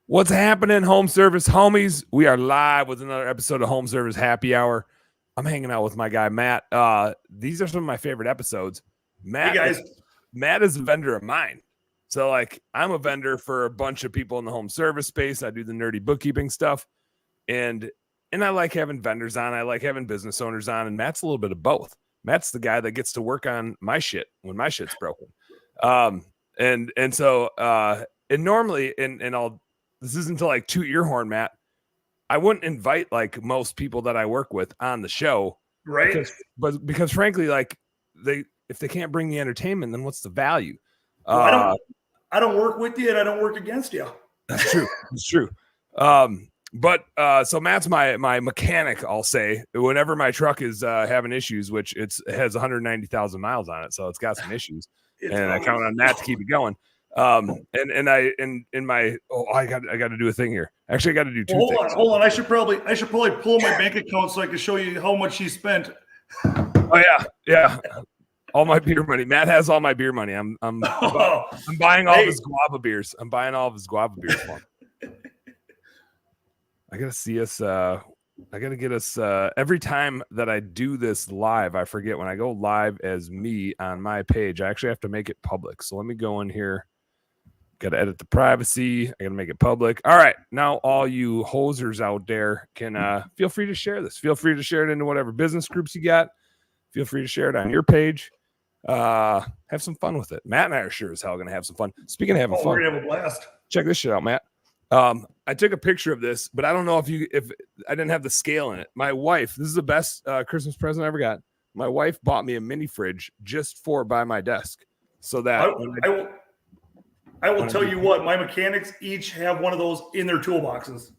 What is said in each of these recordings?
What's happening, home service homies? We are live with another episode of Home Service Happy Hour. I'm hanging out with my guy Matt. These are some of my favorite episodes. Hey guys, Matt is a vendor of mine. So like I'm a vendor for a bunch of people in the home service space. I do the nerdy bookkeeping stuff. And I like having vendors on. I like having business owners on. And Matt's a little bit of both. Matt's the guy that gets to work on my shit when my shit's broken. And normally, this isn't to like toot your horn, Matt. I wouldn't invite like most people that I work with on the show, right? Because frankly, like if they can't bring the entertainment, then what's the value? Well, I don't work with you, and I don't work against you. That's true. It's true. So Matt's my mechanic. I'll say whenever my truck is having issues, which it has 190,000 miles on it, so it's got some issues, and I count on Matt to keep it going. I got to do a thing here. Actually, I got to do two things. Hold on. I should probably pull my bank account so I can show you how much he spent. Oh yeah. All my beer money. Matt has all my beer money. I'm buying all of his guava beers. I'm buying all of his guava beers for him. I gotta see us. I gotta get us. Every time that I do this live, I forget when I go live as me on my page. I actually have to make it public. So let me go in here. Got to edit the privacy. I got to make it public. All right. Now, all you hosers out there can feel free to share this. Feel free to share it into whatever business groups you got. Feel free to share it on your page. Have some fun with it. Matt and I are sure as hell going to have some fun. Speaking of having fun, we're going to have a blast. Check this shit out, Matt. I took a picture of this, but I don't know if I didn't have the scale in it. My wife, this is the best Christmas present I ever got. My wife bought me a mini fridge just by my desk. So that I will tell you what, my mechanics each have one of those in their toolboxes.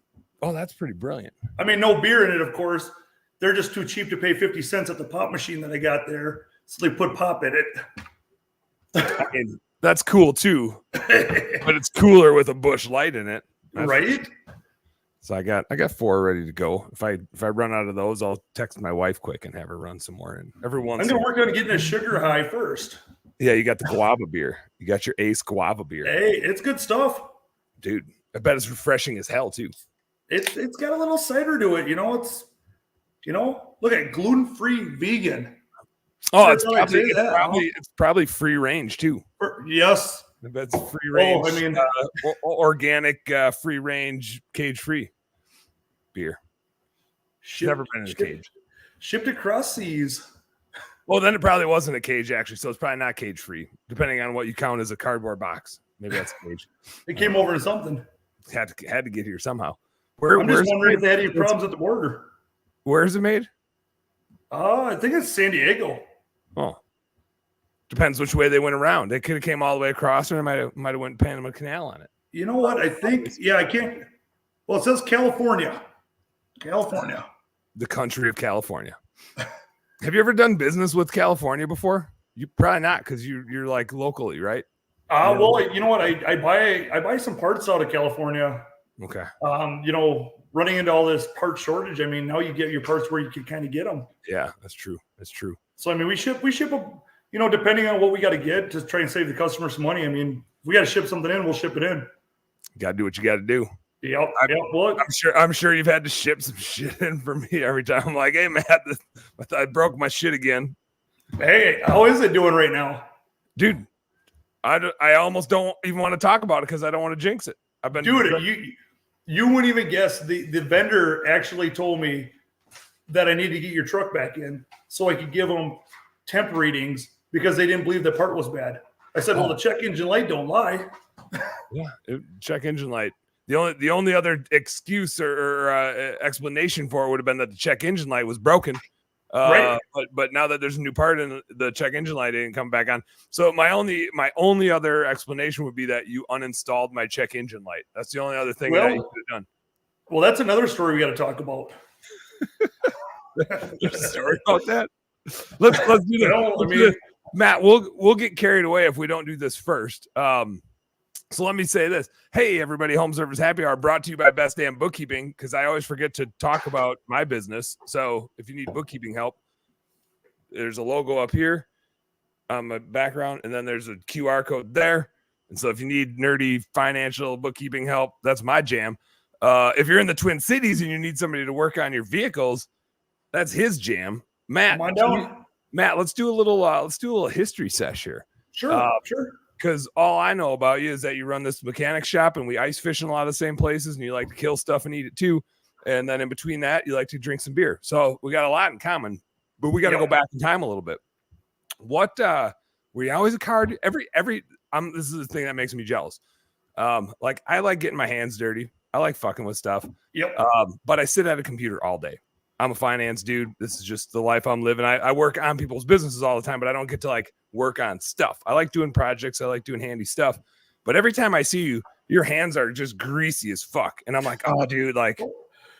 Oh, that's pretty brilliant. I mean, no beer in it, of course. They're just too cheap to pay 50 cents at the pop machine that I got there. So they put pop in it. I mean, that's cool too. But it's cooler with a Busch Light in it. Right? So I got 4 ready to go. If I run out of those, I'll text my wife quick and have her run some more. And every once I'm going to work on getting a sugar high first. Yeah, you got the guava beer. You got your Ace guava beer. Hey, it's good stuff. Dude, I bet it's refreshing as hell, too. It's got a little cider to it. Look at gluten-free vegan. Oh, it's probably free range, too. Yes. I bet it's free range. Oh, I mean, organic, free range, cage-free beer. Never been in a cage. Shipped across seas. Well, then it probably wasn't a cage, actually, so it's probably not cage-free, depending on what you count as a cardboard box. Maybe that's a cage. It came over in something. Had to get here somehow. I'm just wondering if they had any problems at the border. Where is it made? I think it's San Diego. Oh. Depends which way they went around. They could have came all the way across, or they might have went Panama Canal on it. You know what? I think, I can't. Well, it says California. California. The country of California. Have you ever done business with California before? You probably not, because you're like locally, right? Well, you know what? I buy some parts out of California. Okay. Running into all this part shortage. I mean, now you get your parts where you can kind of get them. Yeah, that's true. That's true. So I mean, we ship them. Depending on what we got to get to try and save the customer some money. I mean, if we got to ship something in, we'll ship it in. You got to do what you got to do. Yep. Look, I'm sure you've had to ship some shit in for me every time. I'm like, hey, Matt, I thought I broke my shit again. Hey, how is it doing right now? Dude, I almost don't even want to talk about it because I don't want to jinx it. You wouldn't even guess. The vendor actually told me that I need to get your truck back in so I could give them temp readings because they didn't believe the part was bad. I said, well, the check engine light don't lie. Yeah, check engine light. The only other excuse or explanation for it would have been that the check engine light was broken. Right. But now that there's a new part and the check engine light didn't come back on. So my only other explanation would be that you uninstalled my check engine light. That's the only other thing that you could have done. Well, that's another story we got to talk about. There's a story about that. Let's do that. Matt, we'll get carried away if we don't do this first. So let me say this. Hey, everybody, Home Service Happy Hour brought to you by Best Damn Bookkeeping, because I always forget to talk about my business. So if you need bookkeeping help, there's a logo up here on my background, and then there's a QR code there. And so if you need nerdy financial bookkeeping help, that's my jam. If you're in the Twin Cities and you need somebody to work on your vehicles, that's his jam. Matt, Come on down. Matt, let's do a little history sesh here. Sure. Because all I know about you is that you run this mechanic shop and we ice fish in a lot of the same places and you like to kill stuff and eat it too. And then in between that, you like to drink some beer. So we got a lot in common, but we got to go back in time a little bit. What, were you always a card? This is the thing that makes me jealous. Like I like getting my hands dirty. I like fucking with stuff. Yep. But I sit at a computer all day. I'm a finance dude. This is just the life I'm living. I work on people's businesses all the time, but I don't get to like work on stuff. I like doing projects. I like doing handy stuff. But every time I see you, your hands are just greasy as fuck. And I'm like, oh, dude, like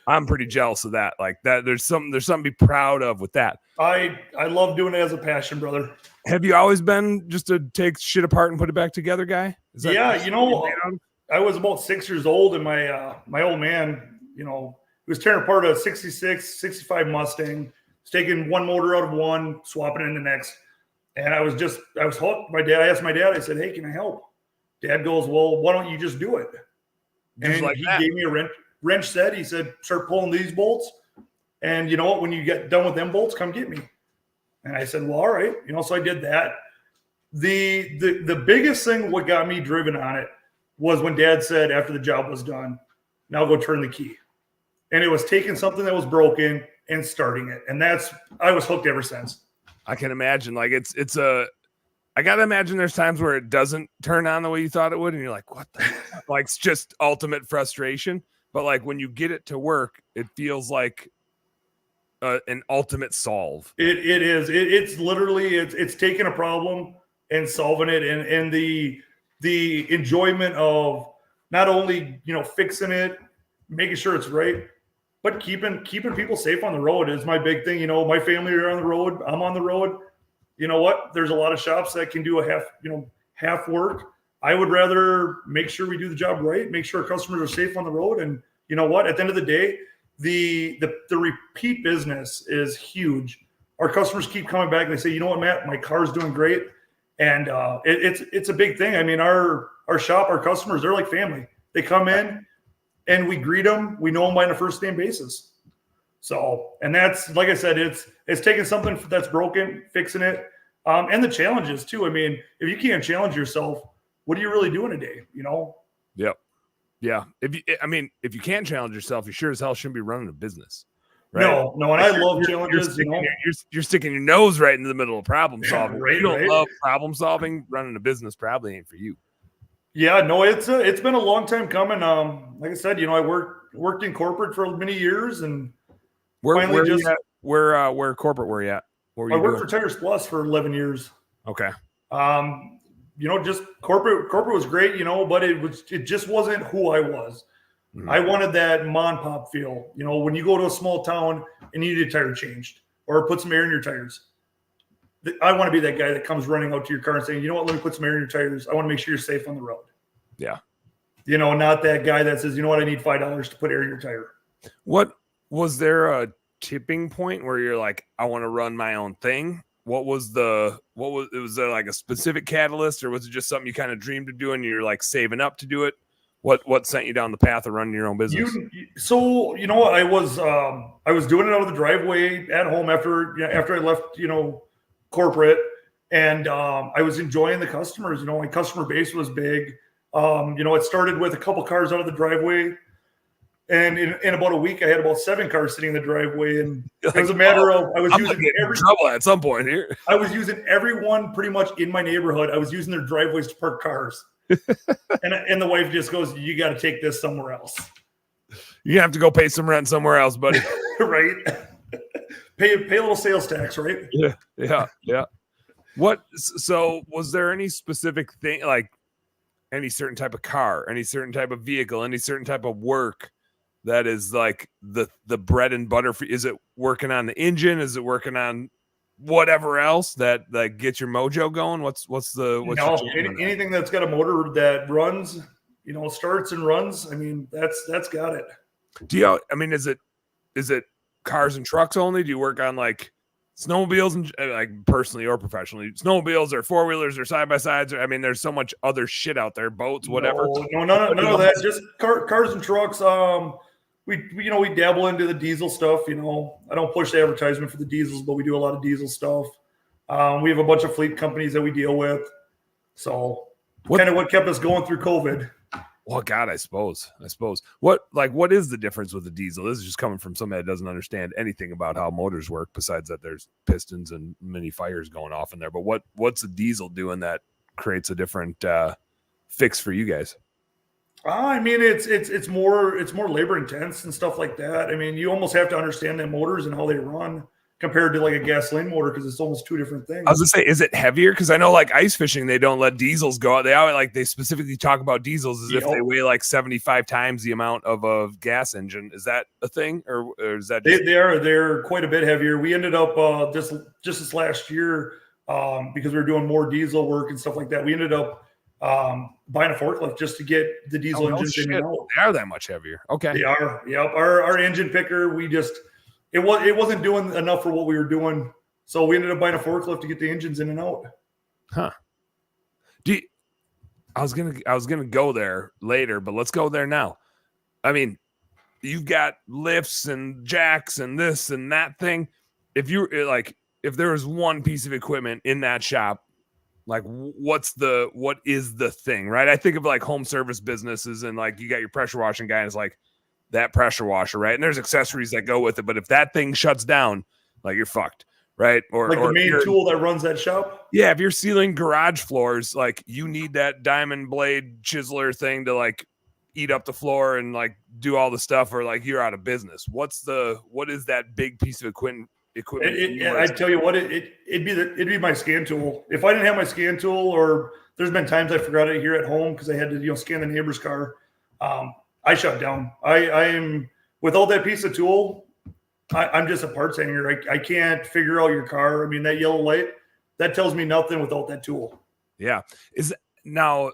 I'm pretty jealous of that. Like that, there's something to be proud of with that. I love doing it as a passion, brother. Have you always been just a take shit apart and put it back together guy? Yeah, I was about 6 years old, and my old man, he was tearing apart a 66, 65 Mustang, taking one motor out of one, swapping it in the next. And I was hooked. I asked my dad, I said, hey, can I help? Dad goes, well, why don't you just do it? And like he gave me a wrench set. He said, start pulling these bolts. And you know what? When you get done with them bolts, come get me. And I said, well, all right. So I did that. The biggest thing, what got me driven on it, was when Dad said after the job was done, now go turn the key. And it was taking something that was broken and starting it. And I was hooked ever since. I can imagine. Like I got to imagine there's times where it doesn't turn on the way you thought it would. And you're like, what the heck? Like, it's just ultimate frustration. But like when you get it to work, it feels like an ultimate solve. It is. It's literally, it's taking a problem and solving it. And the enjoyment of not only, fixing it, making sure it's right, but keeping people safe on the road is my big thing. My family are on the road. I'm on the road. You know what? There's a lot of shops that can do a half work. I would rather make sure we do the job right, make sure our customers are safe on the road. And you know what? At the end of the day, the repeat business is huge. Our customers keep coming back and they say, you know what, Matt, my car's doing great. And it's a big thing. I mean, our shop, our customers, they're like family. They come in and we greet them. We know them by a first name basis. So, and that's, like I said, it's taking something that's broken, fixing it, and the challenges too. I mean, if you can't challenge yourself, what are you really doing a day? Yep. Yeah. If you can't challenge yourself, you sure as hell shouldn't be running a business. Right? No. And I love challenges. You're sticking your nose right into the middle of problem solving. Right, you don't love problem solving. Running a business probably ain't for you. Yeah, no, it's been a long time coming. Like I said, I worked in corporate for many years, and where corporate were you at? I worked for Tires Plus for 11 years. Okay. Just corporate was great, but it just wasn't who I was. Mm-hmm. I wanted that mom and pop feel. When you go to a small town and you need a tire changed or put some air in your tires. I want to be that guy that comes running out to your car and saying, you know what, let me put some air in your tires. I want to make sure you're safe on the road. Yeah. Not that guy that says, you know what, I need $5 to put air in your tire. What was there a tipping point where you're like, I want to run my own thing? Was there like a specific catalyst, or was it just something you kind of dreamed of doing and you're like saving up to do it? What sent you down the path of running your own business? I was doing it out of the driveway at home after I left, corporate, and I was enjoying the customers. My customer base was big. It started with a couple cars out of the driveway, and in about a week, I had about 7 cars sitting in the driveway, and it was a matter of I was using trouble at some point here. I was using everyone pretty much in my neighborhood. I was using their driveways to park cars. and the wife just goes, you got to take this somewhere else. You have to go pay some rent somewhere else, buddy. Right. Pay a little sales tax, right? Yeah. So was there any specific thing, like any certain type of car, any certain type of vehicle, any certain type of work that is like the bread and butter for? Is it working on the engine? Is it working on whatever else that gets your mojo going? Anything that's got a motor that runs, starts and runs. I mean, that's got it. Is it cars and trucks only? Do you work on like snowmobiles and like personally or professionally, snowmobiles or four wheelers or side by sides. I mean, there's so much other shit out there, boats, whatever. No, none of that. Just cars and trucks. We dabble into the diesel stuff. I don't push the advertisement for the diesels, but we do a lot of diesel stuff. We have a bunch of fleet companies that we deal with. So kind of what kept us going through COVID. Well, God, I suppose. What is the difference with the diesel? This is just coming from somebody that doesn't understand anything about how motors work, besides that there's pistons and many fires going off in there. But what's the diesel doing that creates a different fix for you guys? I mean, it's more labor intense and stuff like that. I mean, you almost have to understand the motors and how they run compared to like a gasoline motor, because it's almost two different things. I was gonna say, is it heavier? Because I know like ice fishing, they don't let diesels go out. They specifically talk about diesels as if they weigh like 75 times the amount of a gas engine. Is that a thing, or is that they're quite a bit heavier? We ended up just this last year, because we were doing more diesel work and stuff like that. We ended up buying a forklift just to get the diesel engines in and out. They are that much heavier. Okay, they are. Yep. Our engine picker, it wasn't doing enough for what we were doing, so we ended up buying a forklift to get the engines in and out. Huh? I was gonna go there later, but let's go there now. I mean, you've got lifts and jacks and this and that thing. If there was one piece of equipment in that shop, like what is the thing, right? I think of like home service businesses, and like you got your pressure washing guy, and it's like that pressure washer, right? And there's accessories that go with it, but if that thing shuts down, like you're fucked, right? Or the main tool that runs that shop. Yeah, if you're sealing garage floors, like you need that diamond blade chiseler thing to like eat up the floor and like do all the stuff, or like you're out of business. What is that big piece of equipment? I tell you what, it'd be my scan tool. If I didn't have my scan tool, or there's been times I forgot it here at home because I had to scan the neighbor's car. I shut down. I am without that piece of tool. I'm just a parts hanger. I can't figure out your car. I mean, that yellow light, that tells me nothing without that tool. Yeah. So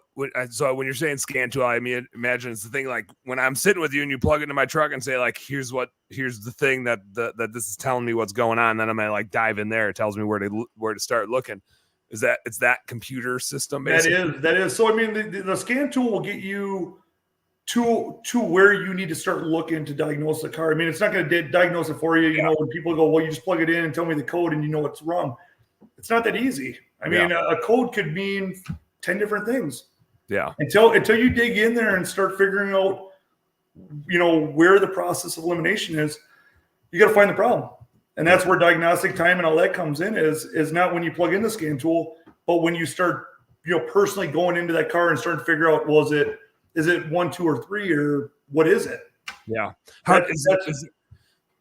when you're saying scan tool, I mean, imagine it's the thing like when I'm sitting with you and you plug it into my truck and say like, here's the thing that this is telling me what's going on. Then I'm gonna like dive in there. It tells me where to start looking. It's that computer system? Basically? That is. So I mean, the scan tool will get you to where you need to start looking to diagnose the car. I mean, it's not going to diagnose it for you. You know, when people go, well, you just plug it in and tell me the code and you know what's wrong. It's not that easy. I mean, a code could mean 10 different things. Yeah. Until you dig in there and start figuring out, where the process of elimination is, you got to find the problem. And that's where diagnostic time and all that comes in is not when you plug in the scan tool, but when you start, personally going into that car and starting to figure out, well, is it 1, 2, or 3, or what is it? Yeah.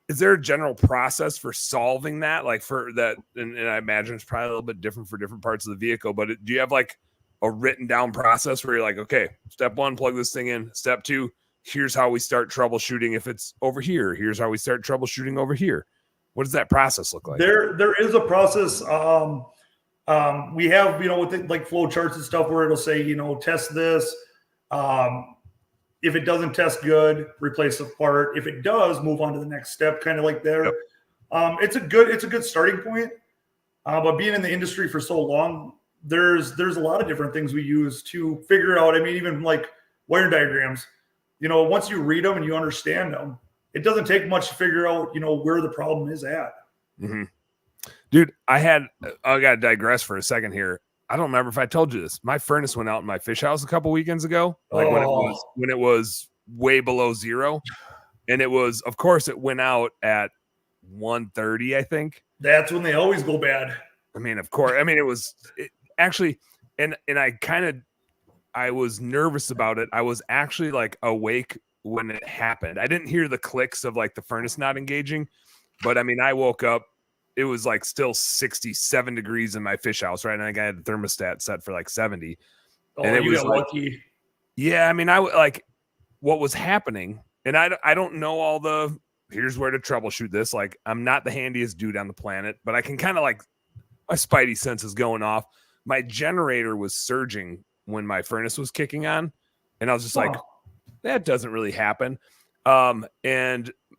Is there a general process for solving that? Like for that, and I imagine it's probably a little bit different for different parts of the vehicle, but do you have like a written down process where you're like, okay, step 1, plug this thing in. Step 2, here's how we start troubleshooting. If it's over here, here's how we start troubleshooting over here. What does that process look like? There is a process. We have, with like flow charts and stuff where it'll say, test this. If it doesn't test good, replace the part. If it does, move on to the next step, kind of like there. Yep. It's a good starting point. But being in the industry for so long, there's a lot of different things we use to figure out. I mean, even like wiring diagrams, once you read them and you understand them, it doesn't take much to figure out, where the problem is at. Mm-hmm. Dude, I got to digress for a second here. I don't remember if I told you this. My furnace went out in my fish house a couple weekends ago, like when it was way below zero. And it was, of course, it went out at 1:30, I think. That's when they always go bad. I mean, of course. I mean, it actually, and I was nervous about it. I was actually like awake when it happened. I didn't hear the clicks of like the furnace not engaging, but I mean, I woke up. It was like still 67 degrees in my fish house, right? And I had the thermostat set for like 70. And it was lucky. Yeah, I mean, I like what was happening, and I don't know here's where to troubleshoot this. Like, I'm not the handiest dude on the planet, but I can kind of like my spidey sense is going off. My generator was surging when my furnace was kicking on, and I was just like, that doesn't really happen. And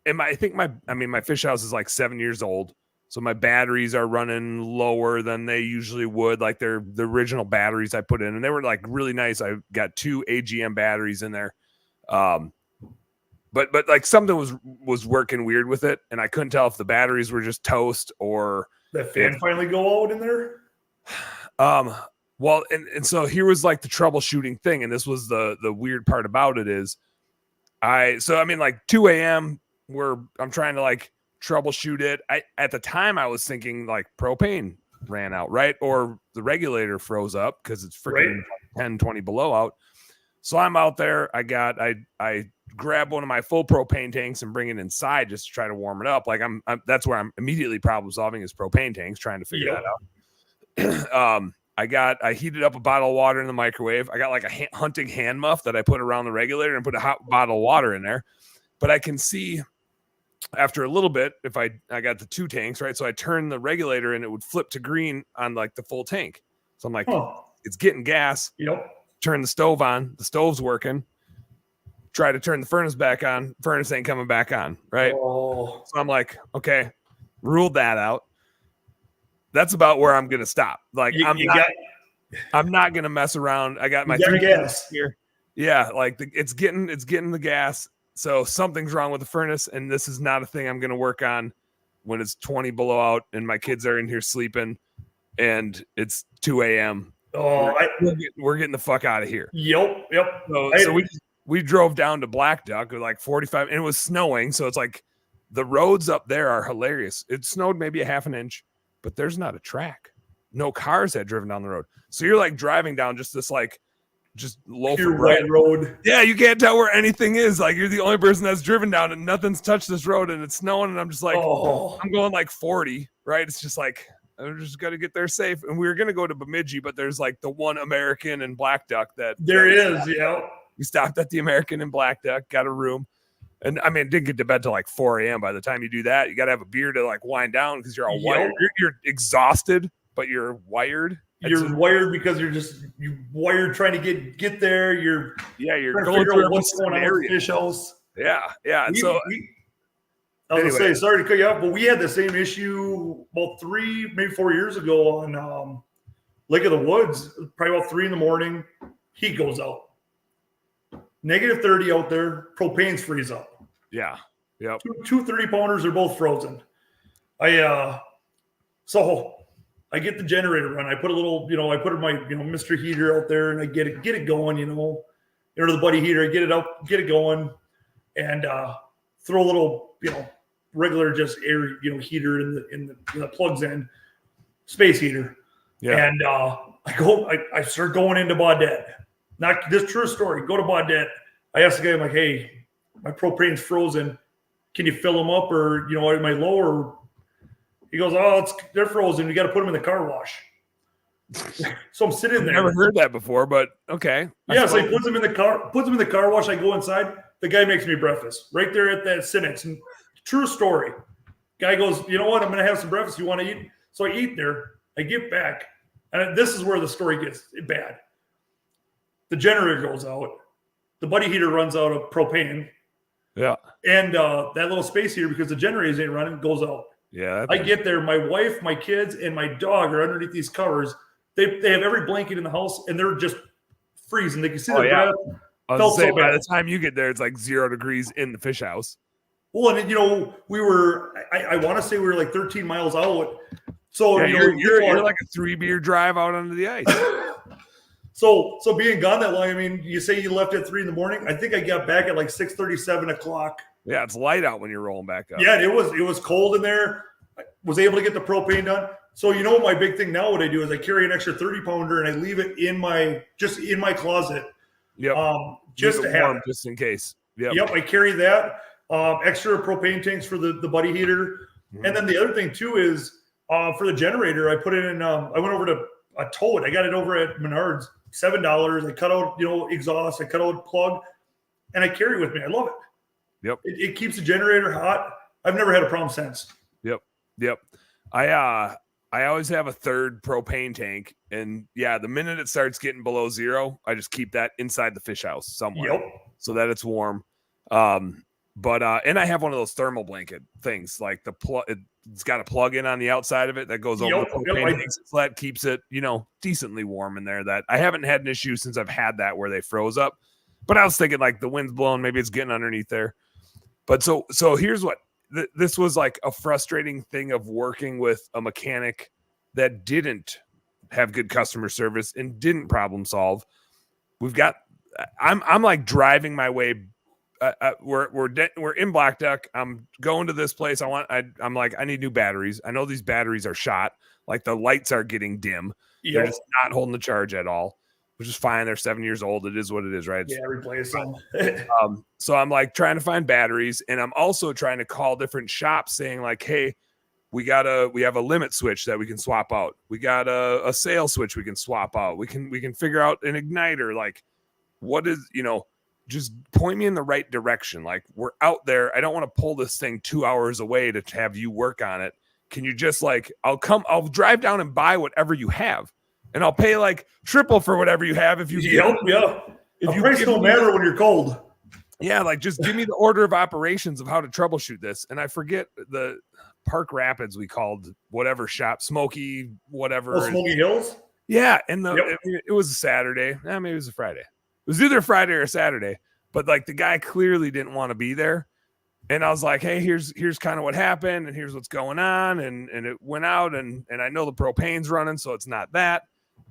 I think my fish house is like 7 years old. So my batteries are running lower than they usually would. Like they're the original batteries I put in, and they were like really nice. I got 2 AGM batteries in there. But like something was working weird with it, and I couldn't tell if the batteries were just toast or that fan finally go out in there. Well, and so here was like the troubleshooting thing, and this was the weird part about it is like 2 a.m. where I'm trying to like troubleshoot it. At the time I was thinking like propane ran out, right? Or the regulator froze up because it's freaking 10, 20 below out. So I'm out there. I grab one of my full propane tanks and bring it inside just to try to warm it up. Like that's where I'm immediately problem solving is propane tanks, trying to figure that out. I heated up a bottle of water in the microwave. I got like a hunting hand muff that I put around the regulator and put a hot bottle of water in there. But I can see after a little bit, if I got the 2 tanks, right? So I turned the regulator and it would flip to green on like the full tank. So I'm like, it's getting gas. Yep. Turn the stove on. The stove's working. Try to turn the furnace back on. Furnace ain't coming back on, right? So I'm like, okay, ruled that out. That's about where I'm gonna stop. Like I'm not gonna mess around. I got my 3 gas here. Yeah, like it's getting the gas. So something's wrong with the furnace, and this is not a thing I'm gonna work on when it's 20 below out and my kids are in here sleeping and it's 2 a.m. We're getting the fuck out of here. Yep. So we drove down to Black Duck with like 45, and it was snowing. So it's like the roads up there are hilarious. It snowed maybe a half an inch, but there's not a track. No cars had driven down the road. So you're like driving down just this like just low road. Yeah, you can't tell where anything is. Like you're the only person that's driven down and nothing's touched this road and it's snowing, and I'm just like, I'm going like 40, right? It's just like I'm just got to get there safe. And we were going to go to Bemidji, but there's like the one American and Black Duck that there is. Yeah. We stopped at the American and Black Duck, got a room. And I mean, didn't get to bed till like 4 a.m. By the time you do that, you got to have a beer to like wind down because you're all wired. You're exhausted, but you're wired. You're wired because you wired trying to get there. You're going through what's going on with the fish house. Yeah. I was gonna say, sorry to cut you off, but we had the same issue about 3, maybe 4 years ago on Lake of the Woods. Probably about 3 a.m. Heat goes out. -30 out there. Propane's freeze up. Yeah. Yep. Two 30-pounders are both frozen. So I get the generator run. I put a little, I put my, Mr. Heater out there and I get it going, the buddy heater. I get it up, get it going, and throw a little, regular just air, heater in the plugs in, space heater. Yeah. And I start going into Baudette. Not this true story. Go to Baudette. I asked the guy, I'm like, hey, my propane's frozen. Can you fill them up, or am I low? Or he goes, they're frozen. You got to put them in the car wash. So I'm sitting there. Never heard that before, but okay. Yeah, so he puts them in the car wash. I go inside. The guy makes me breakfast right there at that Cinex. And true story. Guy goes, you know what? I'm going to have some breakfast. You want to eat? So I eat there. I get back, and this is where the story gets bad. The generator goes out. The buddy heater runs out of propane. Yeah. And that little space heater, because the generators ain't running, goes out. Yeah. I get there. My wife, my kids, and my dog are underneath these covers. They have every blanket in the house, and they're just freezing. They can see their breath. I was say, by the time you get there, it's like 0 degrees in the fish house. Well, and we were, I want to say we were like 13 miles out. So you're like a 3-beer drive out onto the ice. So being gone that long, I mean, you say you left at 3 a.m. I think I got back at like 6:30, 7 o'clock. Yeah, it's light out when you're rolling back up. Yeah, it was cold in there. I was able to get the propane done. So what my big thing now, what I do is I carry an extra 30-pounder and I leave it in my closet. Yep. Just to have it. Just in case. Yep. I carry that. Extra propane tanks for the buddy heater. Mm-hmm. And then the other thing too is for the generator, I put it in. I went over to a tow it. I got it over at Menards, $7. I cut out exhaust. I cut out plug, and I carry it with me. I love it. Yep. It keeps the generator hot. I've never had a problem since. Yep. I always have a third propane tank, and the minute it starts getting below 0, I just keep that inside the fish house somewhere, so that it's warm. But and I have one of those thermal blanket things, like the it's got a plug in on the outside of it that goes over the propane tank flat, keeps it, decently warm in there. That I haven't had an issue since I've had that where they froze up. But I was thinking like the wind's blowing, maybe it's getting underneath there. But so here's what this was like a frustrating thing of working with a mechanic that didn't have good customer service and didn't problem solve. I'm like driving my way. We're in Black Duck. I'm going to this place. I'm like, I need new batteries. I know these batteries are shot. Like the lights are getting dim. Yep. They're just not holding the charge at all, which is fine. They're 7 years old. It is what it is, right? Yeah, replace them. So I'm like trying to find batteries, and I'm also trying to call different shops saying like, hey, we have a limit switch that we can swap out. We got a sail switch we can swap out. We can figure out an igniter. Like, what is, just point me in the right direction. Like, we're out there. I don't want to pull this thing 2 hours away to have you work on it. Can you just like, I'll drive down and buy whatever you have, and I'll pay like triple for whatever you have. If you, if you price don't matter when you're cold. Yeah. Like, just give me the order of operations of how to troubleshoot this. And I forget the Park Rapids, we called whatever shop, Smoky, whatever. Smoky Hills. Yeah. And it was a Saturday. Maybe it was a Friday. It was either Friday or Saturday, but like the guy clearly didn't want to be there. And I was like, hey, here's kind of what happened, and here's what's going on. And it went out, and I know the propane's running, so it's not that.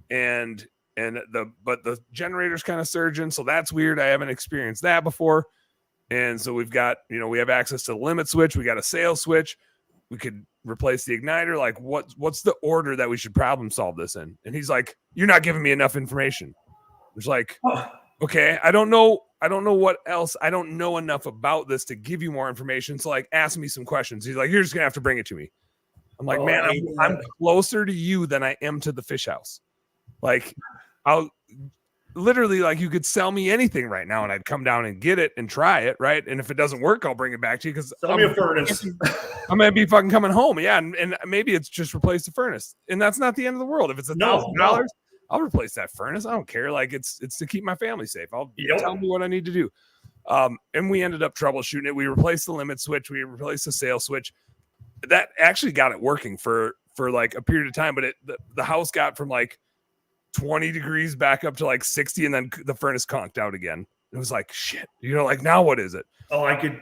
But the generator's kind of surging, so that's weird. I haven't experienced that before. And so we've got, we have access to the limit switch. We got a sail switch. We could replace the igniter. Like, what's the order that we should problem solve this in? And he's like, you're not giving me enough information. It's like, okay, I don't know what else. I don't know enough about this to give you more information. So like, ask me some questions. He's like, you're just gonna have to bring it to me. I'm like, man, I'm closer to you than I am to the fish house. Like, I'll literally, like, you could sell me anything right now and I'd come down and get it and try it, right? And if it doesn't work, I'll bring it back to you because sell me a furnace. I'm gonna be fucking coming home. Yeah, and maybe it's just replace the furnace. And that's not the end of the world. If it's $1,000, I'll replace that furnace. I don't care. Like, it's to keep my family safe. Tell me what I need to do. And we ended up troubleshooting it. We replaced the limit switch. We replaced the sail switch. That actually got it working for like a period of time, but the house got from like 20 degrees back up to like 60, and then the furnace conked out again. It was like, shit, like, now what is it? Oh, I could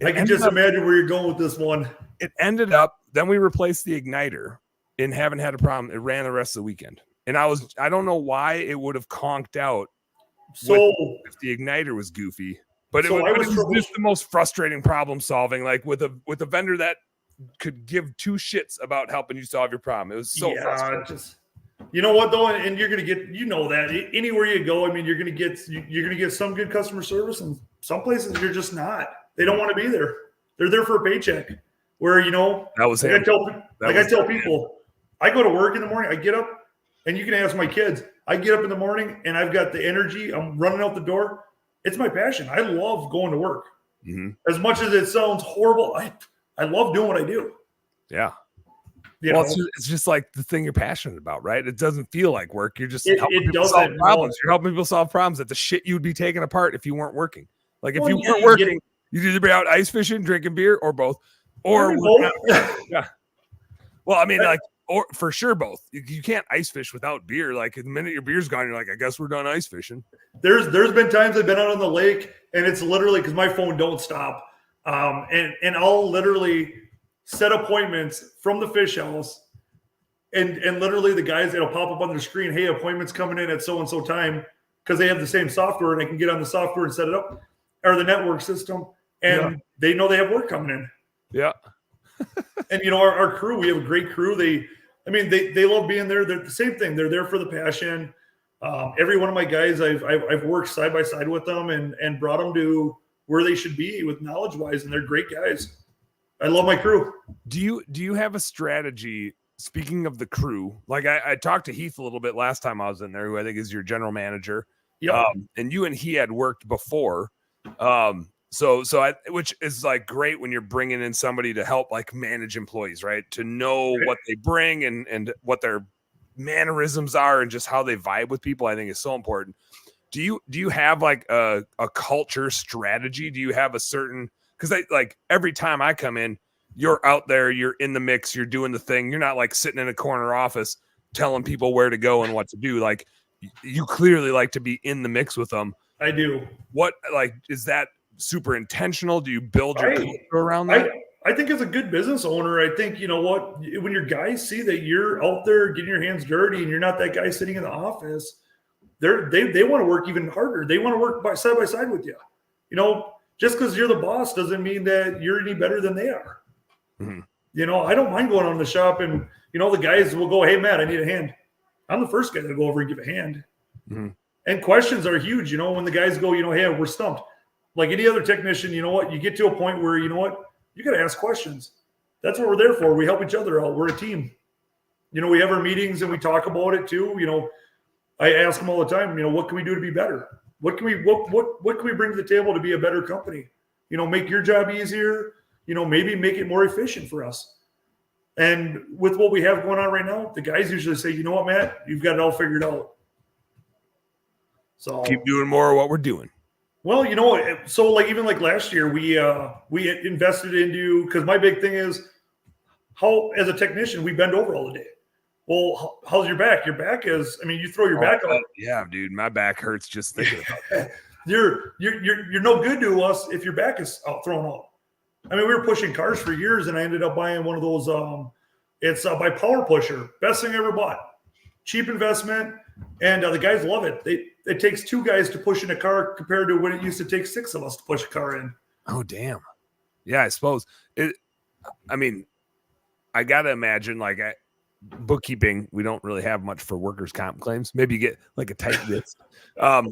just imagine where you're going with this one. It ended up, then we replaced the igniter and haven't had a problem. It ran the rest of the weekend. And I don't know why it would have conked out. So if the igniter was goofy, but it was just the most frustrating problem solving, like with a vendor that could give two shits about helping you solve your problem. It was so frustrating. You know what though, and you're gonna get, that anywhere you go. I mean, you're gonna get some good customer service, and some places you're just not. They don't want to be there. They're there for a paycheck. Where that was like him. I tell people, I go to work in the morning. I get up, and you can ask my kids. I get up in the morning, and I've got the energy. I'm running out the door. It's my passion. I love going to work. Mm-hmm. As much as it sounds horrible, I love doing what I do. Yeah. It's just like the thing you're passionate about, right? It doesn't feel like work. You're just helping people solve problems. You're helping people solve problems that the shit you would be taking apart if you weren't working. Like, if you weren't working, you'd either be out ice fishing, drinking beer, or both. Or yeah. Well, I mean, like, or for sure both. You can't ice fish without beer. Like, the minute your beer's gone, you're like, I guess we're done ice fishing. There's been times I've been out on the lake, and it's literally because my phone don't stop. And I'll literally set appointments from the fish house, and literally the guys, it'll pop up on their screen, hey, appointments coming in at so-and-so time, because they have the same software, and I can get on the software and set it up, or the network system, and they know they have work coming in. Yeah. And our crew, we have a great crew. They love being there. They're the same thing. They're there for the passion. Every one of my guys, I've worked side by side with them and brought them to where they should be with knowledge wise, and they're great guys. I love my crew. Do you have a strategy? Speaking of the crew, like I talked to Heath a little bit last time I was in there, who I think is your general manager. Yeah. And you and he had worked before. Which is like great when you're bringing in somebody to help like manage employees, right? To know what they bring and what their mannerisms are and just how they vibe with people, I think is so important. Do you have like a culture strategy? Do you have a certain, because like every time I come in, you're out there, you're in the mix, you're doing the thing. You're not like sitting in a corner office telling people where to go and what to do. Like you clearly like to be in the mix with them. I do. What, like, is that super intentional? Do you build your culture around that? I think as a good business owner, I think, you know what, when your guys see that you're out there getting your hands dirty and you're not that guy sitting in the office, they want to work even harder. They want to work side by side with you. You know, just because you're the boss doesn't mean that you're any better than they are. Mm-hmm. You know, I don't mind going on the shop and, you know, the guys will go, hey, Matt, I need a hand. I'm the first guy to go over and give a hand. Mm-hmm. And questions are huge. You know, when the guys go, you know, hey, we're stumped. Like any other technician, you know what, you get to a point where, you know what, you got to ask questions. That's what we're there for. We help each other out. We're a team. You know, we have our meetings and we talk about it too. You know, I ask them all the time, you know, what can we do to be better? What can we bring to the table to be a better company? You know, make your job easier, you know, maybe make it more efficient for us. And with what we have going on right now, the guys usually say, you know what, Matt, you've got it all figured out. So keep doing more of what we're doing. Well, you know, so like even like last year, we invested into, because my big thing is how, as a technician, we bend over all the day. Well, how's your back? Your back is, I mean, you throw your back out. Yeah, dude, my back hurts just thinking about that. You're no good to us if your back is thrown out. I mean, we were pushing cars for years, and I ended up buying one of those. It's by Power Pusher, best thing I ever bought. Cheap investment, and the guys love it. It takes 2 guys to push in a car compared to when it used to take 6 of us to push a car in. Oh, damn. Yeah, I suppose it. I mean, I gotta imagine like bookkeeping, we don't really have much for workers' comp claims. Maybe you get like a tight list.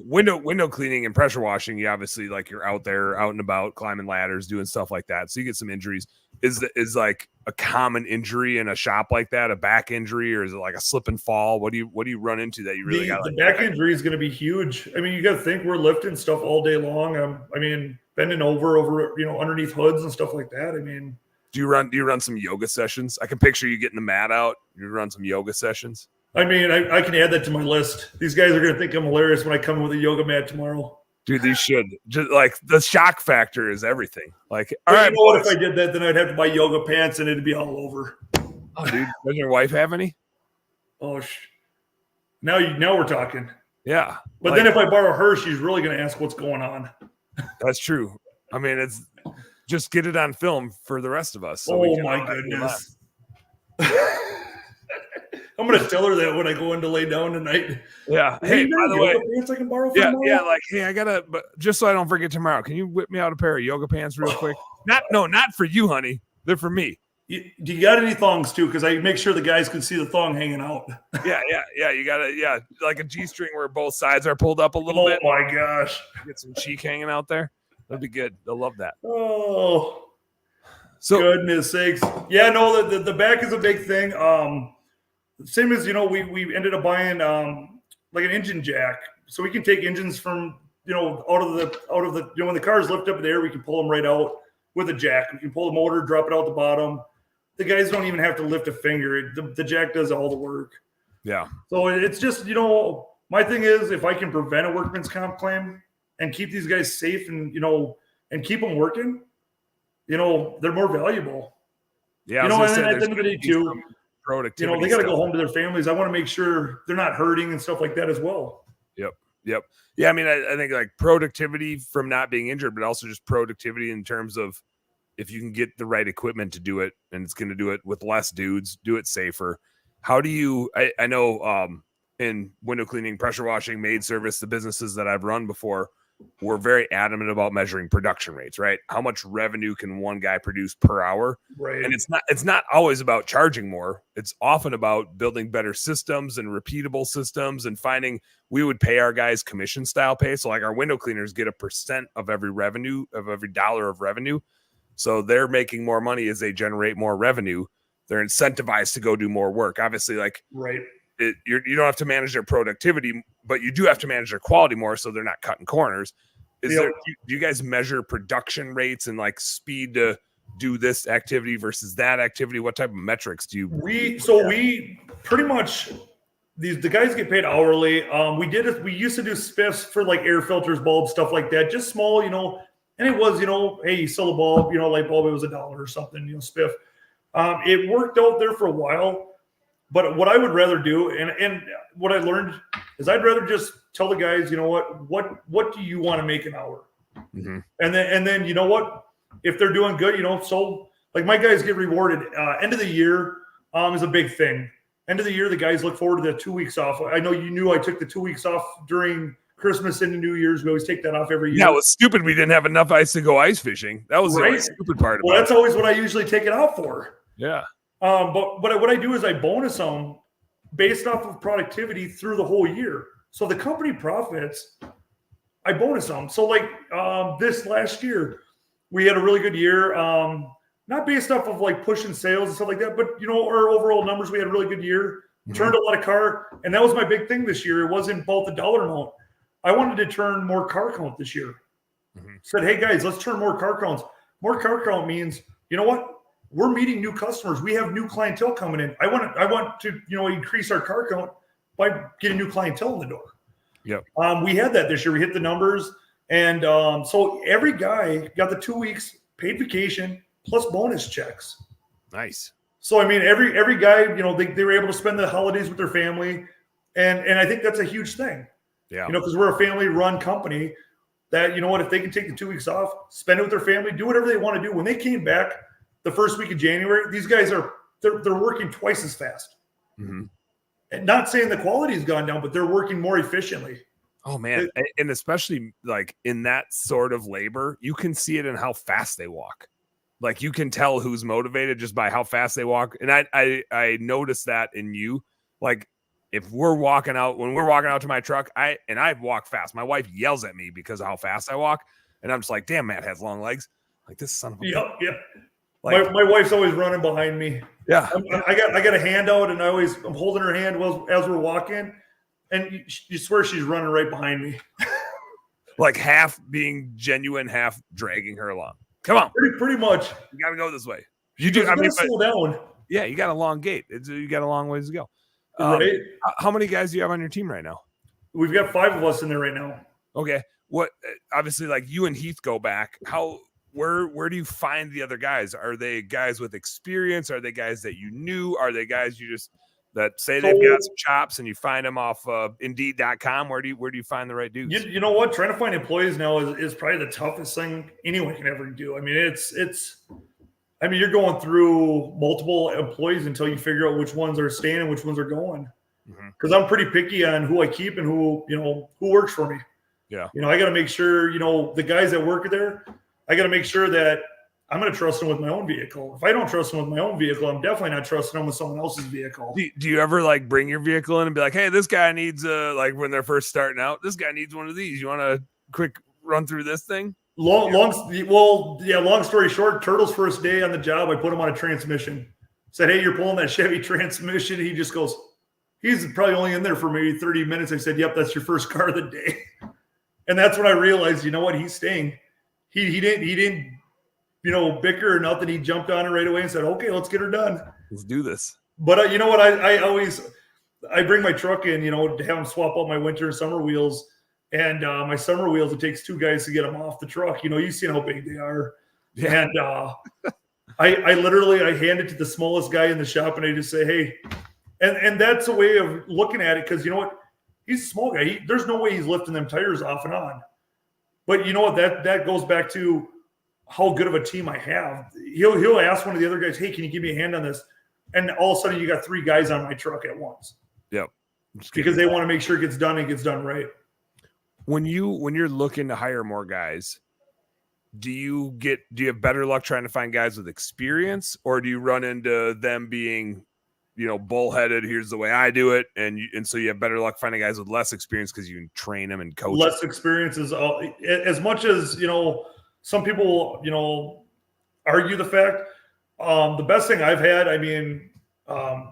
Window cleaning and pressure washing, you obviously like you're out there, out and about, climbing ladders, doing stuff like that. So you get some injuries. Is like a common injury in a shop like that a back injury, or is it like a slip and fall? What do you run into that you really got? The back injury is going to be huge. I mean, you got to think we're lifting stuff all day long. I mean, bending over, you know, underneath hoods and stuff like that. I mean, do you run some yoga sessions? I can picture you getting the mat out. You run some yoga sessions. I mean, I can add that to my list. These guys are going to think I'm hilarious when I come in with a yoga mat tomorrow. Dude, these should. Just like the shock factor is everything. Like, all right, you know what? If I did that, then I'd have to buy yoga pants and it'd be all over. Oh, dude, does your wife have any? Oh, now we're talking. Yeah, but then if I borrow her, she's really going to ask what's going on. That's true. I mean, it's just get it on film for the rest of us. So my goodness. I'm going to tell her that when I go in to lay down tonight. Yeah. Hey, by the way, pants I can borrow yeah, like, hey, I gotta, but just so I don't forget tomorrow, can you whip me out a pair of yoga pants real quick? Not for you, honey. They're for me. Do you got any thongs too? Because I make sure the guys can see the thong hanging out. Yeah. You gotta, like a G-string where both sides are pulled up a little bit. Oh my gosh. Get some cheek hanging out there. That'd be good. They'll love that. Oh, so goodness sakes. Yeah, no, the back is a big thing. Same as, you know, we ended up buying like an engine jack, so we can take engines from, you know, out of the you know, when the cars lift up in the air, we can pull them right out with a jack. We can pull the motor, drop it out the bottom. The guys don't even have to lift a finger. The jack does all the work. Yeah. So it's just, you know, my thing is if I can prevent a workman's comp claim and keep these guys safe and, you know, and keep them working, you know, they're more valuable. Yeah. You know, and then at the end of the day too, productivity, you know, they got to go home to their families. I want to make sure they're not hurting and stuff like that as well. Yep. Yeah. I mean, I think like productivity from not being injured, but also just productivity in terms of if you can get the right equipment to do it, and it's going to do it with less dudes, do it safer. How do you, I know in window cleaning, pressure washing, maid service, the businesses that I've run before, we're very adamant about measuring production rates, right? How much revenue can one guy produce per hour? Right. And it's not always about charging more. It's often about building better systems and repeatable systems and finding we would pay our guys commission style pay. So like our window cleaners get a % of every revenue, of every dollar of revenue. So they're making more money as they generate more revenue. They're incentivized to go do more work. Obviously, like right. You don't have to manage their productivity, but you do have to manage their quality more so they're not cutting corners. Do you guys measure production rates and like speed to do this activity versus that activity? What type of metrics do you? We pretty much the guys get paid hourly. We used to do spiffs for like air filters, bulbs, stuff like that, just small, you know. And it was, hey, you sell a bulb, light bulb, it was $1 or something, spiff. It worked out there for a while, but what I would rather do, and what I learned is I'd rather just tell the guys, what do you want to make an hour? Mm-hmm. And then you know what? If they're doing good, so like my guys get rewarded. End of the year is a big thing. End of the year, the guys look forward to the 2 weeks off. I know you knew I took the 2 weeks off during Christmas and New Year's. We always take that off every year. Yeah, it was stupid. We didn't have enough ice to go ice fishing. That was the stupid part. Well, that's always what I usually take it out for. Yeah. But what I do is I bonus them based off of productivity through the whole year. So the company profits, I bonus them. So like this last year, we had a really good year. Not based off of like pushing sales and stuff like that, but our overall numbers, we had a really good year. Mm-hmm. Turned a lot of car, and that was my big thing this year. It wasn't about the dollar amount. I wanted to turn more car count this year. Mm-hmm. Said, hey guys, let's turn more car counts. More car count means, we're meeting new customers. We have new clientele coming in. I want to, increase our car count by getting new clientele in the door. Yep. We had that this year. We hit the numbers, and so every guy got the 2 weeks paid vacation plus bonus checks. Nice. So I mean, every guy, they were able to spend the holidays with their family, and I think that's a huge thing. Yeah. Because we're a family-run company. That if they can take the 2 weeks off, spend it with their family, do whatever they want to do. When they came back the first week of January, these guys they're working twice as fast. Mm-hmm. And not saying the quality's gone down, but they're working more efficiently. Oh man, and especially like in that sort of labor, you can see it in how fast they walk. Like you can tell who's motivated just by how fast they walk. And I noticed that in you. Like if when we're walking out to my truck, I walk fast. My wife yells at me because of how fast I walk. And I'm just like, damn, Matt has long legs. Like this son of a Yeah. Like, my wife's always running behind me. Yeah. I got a hand out, and I'm holding her hand as we're walking, and you swear she's running right behind me. Like half being genuine, half dragging her along. Come on. Pretty much. You got to go this way. You do. I mean, slow down. Yeah, you got a long gait. You got a long ways to go. Right. How many guys do you have on your team right now? We've got 5 of us in there right now. Okay. What? Obviously, like you and Heath go back. Where do you find the other guys? Are they guys with experience? Are they guys that you knew? Are they guys that say they've got some chops and you find them off Indeed.com? Where do you find the right dudes? You know what? Trying to find employees now is probably the toughest thing anyone can ever do. I mean, you're going through multiple employees until you figure out which ones are staying and which ones are going. Because I'm pretty picky on who I keep and who works for me. Yeah. I got to make sure, the guys that work there, I got to make sure that I'm going to trust them with my own vehicle. If I don't trust them with my own vehicle, I'm definitely not trusting them with someone else's vehicle. Do you ever like bring your vehicle in and be like, hey, this guy needs like when they're first starting out, this guy needs one of these. You want a quick run through this thing? Long story short, Turtle's first day on the job, I put him on a transmission. Said, hey, you're pulling that Chevy transmission. He just goes, he's probably only in there for maybe 30 minutes. I said, yep, that's your first car of the day. And that's when I realized, you know what, he's staying. He didn't bicker or nothing. He jumped on it right away and said, okay, let's get her done. Let's do this. But you know what? I bring my truck in, to have them swap out my winter and summer wheels. And my summer wheels, it takes 2 guys to get them off the truck. You've seen how big they are. Yeah. And I literally hand it to the smallest guy in the shop, and I just say, hey, and that's a way of looking at it. Cause you know what? He's a small guy. There's no way he's lifting them tires off and on. But you know what? That goes back to how good of a team I have. He'll ask one of the other guys, hey, can you give me a hand on this? And all of a sudden you got 3 guys on my truck at once. Yep. Because they want to make sure it gets done and gets done right. When you're looking to hire more guys, do you have better luck trying to find guys with experience, or do you run into them being, bullheaded? Here's the way I do it, and so you have better luck finding guys with less experience because you can train them and coach. Less experience is as much as some people argue the fact. The best thing I've had,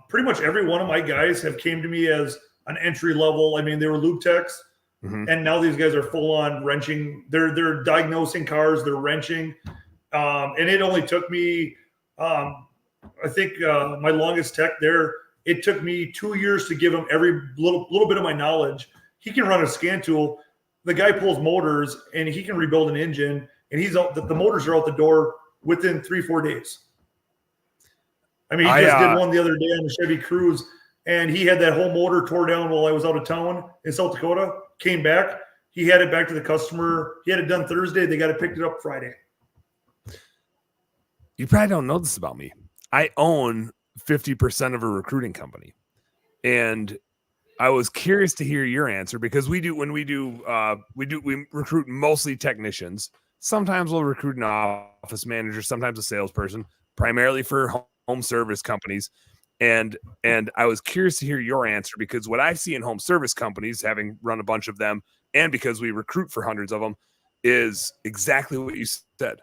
pretty much every one of my guys have came to me as an entry level. They were lube techs. Mm-hmm. And now these guys are full on wrenching. They're diagnosing cars. They're wrenching. And it only took me, I think my longest tech there, it took me 2 years to give him every little bit of my knowledge. He can run a scan tool. The guy pulls motors and he can rebuild an engine. and he's out. The motors are out the door within 3-4 days. I mean, he just did one the other day on the Chevy Cruze, and he had that whole motor tore down while I was out of town in South Dakota. Came back, he had it back to the customer. He had it done Thursday. They got it picked it up Friday. You probably don't know this about me. I own 50% of a recruiting company, and I was curious to hear your answer because we recruit mostly technicians. Sometimes we'll recruit an office manager, sometimes a salesperson, primarily for home service companies. And I was curious to hear your answer because what I see in home service companies, having run a bunch of them, and because we recruit for hundreds of them, is exactly what you said.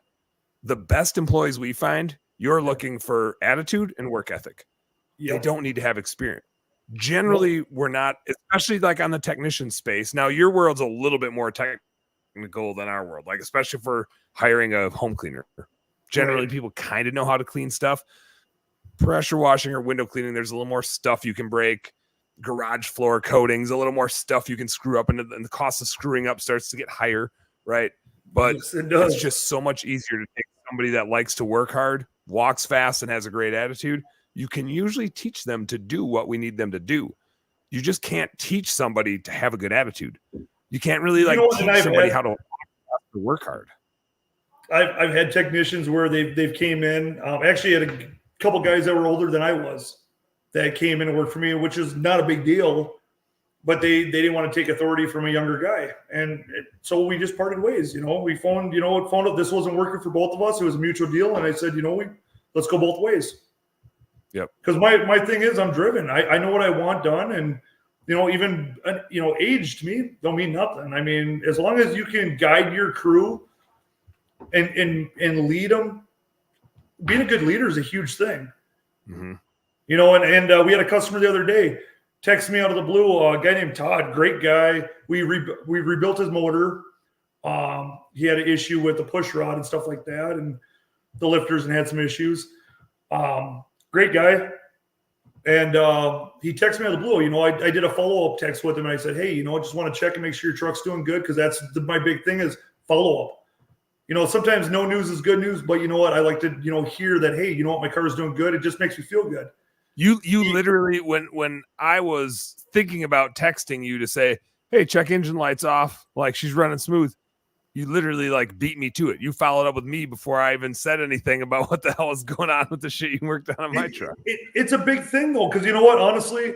The best employees we find, you're looking for attitude and work ethic. Yep. They don't need to have experience. Generally, we're not, especially like on the technician space. Now, your world's a little bit more technical than our world, like especially for hiring a home cleaner. Generally, people kind of know how to clean stuff. Pressure washing or window cleaning, there's a little more stuff you can break. Garage floor coatings, a little more stuff you can screw up, and the cost of screwing up starts to get higher, right? But yes, it's just so much easier to take somebody that likes to work hard, walks fast, and has a great attitude. You can usually teach them to do what we need them to do. You just can't teach somebody to have a good attitude. You can't really teach somebody how to work hard. I've had technicians where they've came in. Actually, had a couple guys that were older than I was that came in and worked for me, which is not a big deal. But they didn't want to take authority from a younger guy, and so we just parted ways. We found out this wasn't working for both of us. It was a mutual deal, and I said, let's go both ways. Yep. Because my thing is I'm driven. I know what I want done, and even age to me don't mean nothing. I mean, as long as you can guide your crew and lead them, being a good leader is a huge thing. Mm-hmm. And we had a customer the other day text me out of the blue. A guy named Todd, great guy. We rebuilt his motor. He had an issue with the push rod and stuff like that, and the lifters, and had some issues. Great guy. And he texted me out of the blue. I did a follow-up text with him, and I said, hey, just want to check and make sure your truck's doing good, because that's my big thing is follow-up. Sometimes no news is good news, but you know what? I like to, hear that, hey, my car is doing good. It just makes me feel good. You literally, when I was thinking about texting you to say, hey, check engine lights off, like she's running smooth, you literally beat me to it. You followed up with me before I even said anything about what the hell is going on with the shit you worked on my truck. It's a big thing though, because you know what? Honestly,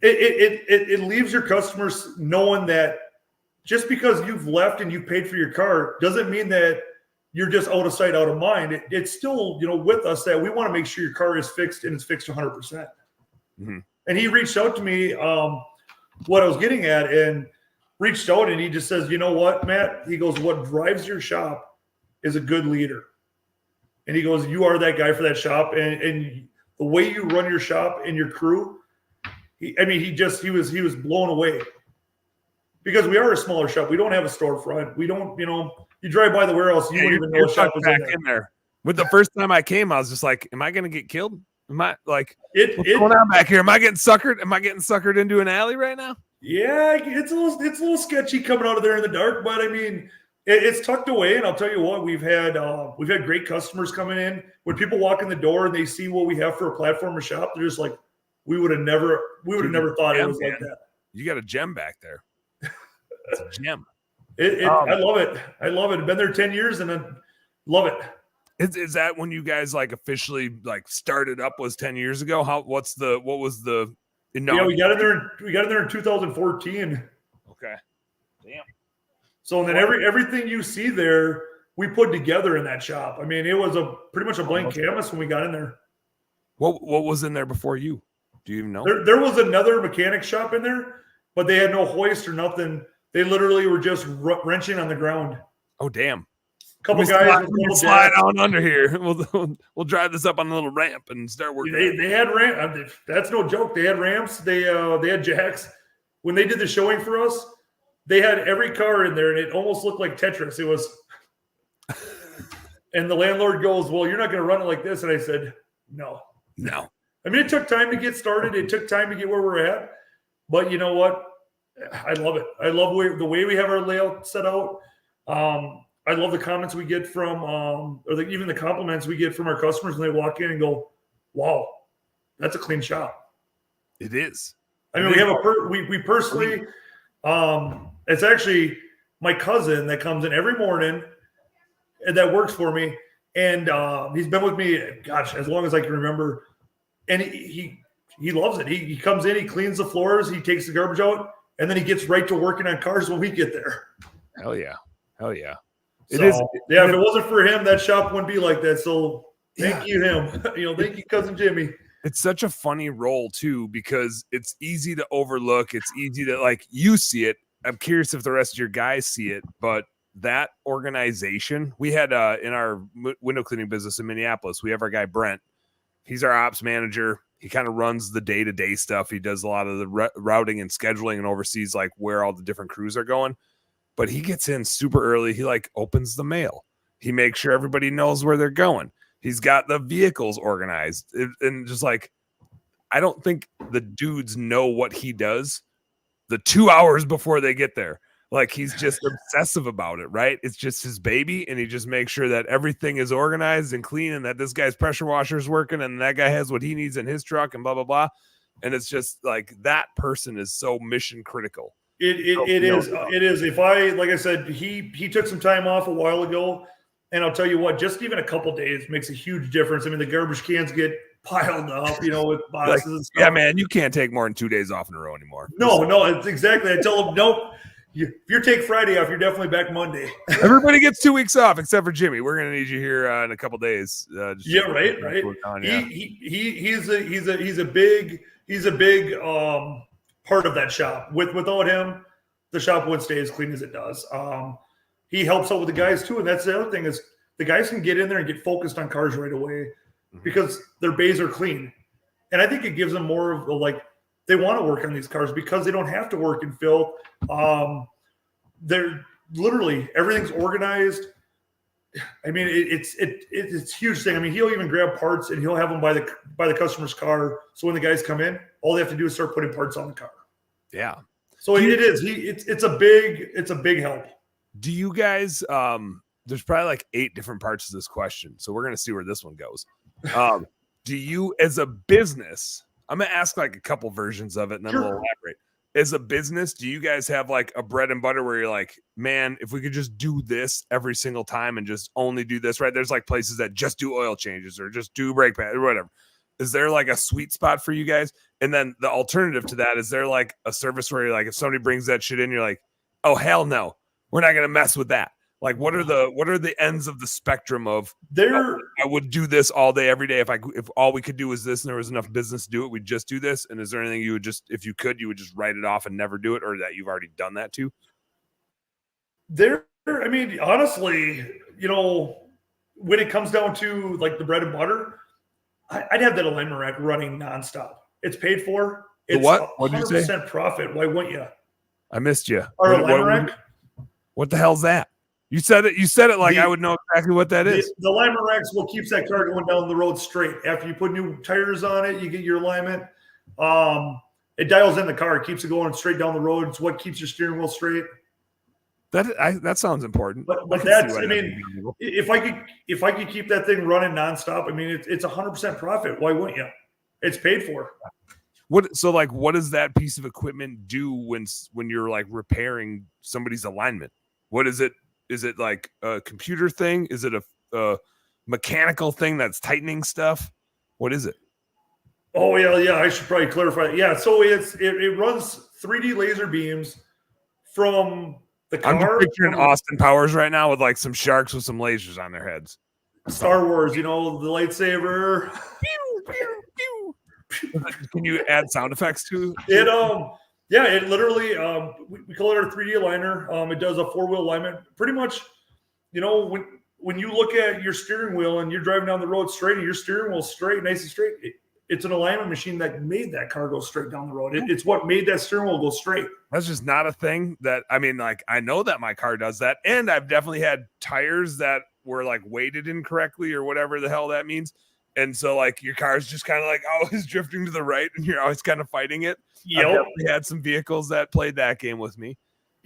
it leaves your customers knowing that just because you've left and you paid for your car doesn't mean that you're just out of sight, out of mind. It's still, with us that we want to make sure your car is fixed, and it's fixed 100%. Mm-hmm. And he reached out to me, what I was getting at, and reached out, and he just says, you know what, Matt? He goes, what drives your shop is a good leader. And he goes, you are that guy for that shop. And the way you run your shop and your crew, he was blown away. Because we are a smaller shop. We don't have a storefront. We don't, you drive by the warehouse, you wouldn't even know a shop was in there. With the first time I came, I was just like, am I going to get killed? Am I what's going on back here? Am I getting suckered? Am I getting suckered into an alley right now? Yeah, it's a little sketchy coming out of there in the dark, but I mean, it's tucked away. And I'll tell you what, we've had great customers coming in. When people walk in the door and they see what we have for a platform or shop, they're just like, we would have never thought it was like that. You got a gem back there. It's a gem. I love it. I love it. I've been there 10 years and I love it. Is that when you guys officially started up was 10 years ago? What was the Yeah, we got in there in 2014. Okay. Damn. So then everything you see there, we put together in that shop. I mean, it was pretty much a blank canvas when we got in there. What was in there before you? Do you even know? There was another mechanic shop in there, but they had no hoist or nothing. They literally were just wrenching on the ground. Oh, damn. Couple guys slide on under here. We'll drive this up on a little ramp and start working. They had ramp. That's no joke. They had ramps. They had jacks. When they did the showing for us, they had every car in there, and it almost looked like Tetris. It was. And the landlord goes, "Well, you're not going to run it like this." And I said, "No." I mean, it took time to get started. It took time to get where we're at. But you know what? I love it. I love the way we have our layout set out. I love the comments we get from, even the compliments we get from our customers when they walk in and go, "Wow, that's a clean shop." It is. I mean, we have we personally, it's actually my cousin that comes in every morning and that works for me. And he's been with me, gosh, as long as I can remember. And he loves it. He comes in, he cleans the floors, he takes the garbage out, and then he gets right to working on cars when we get there. Hell yeah. Hell yeah. It is. Yeah, if it wasn't for him, that shop wouldn't be like that. So thank you, him. Thank you, cousin Jimmy. It's such a funny role too, because it's easy to overlook. It's easy to, like, you see it. I'm curious if the rest of your guys see it, but that organization, we had in our window cleaning business in Minneapolis, we have our guy Brent. He's our ops manager. He kind of runs the day-to-day stuff. He does a lot of the routing and scheduling and oversees like where all the different crews are going. But he gets in super early. He like opens the mail. He makes sure everybody knows where they're going. He's got the vehicles organized. And just like, I don't think the dudes know what he does the 2 hours before they get there. Like, he's just obsessive about it, right? It's just his baby, and he just makes sure that everything is organized and clean, and that this guy's pressure washer is working, and that guy has what he needs in his truck, and blah, blah, blah. And it's just like, that person is so mission critical. It is. If like I said, he took some time off a while ago, and I'll tell you what, just even a couple days makes a huge difference. I mean, the garbage cans get piled up, with boxes and stuff. Yeah, man, you can't take more than 2 days off in a row anymore. No, it's exactly. I tell them, nope. If you take Friday off, you're definitely back Monday. Everybody gets 2 weeks off except for Jimmy. We're gonna need you here in a couple days. Yeah, right. He's a big part of that shop. Without him, the shop wouldn't stay as clean as it does. He helps out with the guys too, and that's the other thing is the guys can get in there and get focused on cars right away because their bays are clean, and I think it gives them more of like. They want to work on these cars because they don't have to work in filth. They're literally everything's organized. I mean, it's a huge thing. I mean, he'll even grab parts and he'll have them by the customer's car. So when the guys come in, all they have to do is start putting parts on the car. Yeah. So it is. It's a big help. Do you guys? There's probably like 8 different parts to this question, so we're gonna see where this one goes. Do you, as a business? I'm going to ask like a couple versions of it and then we'll elaborate. As a business, do you guys have like a bread and butter where you're like, man, if we could just do this every single time and just only do this, right? There's like places that just do oil changes or just do brake pads or whatever. Is there like a sweet spot for you guys? And then the alternative to that, is there like a service where you're like, if somebody brings that shit in, you're like, oh, hell no, we're not going to mess with that. Like, what are the ends of the spectrum of I would do this all day, every day. If all we could do was this and there was enough business to do it, we'd just do this. And is there anything you would just, if you could, you would just write it off and never do it, or that you've already done that too? I mean, honestly, when it comes down to like the bread and butter, I'd have that alignment rack running nonstop. It's paid for. It's what? What did you say? 100% profit. Why wouldn't you? I missed you. Our alignment rack? What the hell's that? You said it like I would know exactly what that is. The alignment rack's what keeps that car going down the road straight. After you put new tires on it, you get your alignment. It dials in the car. It keeps it going straight down the road. It's what keeps your steering wheel straight. That sounds important. But that's, I mean, if I could keep that thing running nonstop, I mean, it's 100% profit. Why wouldn't you? It's paid for. What does that piece of equipment do when you're like repairing somebody's alignment? What is it? Is it like a computer thing? Is it a mechanical thing that's tightening stuff? What is it? Oh yeah. I should probably clarify. Yeah, so it runs 3D laser beams from the car. I'm just picturing Austin Powers right now with like some sharks with some lasers on their heads. Star Wars, the lightsaber. Can you add sound effects to it? Yeah, it literally, we call it our 3D aligner. It does a 4-wheel alignment. Pretty much, when you look at your steering wheel and you're driving down the road straight and your steering wheel's straight, nice and straight, it's an alignment machine that made that car go straight down the road. It's what made that steering wheel go straight. That's just not a thing that, I mean, like, I know that my car does that. And I've definitely had tires that were like weighted incorrectly or whatever the hell that means. And so, like, your car's just kind of like always drifting to the right, and you're always kind of fighting it. Yep. I've definitely had some vehicles that played that game with me.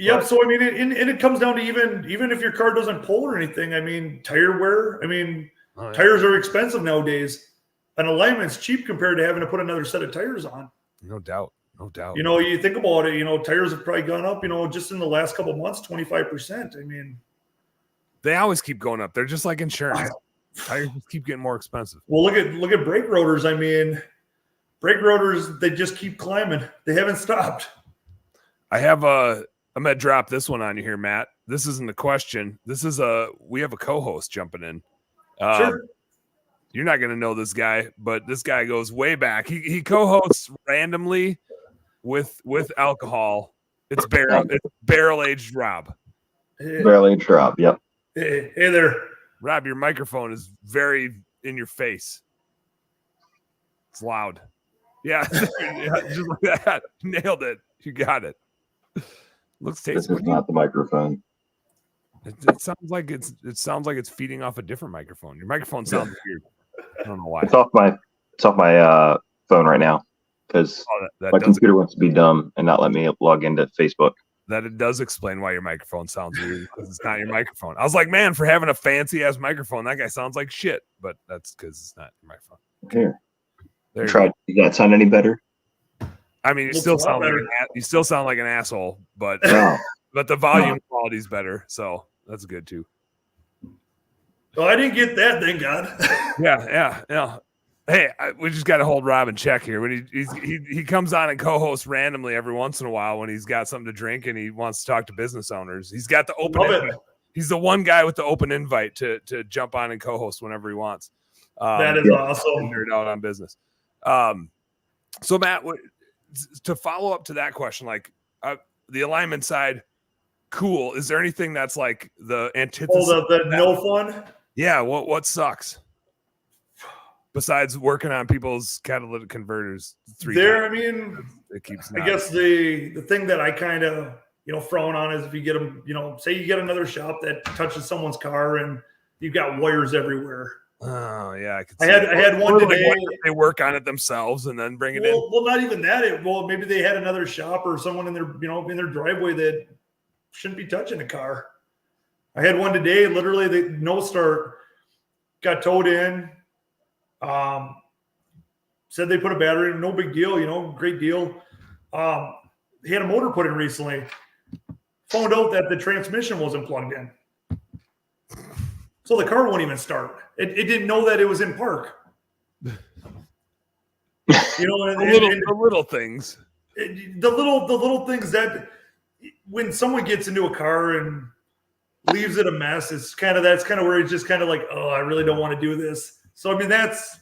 Yep. So I mean, and it comes down to even if your car doesn't pull or anything. I mean, tire wear. I mean, tires are expensive nowadays. An alignment's cheap compared to having to put another set of tires on. No doubt. No doubt. You know, you think about it. You know, tires have probably gone up. You know, just in the last couple of months, 25%. I mean, they always keep going up. They're just like insurance. Tires just keep getting more expensive. Well, look at brake rotors. I mean, brake rotors, they just keep climbing. They haven't stopped. I'm gonna drop this one on you here, Matt. This isn't a question. We have a co-host jumping in. Sure. You're not gonna know this guy, but this guy goes way back. He co-hosts randomly with alcohol. It's barrel aged Rob. Barrel aged Rob. Yep. Hey there, Rob. Your microphone is very in your face. It's loud. Yeah, just like that. Nailed it. You got it. Looks tasty. This is not the microphone. It sounds like it's feeding off a different microphone. Your microphone sounds weird. I don't know why. It's off my phone right now because my computer wants to be dumb and not let me log into Facebook. That it does explain why your microphone sounds weird because it's not your microphone. I was like, man, for having a fancy ass microphone, that guy sounds like shit. But that's because it's not your microphone. Here, there try. Does that sound any better? I mean, you still sound like an asshole, but but the volume quality is better, so that's good too. Well, I didn't get that, thank God. Yeah. Hey, we just got to hold Rob in check here. When he comes on and co-hosts randomly every once in a while when he's got something to drink and he wants to talk to business owners. He's got the open invite. He's the one guy with the open invite to jump on and co-host whenever he wants. That is awesome. Nerd out on business. So Matt, to follow up to that question, like the alignment side, cool. Is there anything that's like the antithesis? The no fun? Yeah. What sucks? Besides working on people's catalytic converters, I guess the thing that I kind of frown on is if you get them, say you get another shop that touches someone's car and you've got wires everywhere. Oh yeah, I had one today. They work on it themselves and then bring it in. Well, not even that. Maybe they had another shop or someone in their in their driveway that shouldn't be touching a car. I had one today. Literally, the no start got towed in. Said they put a battery in, no big deal, great deal. He had a motor put in recently. Found out that the transmission wasn't plugged in. So the car won't even start. It didn't know that it was in park. The little things. The little things that when someone gets into a car and leaves it a mess, that's kind of where it's just kind of like, oh, I really don't want to do this. So I mean, that's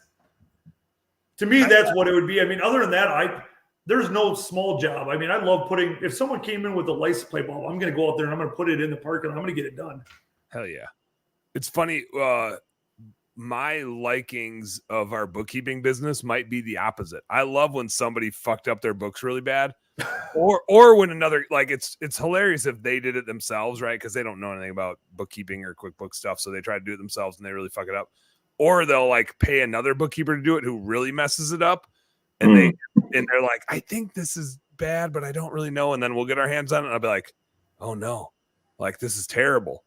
what it would be. I mean, other than that, there's no small job. I mean, I love if someone came in with a license plate bulb, I'm going to go out there and I'm going to put it in the park and I'm going to get it done. Hell yeah. It's funny. My likings of our bookkeeping business might be the opposite. I love when somebody fucked up their books really bad or when another, like it's hilarious if they did it themselves, right? Because they don't know anything about bookkeeping or QuickBooks stuff. So they try to do it themselves and they really fuck it up. Or they'll like pay another bookkeeper to do it who really messes it up. And they're like, I think this is bad, but I don't really know. And then we'll get our hands on it. And I'll be like, oh no, like this is terrible.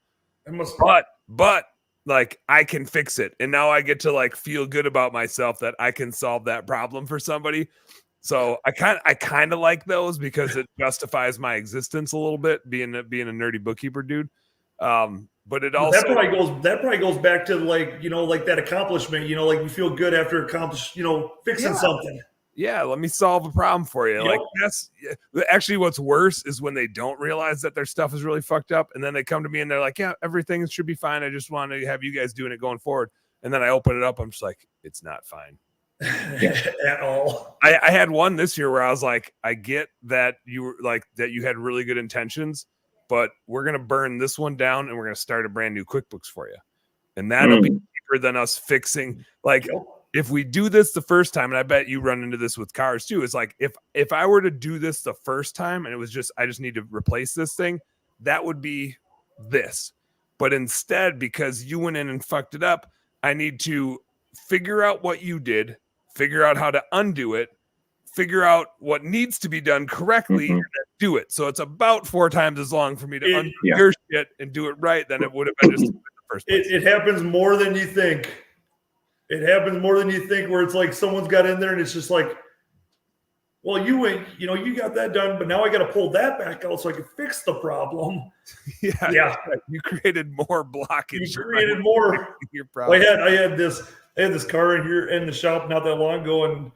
But like I can fix it. And now I get to like feel good about myself that I can solve that problem for somebody. So I kind of like those because it justifies my existence a little bit being a nerdy bookkeeper dude. But it also that probably goes back to like that accomplishment, like you feel good after fixing something. Yeah, let me solve a problem for you. Like that's actually what's worse is when they don't realize that their stuff is really fucked up, and then they come to me and they're like, "Yeah, everything should be fine. I just want to have you guys doing it going forward." And then I open it up, I'm just like, "It's not fine at all." I had one this year where I was like, "I get that you were like that you had really good intentions, but we're gonna burn this one down and we're gonna start a brand new QuickBooks for you, and that'll be cheaper than us fixing like." If we do this the first time, and I bet you run into this with cars too, it's like if I were to do this the first time and it was just I just need to replace this thing, that would be this. But instead, because you went in and fucked it up, I need to figure out what you did, figure out how to undo it, figure out what needs to be done correctly and then do it. So it's about 4 times as long for me to undo your shit and do it right than it would have been just in the first place. It happens more than you think. It happens more than you think, where it's like someone's got in there and it's just like, well, you got that done, but now I got to pull that back out so I can fix the problem. Yeah. You created more blockage. You created more. Your problem. I had this car in here in the shop not that long ago, and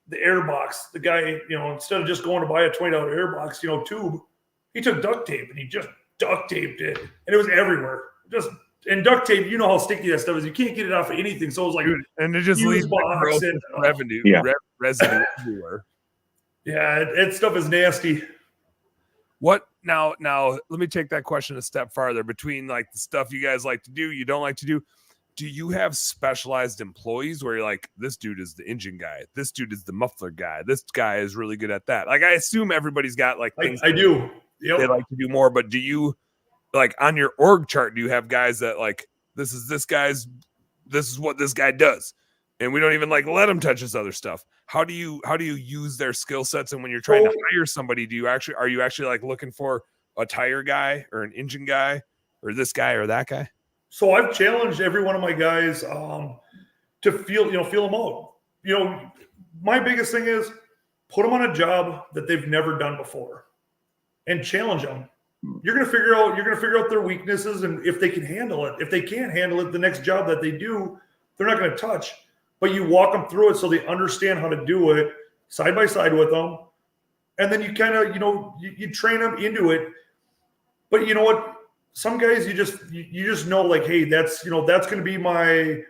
the airbox, the guy, instead of just going to buy a $20 airbox, tube, he took duct tape and he just duct taped it, and it was everywhere. And duct tape, you know how sticky that stuff is. You can't get it off of anything. So it was like, and it just leaves residue everywhere. Yeah, that stuff is nasty. What now? Let me take that question a step farther. Between like the stuff you guys like to do, you don't like to do. Do you have specialized employees where you're like, this dude is the engine guy, this dude is the muffler guy, this guy is really good at that? Like, I assume everybody's got like things I do. Yep. They like to do more, but do you like on your org chart? Do you have guys that like this is what this guy does, and we don't even like let him touch his other stuff? How do you use their skill sets? And when you're trying to hire somebody, are you actually like looking for a tire guy or an engine guy or this guy or that guy? So I've challenged every one of my guys to feel them out. My biggest thing is put them on a job that they've never done before and challenge them. You're going to figure out their weaknesses and if they can handle it. If they can't handle it, the next job that they do, they're not going to touch. But you walk them through it so they understand how to do it side by side with them. And then you kind of, you train them into it. But you know what? Some guys you just know, like, hey, that's going to be my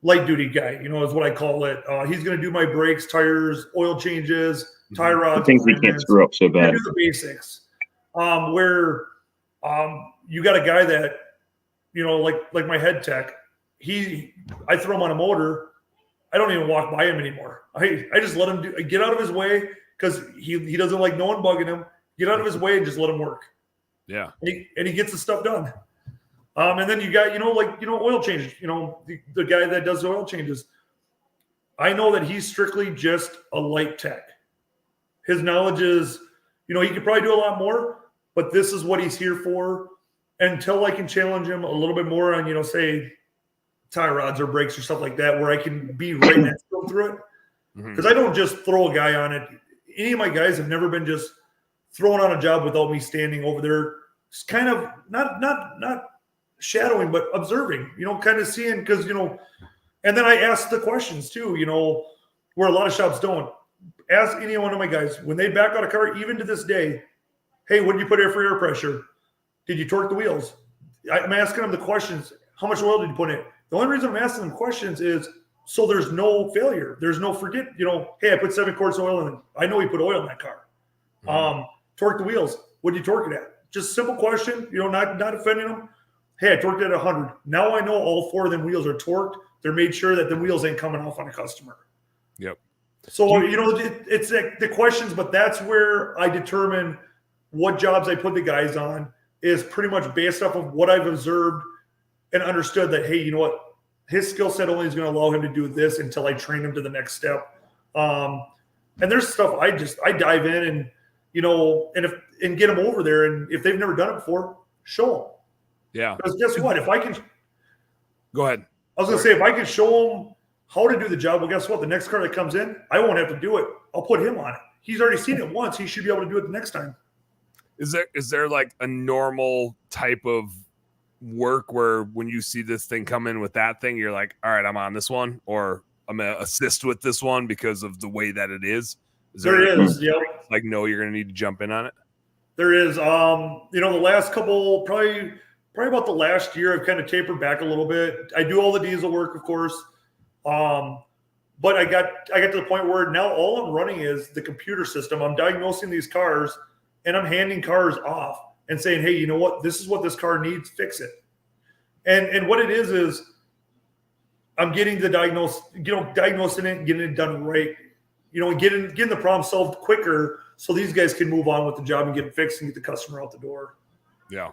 light duty guy, is what I call it. He's going to do my brakes, tires, oil changes, tie rods. The things we can't screw up so bad. Do the basics. Where you got a guy that, like my head tech, I throw him on a motor. I don't even walk by him anymore. I just let him get out of his way because he doesn't like no one bugging him. Get out of his way and just let him work. Yeah. And he gets the stuff done. And then you got, oil changes, the guy that does the oil changes. I know that he's strictly just a light tech. His knowledge is, he could probably do a lot more, but this is what he's here for. Until I can challenge him a little bit more on, say, tie rods or brakes or stuff like that, where I can be right next to him through it. Because I don't just throw a guy on it. Any of my guys have never been just thrown on a job without me standing over there, just kind of not shadowing, but observing, kind of seeing, because, and then I ask the questions too, where a lot of shops don't. Ask any one of my guys, when they back out a car, even to this day, hey, what did you put in for air pressure? Did you torque the wheels? I'm asking them the questions. How much oil did you put in? The only reason I'm asking them questions is so there's no failure. There's no forget, hey, I put 7 quarts of oil in it. I know he put oil in that car. Torque the wheels. What did you torque it at? Just simple question, not offending them. Hey, I torqued it at 100. Now I know all 4 of them wheels are torqued. They're made sure that the wheels ain't coming off on a customer. Yep. So, it's like the questions, but that's where I determine what jobs I put the guys on is pretty much based off of what I've observed and understood that, hey, you know what? His skill set only is going to allow him to do this until I train him to the next step. And there's stuff I dive in and, and get them over there. And if they've never done it before, show them. Yeah. Because guess what? If I can go ahead. I was going to say, if I can show them how to do the job, well, guess what? The next car that comes in, I won't have to do it. I'll put him on it. He's already seen it once. He should be able to do it the next time. Is there like a normal type of work where when you see this thing come in with that thing, you're like, all right, I'm on this one, or I'm going to assist with this one because of the way that it is? There is. Yep. Like, no, you're going to need to jump in on it? There is. The last couple, probably about the last year, I've kind of tapered back a little bit. I do all the diesel work, of course. But I got to the point where now all I'm running is the computer system. I'm diagnosing these cars and I'm handing cars off and saying, hey, you know what? This is what this car needs. Fix it. And what it is I'm getting the diagnosing it, getting it done right, and getting the problem solved quicker so these guys can move on with the job and get it fixed and get the customer out the door. Yeah.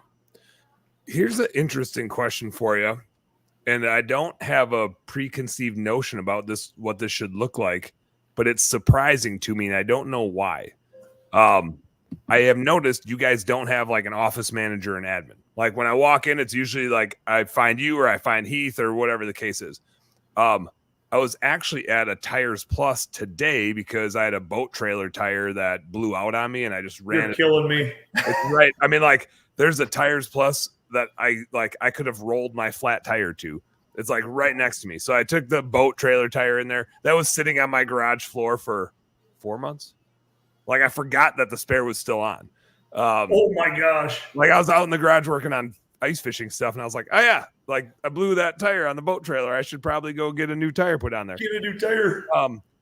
Here's an interesting question for you. And I don't have a preconceived notion about this, what this should look like. but it's surprising to me, and I don't know why. I have noticed you guys don't have like an office manager and admin. Like when I walk in, it's usually like I find you or I find Heath or whatever the case is. I was actually at a Tires Plus today because I had a boat trailer tire that blew out on me and I just ran. You're killing me. Right. I mean, like there's a Tires Plus that I could have rolled my flat tire to. It's like right next to me. So I took the boat trailer tire in there. That was sitting on my garage floor for 4 months. Like I forgot that the spare was still on. Oh my gosh. Like I was out in the garage working on ice fishing stuff and I was like, oh yeah, like I blew that tire on the boat trailer. I should probably go get a new tire put on there. Get a new tire.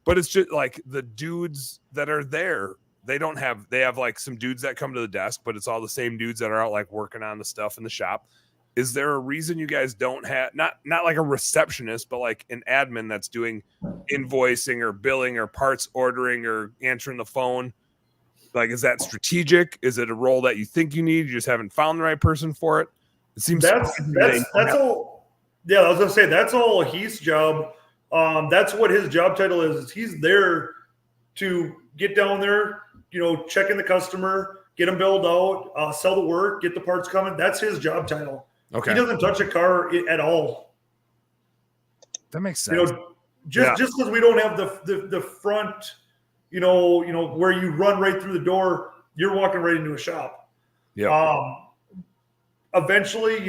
But it's just like the dudes that are there, they have like some dudes that come to the desk, but it's all the same dudes that are out like working on the stuff in the shop. Is there a reason you guys don't have not like a receptionist, but like an admin that's doing invoicing or billing or parts ordering or answering the phone? Like, is that strategic? Is it a role that you think you need? You just haven't found the right person for it. It seems that's all. Yeah, I was gonna say that's all Heath's job. That's what his job title is he's there to get down there, check in the customer, get them billed out, sell the work, get the parts coming. That's his job title. Okay. He doesn't touch a car at all. That makes sense. Just because we don't have the front, where you run right through the door, you're walking right into a shop. Yeah. Eventually,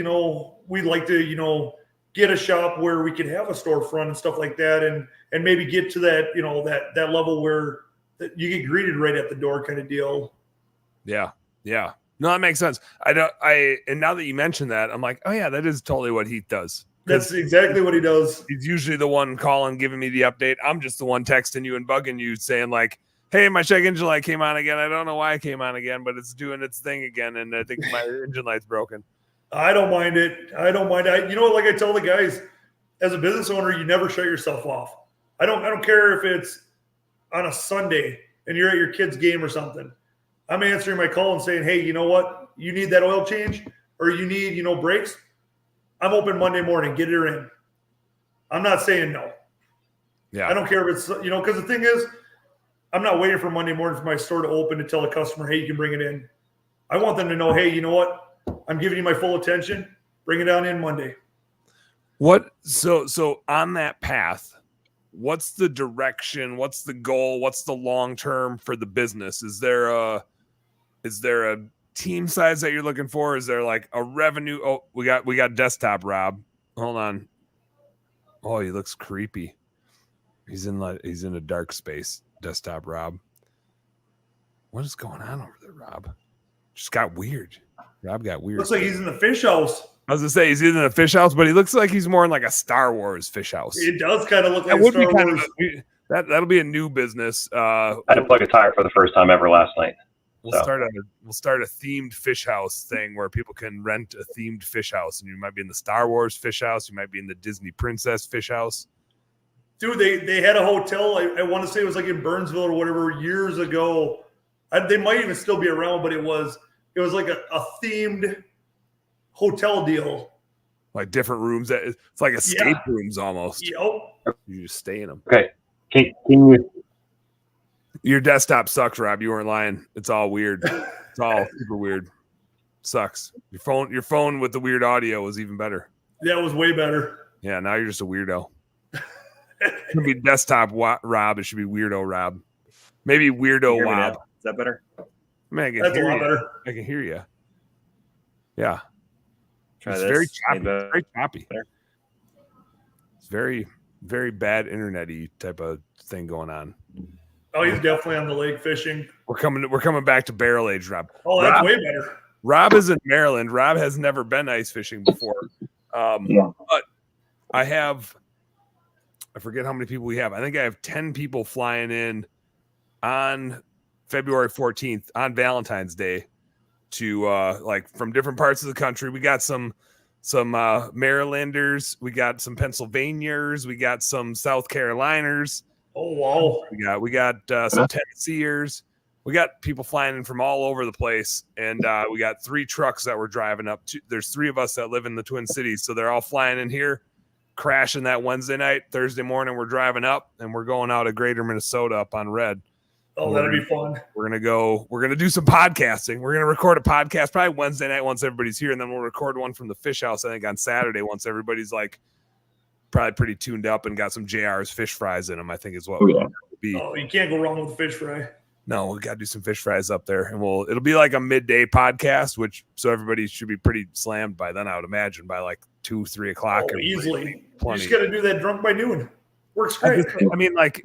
we'd like to, get a shop where we could have a storefront and stuff like that, and maybe get to that, that level where you get greeted right at the door kind of deal. Yeah. Yeah. No, that makes sense. And now that you mention that, I'm like, oh yeah, that is totally what Heath does. That's exactly what he does. He's usually the one calling, giving me the update. I'm just the one texting you and bugging you saying like, hey, my check engine light came on again. I don't know why it came on again, but it's doing its thing again. And I think my engine light's broken. I don't mind it. Like I tell the guys, as a business owner, you never shut yourself off. I don't care if it's on a Sunday and you're at your kid's game or something. I'm answering my call and saying, hey, you know what? You need that oil change or you need, brakes. I'm open Monday morning. Get her in. I'm not saying no. Yeah. I don't care if it's, because the thing is, I'm not waiting for Monday morning for my store to open to tell a customer, hey, you can bring it in. I want them to know, hey, you know what? I'm giving you my full attention. Bring it on in Monday. So on that path, what's the direction? What's the goal? What's the long term for the business? Is there a team size that you're looking for? Is there like a revenue? Oh, we got desktop Rob. Hold on. Oh, he looks creepy. He's in a dark space. Desktop Rob. What is going on over there, Rob? Just got weird. Rob got weird. Looks like he's in the fish house. I was gonna say he's in a fish house, but he looks like he's more in like a Star Wars fish house. It does kind of look like Star Wars. That'll be a new business. I had to plug a tire for the first time ever last night. We'll start a themed fish house thing where people can rent a themed fish house, and you might be in the Star Wars fish house, you might be in the Disney Princess fish house. Dude, they had a hotel. I want to say it was like in Burnsville or whatever years ago. They might even still be around, but it was like a themed hotel deal. Like different rooms. It's like escape rooms almost. Yep. You just stay in them. Okay. Can you? Your desktop sucks, Rob. You weren't lying. It's all weird. It's all super weird. Sucks. Your phone with the weird audio was even better. Yeah, it was way better. Yeah, now you're just a weirdo. It should be desktop Rob. It should be weirdo Rob. Maybe weirdo Rob. Is that better? Man, that's a lot better. I can hear you. Yeah. Try it's this. Very choppy. Very choppy. It's very, very bad internet-y type of thing going on. Oh, he's definitely on the lake fishing. We're coming back to barrel age, Rob. Oh, that's way better. Rob is in Maryland. Rob has never been ice fishing before. But I forget how many people we have. I think I have 10 people flying in on February 14th on Valentine's Day to like from different parts of the country. We got some Marylanders, we got some Pennsylvanians, we got some South Caroliners. Oh wow! We got some Tennesseers. We got people flying in from all over the place, and we got 3 trucks that we're driving up to. There's 3 of us that live in the Twin Cities, so they're all flying in here. crashing that Wednesday night. Thursday morning, we're driving up and we're going out of Greater Minnesota up on Red. Oh, that'd be fun. We're gonna do some podcasting. We're gonna record a podcast probably Wednesday night once everybody's here, and then we'll record one from the fish house, I think, on Saturday once everybody's like probably pretty tuned up and got some JR's fish fries in them, I think is what we'll be. Oh, you can't go wrong with a fish fry. No, we gotta do some fish fries up there. And it'll be like a midday podcast, so everybody should be pretty slammed by then, I would imagine, by like 2-3 o'clock. Oh, easily. You just gotta do that drunk by noon. Works great. I mean, like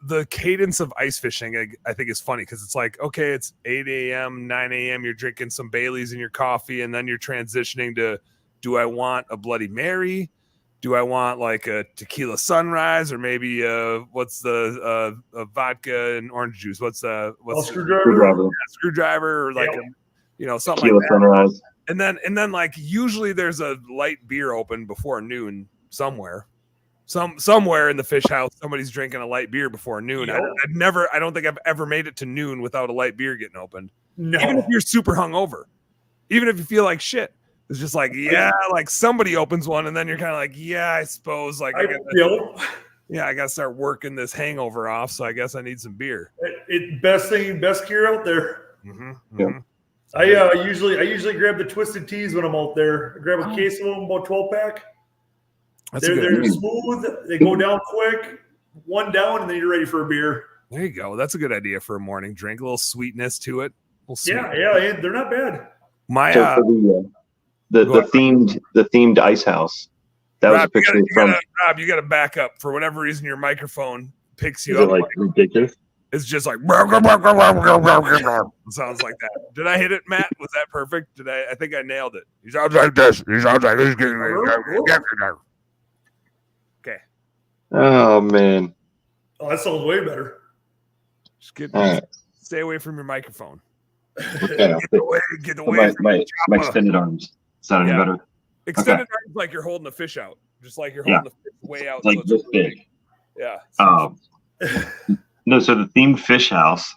the cadence of ice fishing, I think is funny because it's like, okay, it's 8 a.m., 9 a.m., you're drinking some Baileys in your coffee, and then you're transitioning to, do I want a Bloody Mary? Do I want like a tequila sunrise, or maybe what's the vodka and orange juice? What's screwdriver? Screwdriver, or like something tequila like that. Sunrise. And then like usually there's a light beer open before noon somewhere. Somewhere in the fish house, somebody's drinking a light beer before noon. Yep. I don't think I've ever made it to noon without a light beer getting opened. No. Even if you're super hungover, even if you feel like shit, it's just like, like somebody opens one, and then you're kind of like, I suppose like I gotta start working this hangover off. So I guess I need some beer. Best cure out there. Mm-hmm. Mm-hmm. I usually grab the twisted teas when I'm out there. I grab a case of them, about 12-pack. They're smooth. They go down quick. One down, and then you're ready for a beer. There you go. That's a good idea for a morning drink. A little sweetness to it. Yeah, they're not bad. The themed ice house. That was a picture from Rob. You got to back up. For whatever reason, your microphone picks you up. Is it like ridiculous? It's just like it sounds like that. Did I hit it, Matt? Was that perfect? I think I nailed it. He sounds like this. Okay. Oh man. Oh, that sounds way better. Just stay away from your microphone. Okay, get away from my extended arms. Sounding better. Extended arms like you're holding the fish out. Just like you're holding the fish way out. Like this big. Yeah. No, so the themed fish house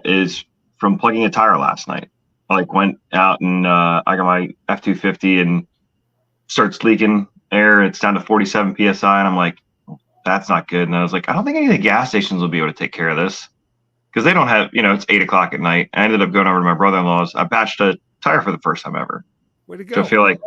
is from plugging a tire last night. I went out and I got my F-250 and starts leaking air. It's down to 47 PSI. And I'm like, that's not good. And I was like, I don't think any of the gas stations will be able to take care of this. Because they don't have, it's 8 o'clock at night. I ended up going over to my brother-in-law's. I patched a tire for the first time ever. Way to go. So I feel like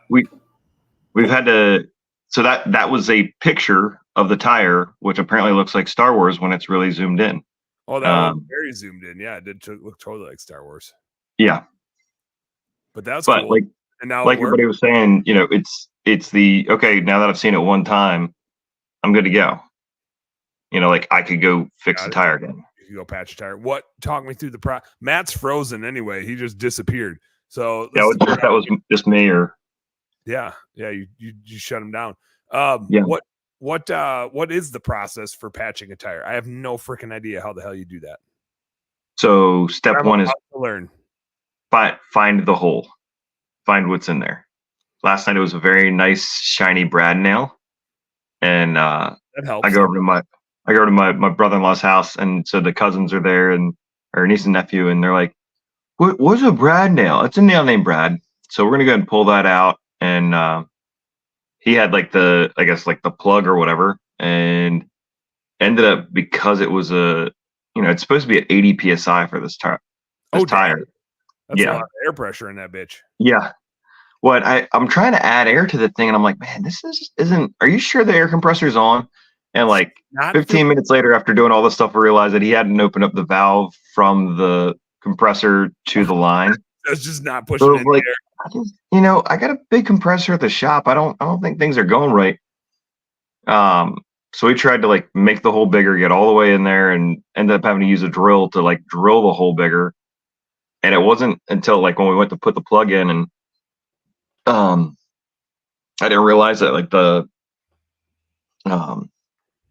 we've had to. So that was a picture of the tire, which apparently looks like Star Wars when it's really zoomed in. Oh, that was very zoomed in. Yeah, it did look totally like Star Wars. Yeah, but that's cool. Like, and now like everybody was saying, it's the okay. Now that I've seen it one time, I'm good to go. Like I could go fix the tire again. You could go patch a tire. Talk me through the Matt's frozen anyway. He just disappeared. So that was just me or. Yeah. You shut him down. What is the process for patching a tire? I have no freaking idea how the hell you do that. So step one is to learn. Find the hole. Find what's in there. Last night it was a very nice shiny brad nail, and that helps. I go over to my brother-in-law's house, and so the cousins are there and or niece and nephew, and they're like, "What's a brad nail? It's a nail named Brad." So we're gonna go ahead and pull that out. And he had the plug or whatever, and ended up because it was it's supposed to be at 80 PSI for this tire. That's a lot of air pressure in that bitch. Yeah. I'm trying to add air to the thing, and I'm like, man, this isn't. Are you sure the air compressor's on? And like 15 minutes later, after doing all this stuff, I realized that he hadn't opened up the valve from the compressor to the line. That's just not pushing in the air. I got a big compressor at the shop. I don't think things are going right. So we tried to make the hole bigger, get all the way in there, and ended up having to use a drill to drill the hole bigger. And it wasn't until when we went to put the plug in, and I didn't realize that the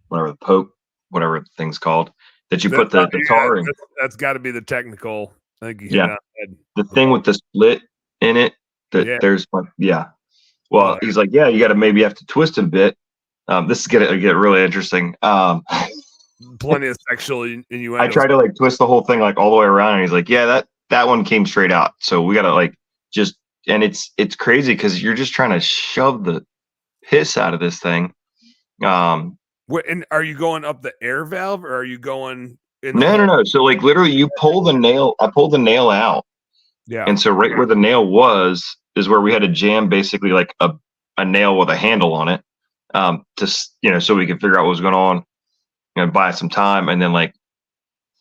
whatever the poke, whatever the thing's called, that you put the tar in. That's got to be the technical. I think the thing with the split in it. There's Well, he's like, you got to maybe have to twist a bit. This is gonna get really interesting. Plenty of sexual innuendo. I tried to twist the whole thing all the way around, and he's like, that one came straight out. So we got to and it's crazy because you're just trying to shove the piss out of this thing. And are you going up the air valve or are you going in no. So like literally you pull the nail. I pulled the nail out. Yeah. And so right where the nail was is where we had to jam basically like a nail with a handle on it. So we could figure out what was going on, buy some time and then like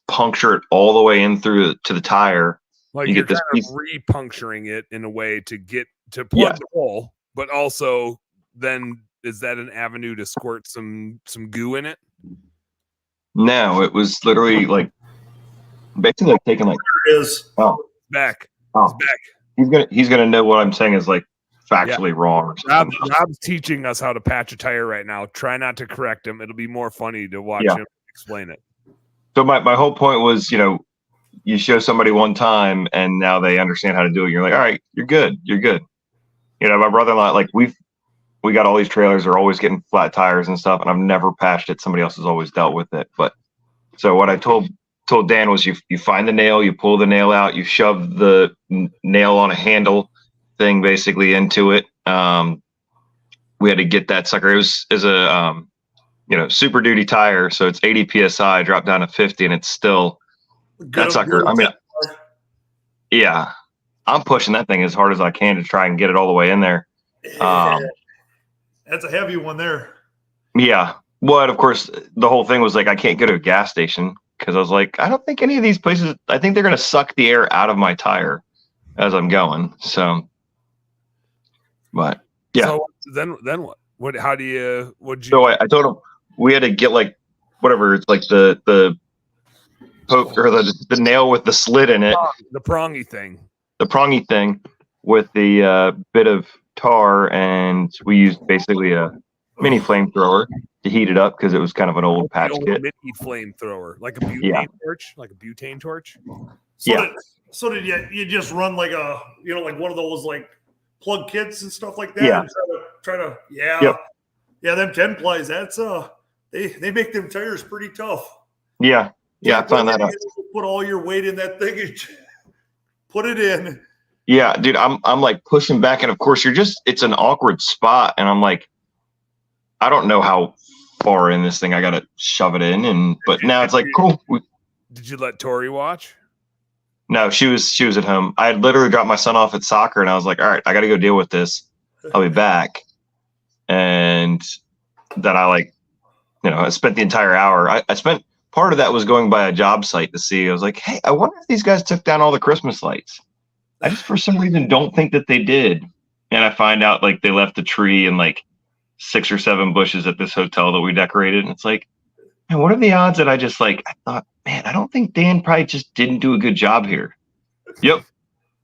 puncture it all the way in through to the tire. Like you get this piece re-puncturing it in a way to get to plug the hole, but also then is that an avenue to squirt some goo in it? No, it was literally like basically like taking like back. Oh, he's back. He's gonna know what I'm saying is like factually wrong. Rob's teaching us how to patch a tire right now. Try not to correct him. It'll be more funny to watch him explain it. So my whole point was, you show somebody one time and now they understand how to do it. You're like, all right, you're good. You're good. My brother-in-law, like we got all these trailers, they're always getting flat tires and stuff, and I've never patched it. Somebody else has always dealt with it. But so what I told Dan was you find the nail, you pull the nail out, you shove the nail on a handle thing basically into it. We had to get that sucker. It was a super duty tire, so it's 80 psi, dropped down to 50, and it's still that sucker. I mean, yeah, I'm pushing that thing as hard as I can to try and get it all the way in there. That's a heavy one there. Yeah. Well, of course, the whole thing was like I can't go to a gas station because I was like, I don't think any of these places. I think they're going to suck the air out of my tire as I'm going. So, but yeah. So then what? What? How do you? Would you? So I told him we had to get like whatever. It's like the poke or the nail with the slit in it. The prongy thing. The prongy thing with the bit of tar, and we used basically a mini flamethrower to heat it up because it was kind of an old patch kit. Mini flamethrower, like a butane torch, like a butane torch. So did you just run like a like one of those like plug kits and stuff like that? Yeah. And try to yeah. Them 10 plies. That's they make them tires pretty tough. Yeah. Yeah, I found that out. Put all your weight in that thing and put it in. Yeah, dude, I'm like pushing back, and of course it's an awkward spot, and I'm like, I don't know how far in this thing I gotta shove it in, but now it's like cool. Did you let Tori watch? No, she was at home. I had literally dropped my son off at soccer, and I was like, all right, I gotta go deal with this. I'll be back. And then I spent the entire hour. I spent part of that was going by a job site to see. I was like, hey, I wonder if these guys took down all the Christmas lights. I just for some reason don't think that they did. And I find out like they left a tree and like 6 or 7 bushes at this hotel that we decorated. And it's like, man, what are the odds that I thought, man, I don't think Dan probably just didn't do a good job here. Yep.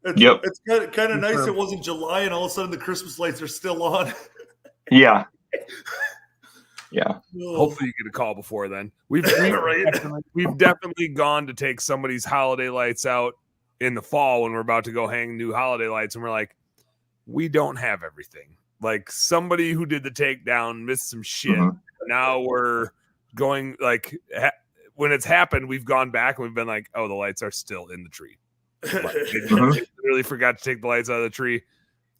It's kind of nice. It wasn't July and all of a sudden the Christmas lights are still on. Yeah. Yeah. Hopefully you get a call before then. We've definitely gone to take somebody's holiday lights out in the fall when we're about to go hang new holiday lights, and we're like, we don't have everything. Like somebody who did the takedown missed some shit. Mm-hmm. Now we're going when it's happened, we've gone back and we've been like, oh, the lights are still in the tree. They really forgot to take the lights out of the tree.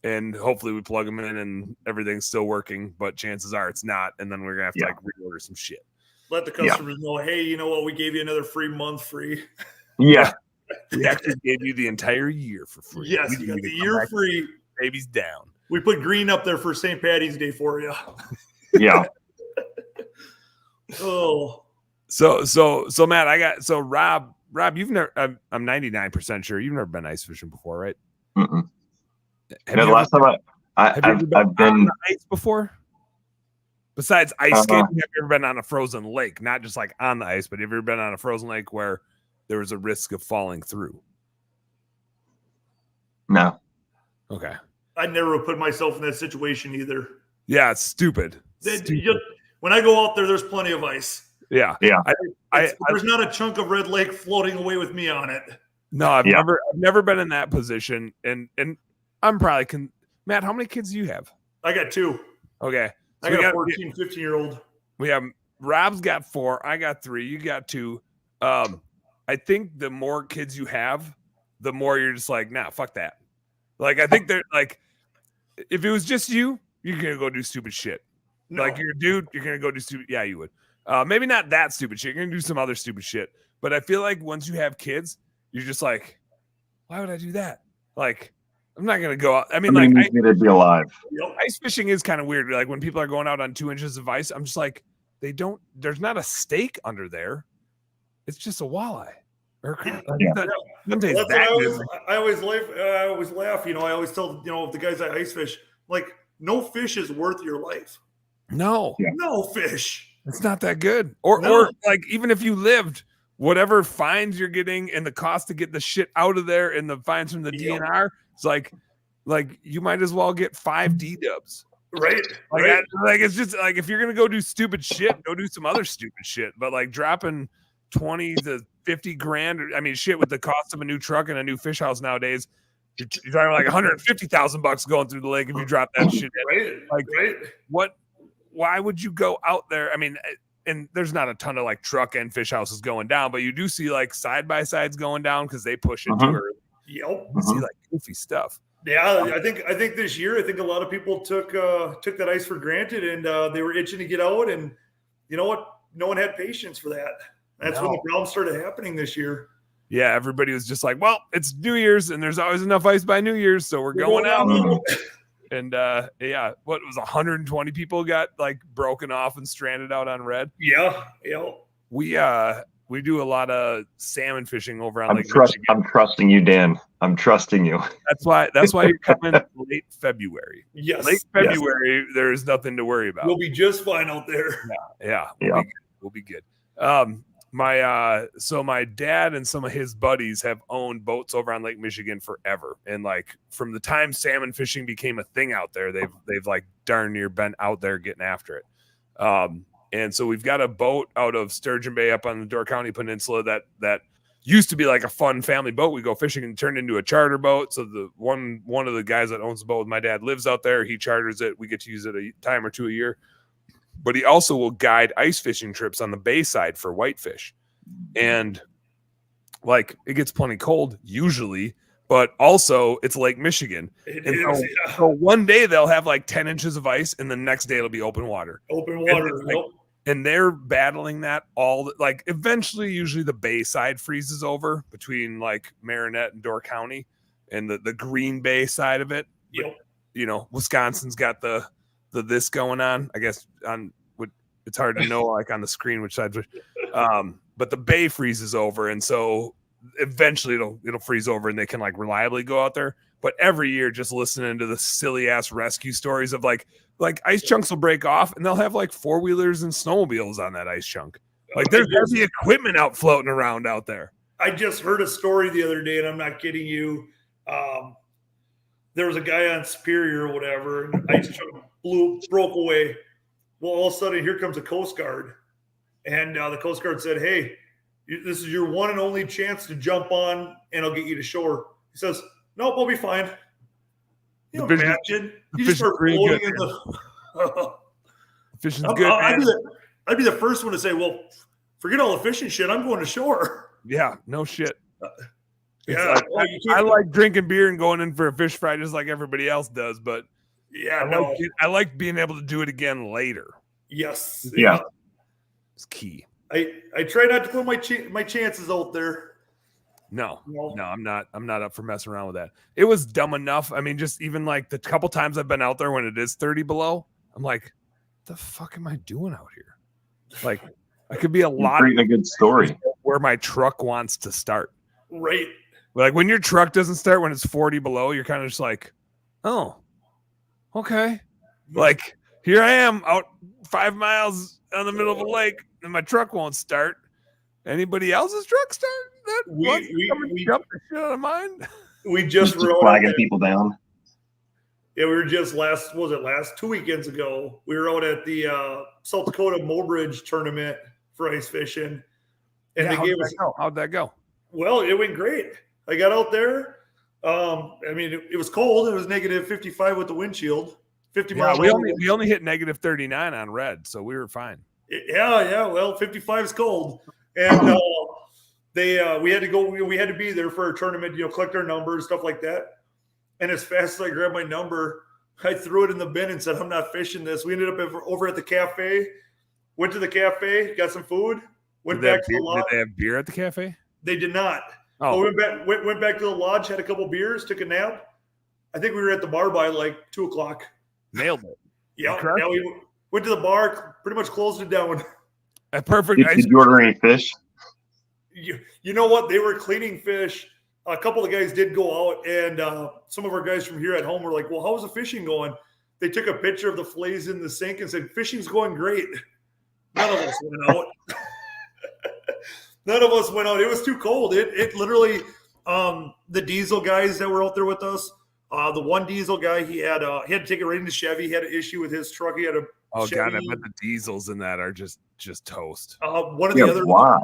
And hopefully we plug them in and everything's still working, but chances are it's not. And then we're gonna have to reorder some shit. Let the customers know, hey, you know what? We gave you another month free. Yeah. We actually gave you the entire year for free. Yes, you got the year free. Baby's down. We put green up there for St. Patty's Day for you. Yeah. Oh. So Matt, Rob, you've never. I'm 99% sure you've never been ice fishing before, right? Mm-mm. The last time I've been on the ice before. Besides ice skating, have you ever been on a frozen lake? Not just like on the ice, but have you ever been on a frozen lake where there was a risk of falling through? No. Okay. I never would put myself in that situation either. Yeah, it's stupid. When I go out there, there's plenty of ice. Yeah. There's not a chunk of Red Lake floating away with me on it. No, I've never been in that position, and I'm probably Matt, how many kids do you have? I got 2. Okay. So I got a 14, 15-year-old. We have Rob's got 4. I got 3. You got 2. I think the more kids you have, the more you're just like, nah, fuck that. Like, I think they're like, if it was just you, you're gonna go do stupid shit. No. Like you're a dude, you're gonna go do stupid. Yeah, you would. Maybe not that stupid shit. You're gonna do some other stupid shit. But I feel like once you have kids, you're just like, why would I do that? Like, I'm not gonna go out. I mean, like, needs me to be alive. Ice fishing is kind of weird. Like when people are going out on 2 inches of ice, I'm just like, there's not a stake under there. It's just a walleye. I always laugh. You know, I always tell the guys I ice fish, like, no fish is worth your life. No, no fish. It's not that good. Or like even if you lived, whatever fines you're getting and the cost to get the shit out of there and the fines from the DNR, it's like you might as well get 5 D-dubs. Right. Like it's just like if you're gonna go do stupid shit, go do some other stupid shit. But like dropping 20 to 50 grand, I mean shit, with the cost of a new truck and a new fish house nowadays, you're talking like $150,000 going through the lake if you drop that shit in. What? Why would you go out there? I mean, and there's not a ton of like truck and fish houses going down, but you do see like side by sides going down because they push it too early. Yep. You see like goofy stuff. Yeah, I think this year, I think a lot of people took that ice for granted, and they were itching to get out. And you know what? No one had patience for that. That's when the problems started happening this year. Yeah, everybody was just like, well, it's New Year's, and there's always enough ice by New Year's, so we're going out. And what was 120 people got like broken off and stranded out on red? Yeah. We do a lot of salmon fishing over on Lake Michigan. I'm trusting you, Dan. I'm trusting you. That's why you're coming late February. Yes. Late February, there's nothing to worry about. We'll be just fine out there. Yeah. We'll be good. My dad and some of his buddies have owned boats over on Lake Michigan forever. And like from the time salmon fishing became a thing out there, they've like darn near been out there getting after it. And so we've got a boat out of Sturgeon Bay up on the Door County Peninsula that used to be like a fun family boat. We go fishing and turned into a charter boat. So the one of the guys that owns the boat with my dad lives out there. He charters it. We get to use it a time or two a year. But he also will guide ice fishing trips on the bay side for whitefish. And like it gets plenty cold usually, but also it's Lake Michigan. So one day they'll have like 10 inches of ice and the next day it'll be open water. And they're battling that eventually usually the bay side freezes over between like Marinette and Door County and the Green Bay side of it. Yep. But, Wisconsin's got the this going on, I guess it's hard to know like on the screen which side, but the bay freezes over. And so eventually it'll freeze over and they can like reliably go out there. But every year just listening to the silly ass rescue stories of like ice chunks will break off and they'll have like 4-wheelers and snowmobiles on that ice chunk. Like there's heavy equipment out floating around out there. I just heard a story the other day and I'm not kidding you. There was a guy on Superior or whatever, and the ice chunk broke away. Well, all of a sudden, here comes a Coast Guard. And the Coast Guard said, hey, this is your one and only chance to jump on, and I'll get you to shore. He says, nope, we'll be fine. You know, imagine. You just start floating in the... Fishing's good, man. I'd be the first one to say, well, forget all the fishing shit. I'm going to shore. Yeah, no shit. Yeah, I like drinking beer and going in for a fish fry just like everybody else does, but I like being able to do it again later. Yes. Yeah. It's key. I try not to put my chances out there. No, I'm not up for messing around with that. It was dumb enough. I mean, just even like the couple times I've been out there when it is 30 below, I'm like, what the fuck am I doing out here? Like, I could be a good story where my truck wants to start. Right. Like when your truck doesn't start when it's 40 below, you're kind of just like, oh, okay. Like here I am out 5 miles on the middle of a lake and my truck won't start. Anybody else's truck start? We jump the shit out of mine. We just were flagging people down. Yeah, we were just last 2 weekends ago. We were out at the South Dakota Mobridge tournament for ice fishing. And how'd that go? Well, it went great. I got out there. I mean, it was cold. It was negative 55 with the windshield. 50 miles. We only hit negative 39 on red, so we were fine. Yeah. Well, 55 is cold, and we had to go. We had to be there for a tournament. Collect our numbers, stuff like that. And as fast as I grabbed my number, I threw it in the bin and said, I'm not fishing this. We ended up over at the cafe, went to the cafe, got some food, went back to the lodge. Did they have beer at the cafe? They did not. Oh, went back to the lodge, had a couple beers, took a nap. I think we were at the bar by like 2:00. Nailed it. Yeah, we went to the bar, pretty much closed it down. Perfect. Did you order any fish? You know what? They were cleaning fish. A couple of guys did go out, and some of our guys from here at home were like, well, how's the fishing going? They took a picture of the fillets in the sink and said, fishing's going great. None of us went out. None of us went out. It was too cold. It literally, the diesel guys that were out there with us, the one diesel guy, he had to take it right into Chevy. He had an issue with his truck. He had a Chevy. God, I bet the diesels in that are just toast. One of the other why?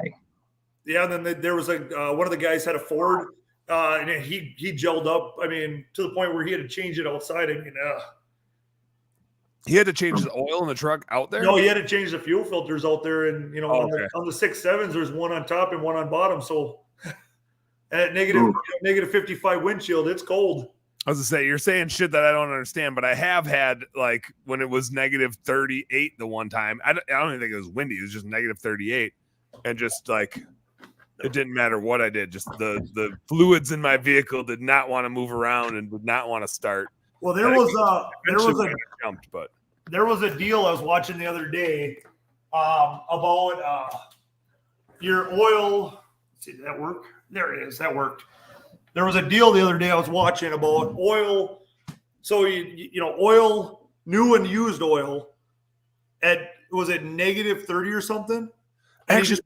Yeah, and then there was one of the guys had a Ford, and he gelled up. I mean, to the point where he had to change it outside. I mean, he had to change the oil in the truck out there. No, he had to change the fuel filters out there, and on the 6.7s, there's one on top and one on bottom. So at negative 55 windshield, it's cold. I was gonna say, you're saying shit that I don't understand, but I have had, like, when it was negative 38 the one time. I don't even think it was windy. It was just negative 38, and just like it didn't matter what I did. Just the fluids in my vehicle did not want to move around and would not want to start. Well, there was a deal I was watching the other day about your oil. Let's see, did that work? There it is. That worked. There was a deal the other day I was watching about oil. So oil, new and used oil, was it negative 30 or something? Actually,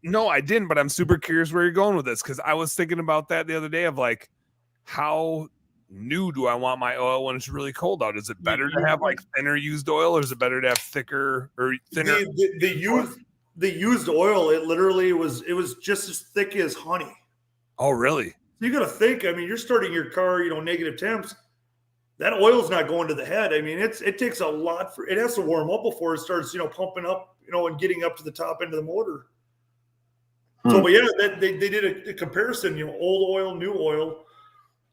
no, I didn't, but I'm super curious where you're going with this, because I was thinking about that the other day of like, how new do I want my oil when it's really cold out? Is it better to have like thinner used oil, or is it better to have thicker or thinner? The used oil, it literally was just as thick as honey. Oh, really? You got to think. I mean, you're starting your car, negative temps. That oil's not going to the head. I mean, it takes a lot it has to warm up before it starts, pumping up, and getting up to the top end of the motor. So, but yeah, they did a comparison, old oil, new oil,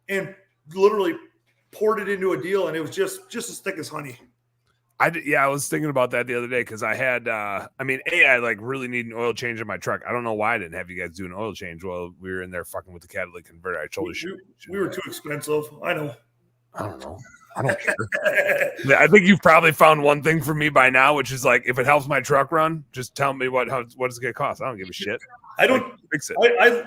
and literally poured it into a deal, and it was just as thick as honey. I was thinking about that the other day, because I had, I like really need an oil change in my truck. I don't know why I didn't have you guys do an oil change while we were in there fucking with the catalytic converter. I totally should. We were too expensive. I know. I don't know. I don't care. I think you've probably found one thing for me by now, which is like, if it helps my truck run, just tell me what it's going to cost. I don't give a shit. I don't fix it.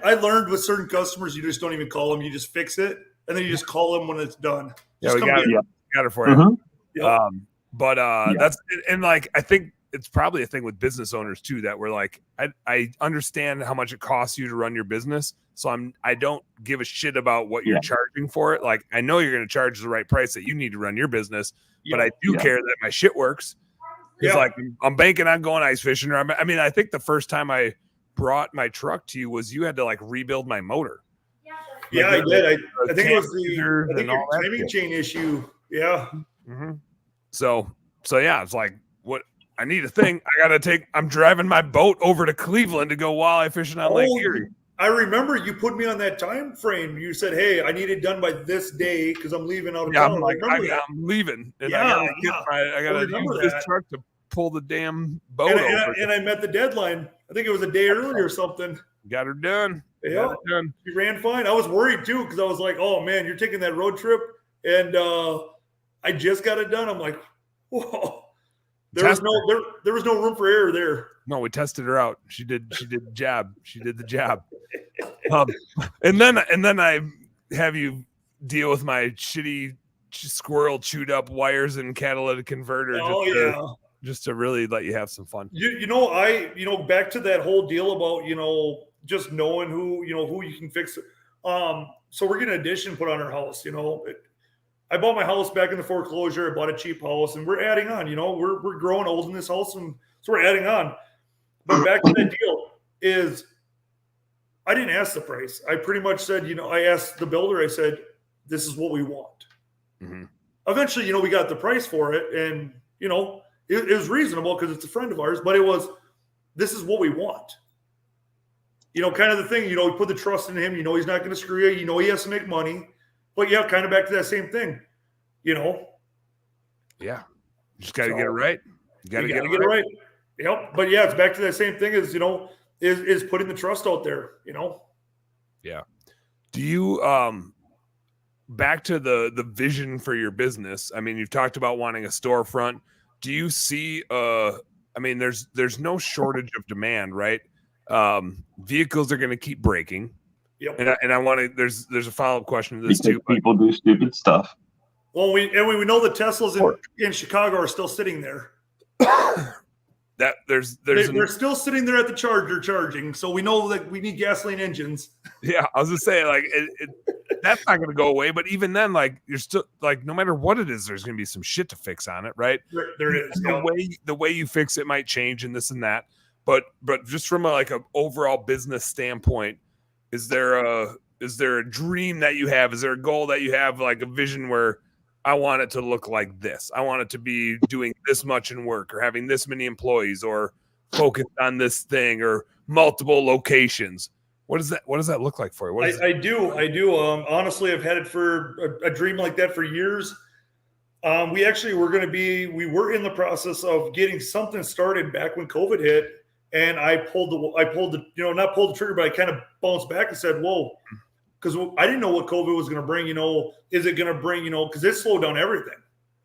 I learned with certain customers, you just don't even call them. You just fix it, and then you just call them when it's done. Yeah, we got it for you. Mm-hmm. Yep. That's, and like, I think it's probably a thing with business owners too, that we're like, I understand how much it costs you to run your business. So I don't give a shit about what you're charging for it. Like, I know you're going to charge the right price that you need to run your business, but I do care that my shit works. It's like, I'm banking on going ice fishing. I think the first time I brought my truck to you was you had to like rebuild my motor. Yeah, I did. I think it was your timing chain issue. Yeah. Mm-hmm. So yeah, it's like, what I need a thing. I'm driving my boat over to Cleveland to go walleye fishing on Lake Erie. I remember you put me on that time frame. You said, "Hey, I need it done by this day because I'm leaving out of town." I'm like, I'm leaving, and I gotta use this truck to pull the damn boat over. And I met the deadline. I think it was a day early or something. Got her done. Yeah, she ran fine. I was worried too, because I was like, "Oh man, you're taking that road trip," and I just got it done. I'm like, "Whoa." There was no room for error there. No, we tested her out. She did the job. She did the job. And then I have you deal with my shitty squirrel chewed up wires and catalytic converter. Just to really let you have some fun. Back to that whole deal about just knowing who you can fix it. So we're getting an addition put on our house. I bought my house back in the foreclosure. I bought a cheap house, and we're adding on. We're growing old in this house, and so we're adding on. But back to that deal is, I didn't ask the price. I pretty much said, I asked the builder. I said, "This is what we want." Mm-hmm. Eventually, we got the price for it, and it was reasonable because it's a friend of ours. But it was, this is what we want. Kind of the thing. We put the trust in him. He's not going to screw you. He has to make money. But yeah, kind of back to that same thing. you know? Yeah. You just got to get it right. You got to get it right. Yep. But yeah, it's back to that same thing as, is putting the trust out there, Yeah. Do you, back to the vision for your business? I mean, you've talked about wanting a storefront. Do you see, I mean, there's no shortage of demand, right? Vehicles are going to keep breaking. Yep. And I want to, there's a follow-up question to this because too. People do stupid stuff. Well, we know the Teslas in Chicago are still sitting there. That they're still sitting there at the charger charging, so we know that we need gasoline engines. Yeah, I was just saying, like, that's not going to go away. But even then, like, you're still like, no matter what it is, there's going to be some shit to fix on it, right? There is. The way you fix it might change, and this and that. But just from a overall business standpoint, is there a dream that you have? Is there a goal that you have, like a vision where I want it to look like this? I want it to be doing this much in work, or having this many employees, or focused on this thing, or multiple locations. What does that look like for you? I do. Honestly, I've had it for a dream like that for years. We actually were in the process of getting something started back when COVID hit, and I pulled the not pulled the trigger, but I kind of bounced back and said, whoa. Because I didn't know what COVID was going to bring, is it going to bring, because it slowed down everything.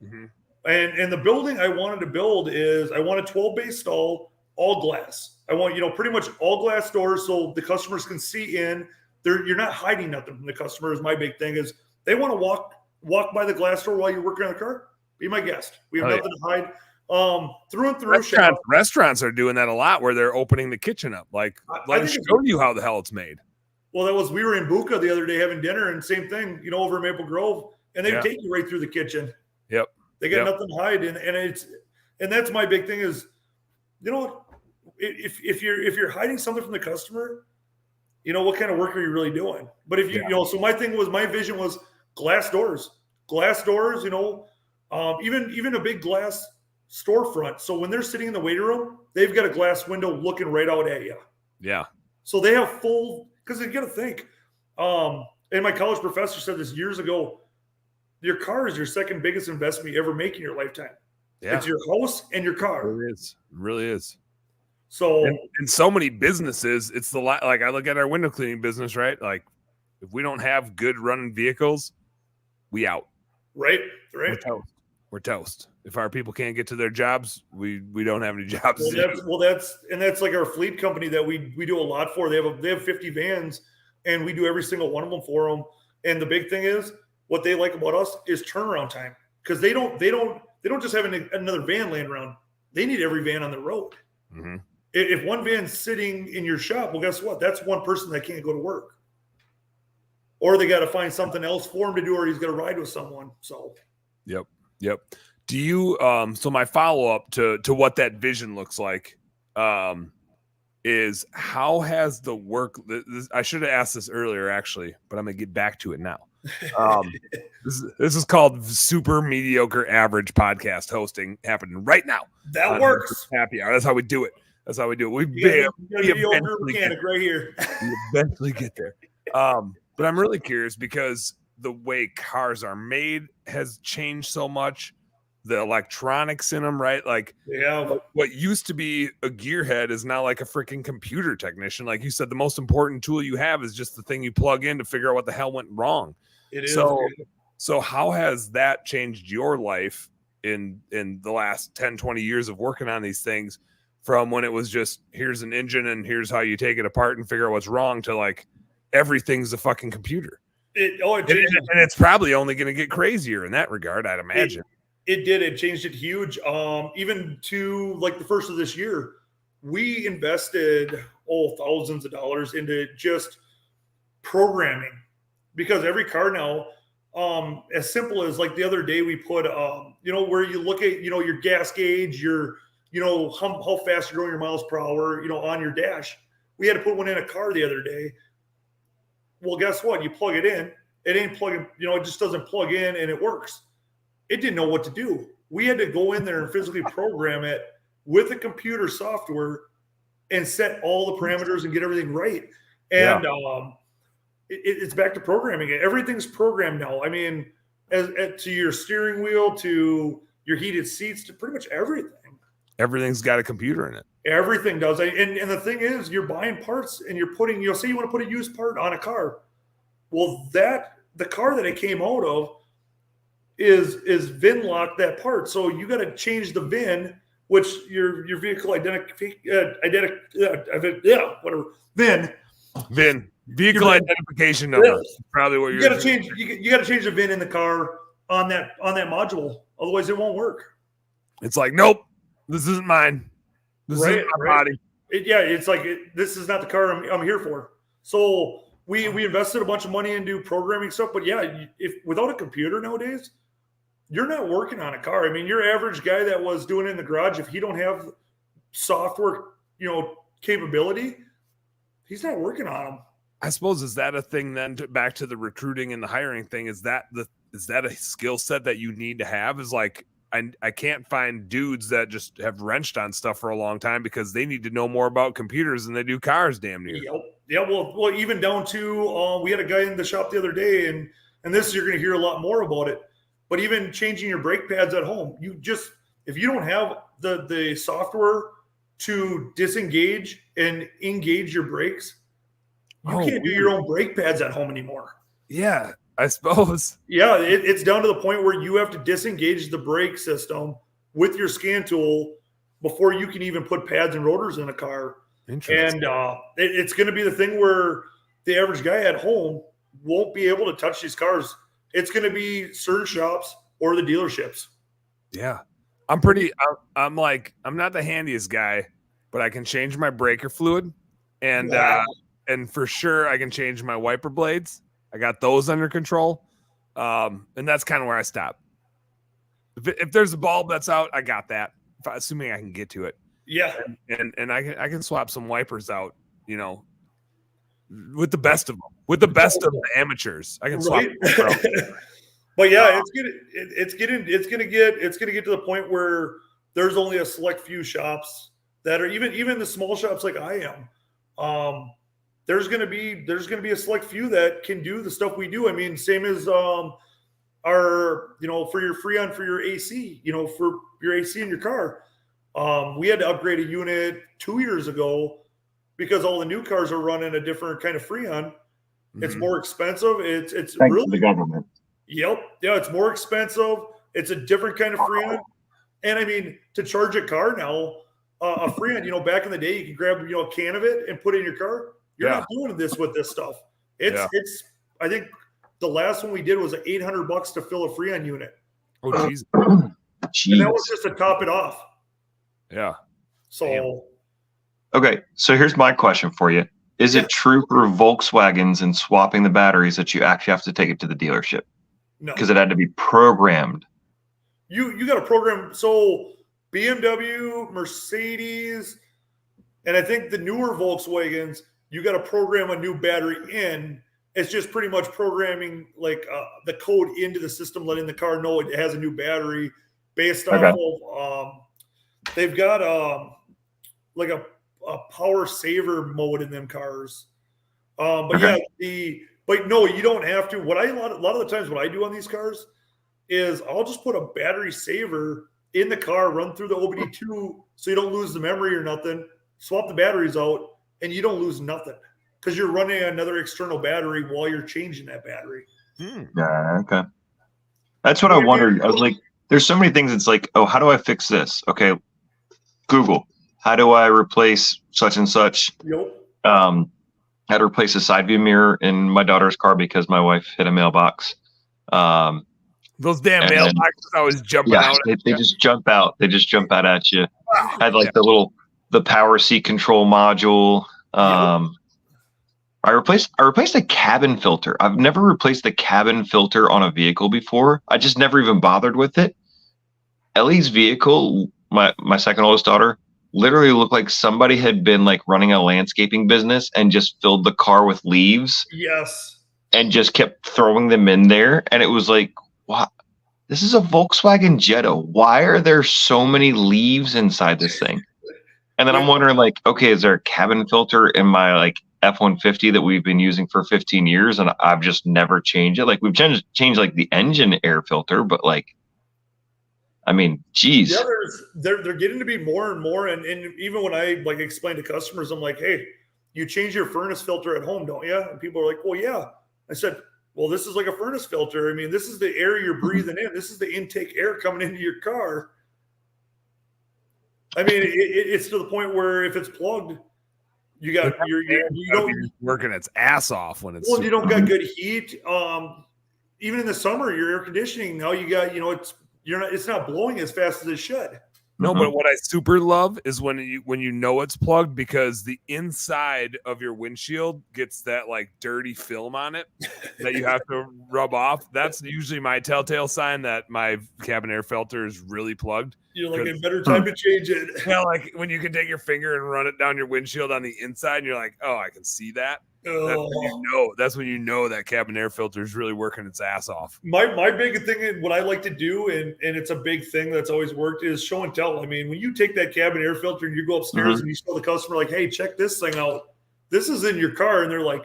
Mm-hmm. And the building I wanted to build I want a 12-bay stall, all glass. I want, pretty much all glass doors so the customers can see in. You're not hiding nothing from the customers. My big thing is they want to walk by the glass door while you're working on the car. Be my guest. We have nothing to hide. Through and through. Restaurants are doing that a lot, where they're opening the kitchen up. Like, let us show you how the hell it's made. Well, we were in Buca the other day having dinner, and same thing, over in Maple Grove, and they take you right through the kitchen. Yep. They got nothing to hide, and that's my big thing is, if you're hiding something from the customer, what kind of work are you really doing? But if so my vision was glass doors, even a big glass storefront. So when they're sitting in the waiting room, they've got a glass window looking right out at you. Yeah. So they have full. Because you got to think, and my college professor said this years ago, your car is your second biggest investment you ever make in your lifetime. Yeah. It's your house and your car. It really is. So in so many businesses, it's like I look at our window cleaning business, right? Like, if we don't have good running vehicles, we out. Right. We're toast. If our people can't get to their jobs, we don't have any jobs. That's like our fleet company that we do a lot for. They have 50 vans, and we do every single one of them for them. And the big thing is, what they like about us is turnaround time, because they don't just have another van laying around. They need every van on the road. Mm-hmm. If one van's sitting in your shop, well, guess what? That's one person that can't go to work, or they got to find something else for him to do, or he's got to ride with someone. So, Yep. Do you so my follow-up to what that vision looks like is, how has the work I should have asked this earlier actually, but I'm gonna get back to it now. This is called super mediocre average podcast hosting happening right now. That works. Happy hour. That's how we do it. We eventually get there. But I'm really curious, because the way cars are made has changed so much. The electronics in them, right? Like, what used to be a gearhead is now like a freaking computer technician. Like you said, the most important tool you have is just the thing you plug in to figure out what the hell went wrong. It is. So how has that changed your life in the last 10, 20 years of working on these things, from when it was just, here's an engine and here's how you take it apart and figure out what's wrong, to like, everything's a fucking computer? And it's probably only going to get crazier in that regard, I'd imagine. It did. It changed it huge. Even to like the first of this year, we invested thousands of dollars into just programming, because every car now, as simple as like the other day we put, where you look at, your gas gauge, your, how fast you're going your miles per hour, on your dash. We had to put one in a car the other day. Well, guess what? You plug it in, it ain't plugging, it just doesn't plug in and it works. It didn't know what to do. We had to go in there and physically program it with the computer software and set all the parameters and get everything right. And it's back to programming. Everything's programmed now. I mean, to your steering wheel, to your heated seats, to pretty much everything. Everything's got a computer in it. Everything does. And the thing is, you're buying parts and you're putting, say you want to put a used part on a car. Well, the car that it came out of is VIN locked that part. So you got to change the VIN, which your vehicle VIN. Vehicle identification number. Yeah. Probably what you got to change. You got to change the VIN in the car on that module. Otherwise, it won't work. It's like, nope, this isn't mine. This isn't my body. It's like this is not the car I'm here for. So we invested a bunch of money into programming stuff. But yeah, if without a computer nowadays, you're not working on a car. I mean, your average guy that was doing it in the garage, if he don't have software, capability, he's not working on them. I suppose, is that a thing then, back to the recruiting and the hiring thing? Is that a skill set that you need to have? Is like, I can't find dudes that just have wrenched on stuff for a long time because they need to know more about computers than they do cars, damn near. Yeah. Well, even down to, we had a guy in the shop the other day, and this, you're going to hear a lot more about it, but even changing your brake pads at home, if you don't have the software to disengage and engage your brakes, you can't do your own brake pads at home anymore. Yeah, I suppose. Yeah, it's down to the point where you have to disengage the brake system with your scan tool before you can even put pads and rotors in a car. Interesting. And it's going to be the thing where the average guy at home won't be able to touch these cars. It's going to be certain shops or the dealerships. Yeah. I'm not the handiest guy, but I can change my breaker fluid, and for sure I can change my wiper blades. I got those under control. And that's kind of where I stop. If there's a bulb that's out, I got that. Assuming I can get to it. Yeah. And I can swap some wipers out, with the best of them, with the best of the amateurs. I can swap. But yeah, it's going to get to the point where there's only a select few shops that are even the small shops like I am. There's going to be a select few that can do the stuff we do. I mean, same as our, for your Freon, for your AC, for your AC in your car. We had to upgrade a unit 2 years ago because all the new cars are running a different kind of Freon. Mm-hmm. It's more expensive. It's Thanks really to the government. Yep. Yeah, it's more expensive. It's a different kind of Freon. And I mean, to charge a car now, a Freon, back in the day, you could grab, a can of it and put it in your car. You're not doing this with this stuff. It's I think the last one we did was $800 to fill a Freon unit. Oh, jeez. And that was just to top it off. Yeah. So. Okay. So here's my question for you. Is it true for Volkswagens and swapping the batteries that you actually have to take it to the dealership? No. Because it had to be programmed. You got to program. So BMW, Mercedes, and I think the newer Volkswagens, you got to program a new battery in. It's just pretty much programming like the code into the system, letting the car know it has a new battery based off of. They've got like a power saver mode in them cars. But no, you don't have to. A lot of the times what I do on these cars is I'll just put a battery saver in the car, run through the OBD2 so you don't lose the memory or nothing, swap the batteries out, and you don't lose nothing because you're running another external battery while you're changing that battery. Yeah, okay. That's what I wondered. I was like, there's so many things. It's like, oh, how do I fix this? Okay, Google. How do I replace such and such? Yep. I had to replace a side view mirror in my daughter's car because my wife hit a mailbox. Those damn mailboxes always jumping out. They just jump out. They just jump out at you. Wow. Had like the power seat control module. I replaced a cabin filter. I've never replaced a cabin filter on a vehicle before. I just never even bothered with it. Ellie's vehicle, my second oldest daughter, literally looked like somebody had been like running a landscaping business and just filled the car with leaves. Yes. And just kept throwing them in there. And it was like, wow, this is a Volkswagen Jetta. Why are there so many leaves inside this thing? And then I'm wondering, like, okay, is there a cabin filter in my like F-150 that we've been using for 15 years, and I've just never changed it. Like we've changed like the engine air filter, but like, I mean, geez. Yeah, they're getting to be more and more, and even when I like explain to customers, I'm like, hey, you change your furnace filter at home, don't you? And people are like, well, yeah. I said, well, this is like a furnace filter. I mean, this is the air you're breathing in. This is the intake air coming into your car. I mean, it's to the point where if it's plugged, you got you don't working its ass off when it's. Well, you don't got good heat. Even in the summer, your air conditioning now you got it's not blowing as fast as it should. No, but what I super love is when you know it's plugged, because the inside of your windshield gets that like dirty film on it that you have to rub off. That's usually my telltale sign that my cabin air filter is really plugged. You're like, a better time to change it. Yeah, like when you can take your finger and run it down your windshield on the inside, and you're like, oh, I can see that. That's when you know that cabin air filter is really working its ass off. My big thing, and what I like to do, and it's a big thing that's always worked, is show and tell. I mean, when you take that cabin air filter and you go upstairs and you show the customer like, hey, check this thing out. This is in your car. And they're like,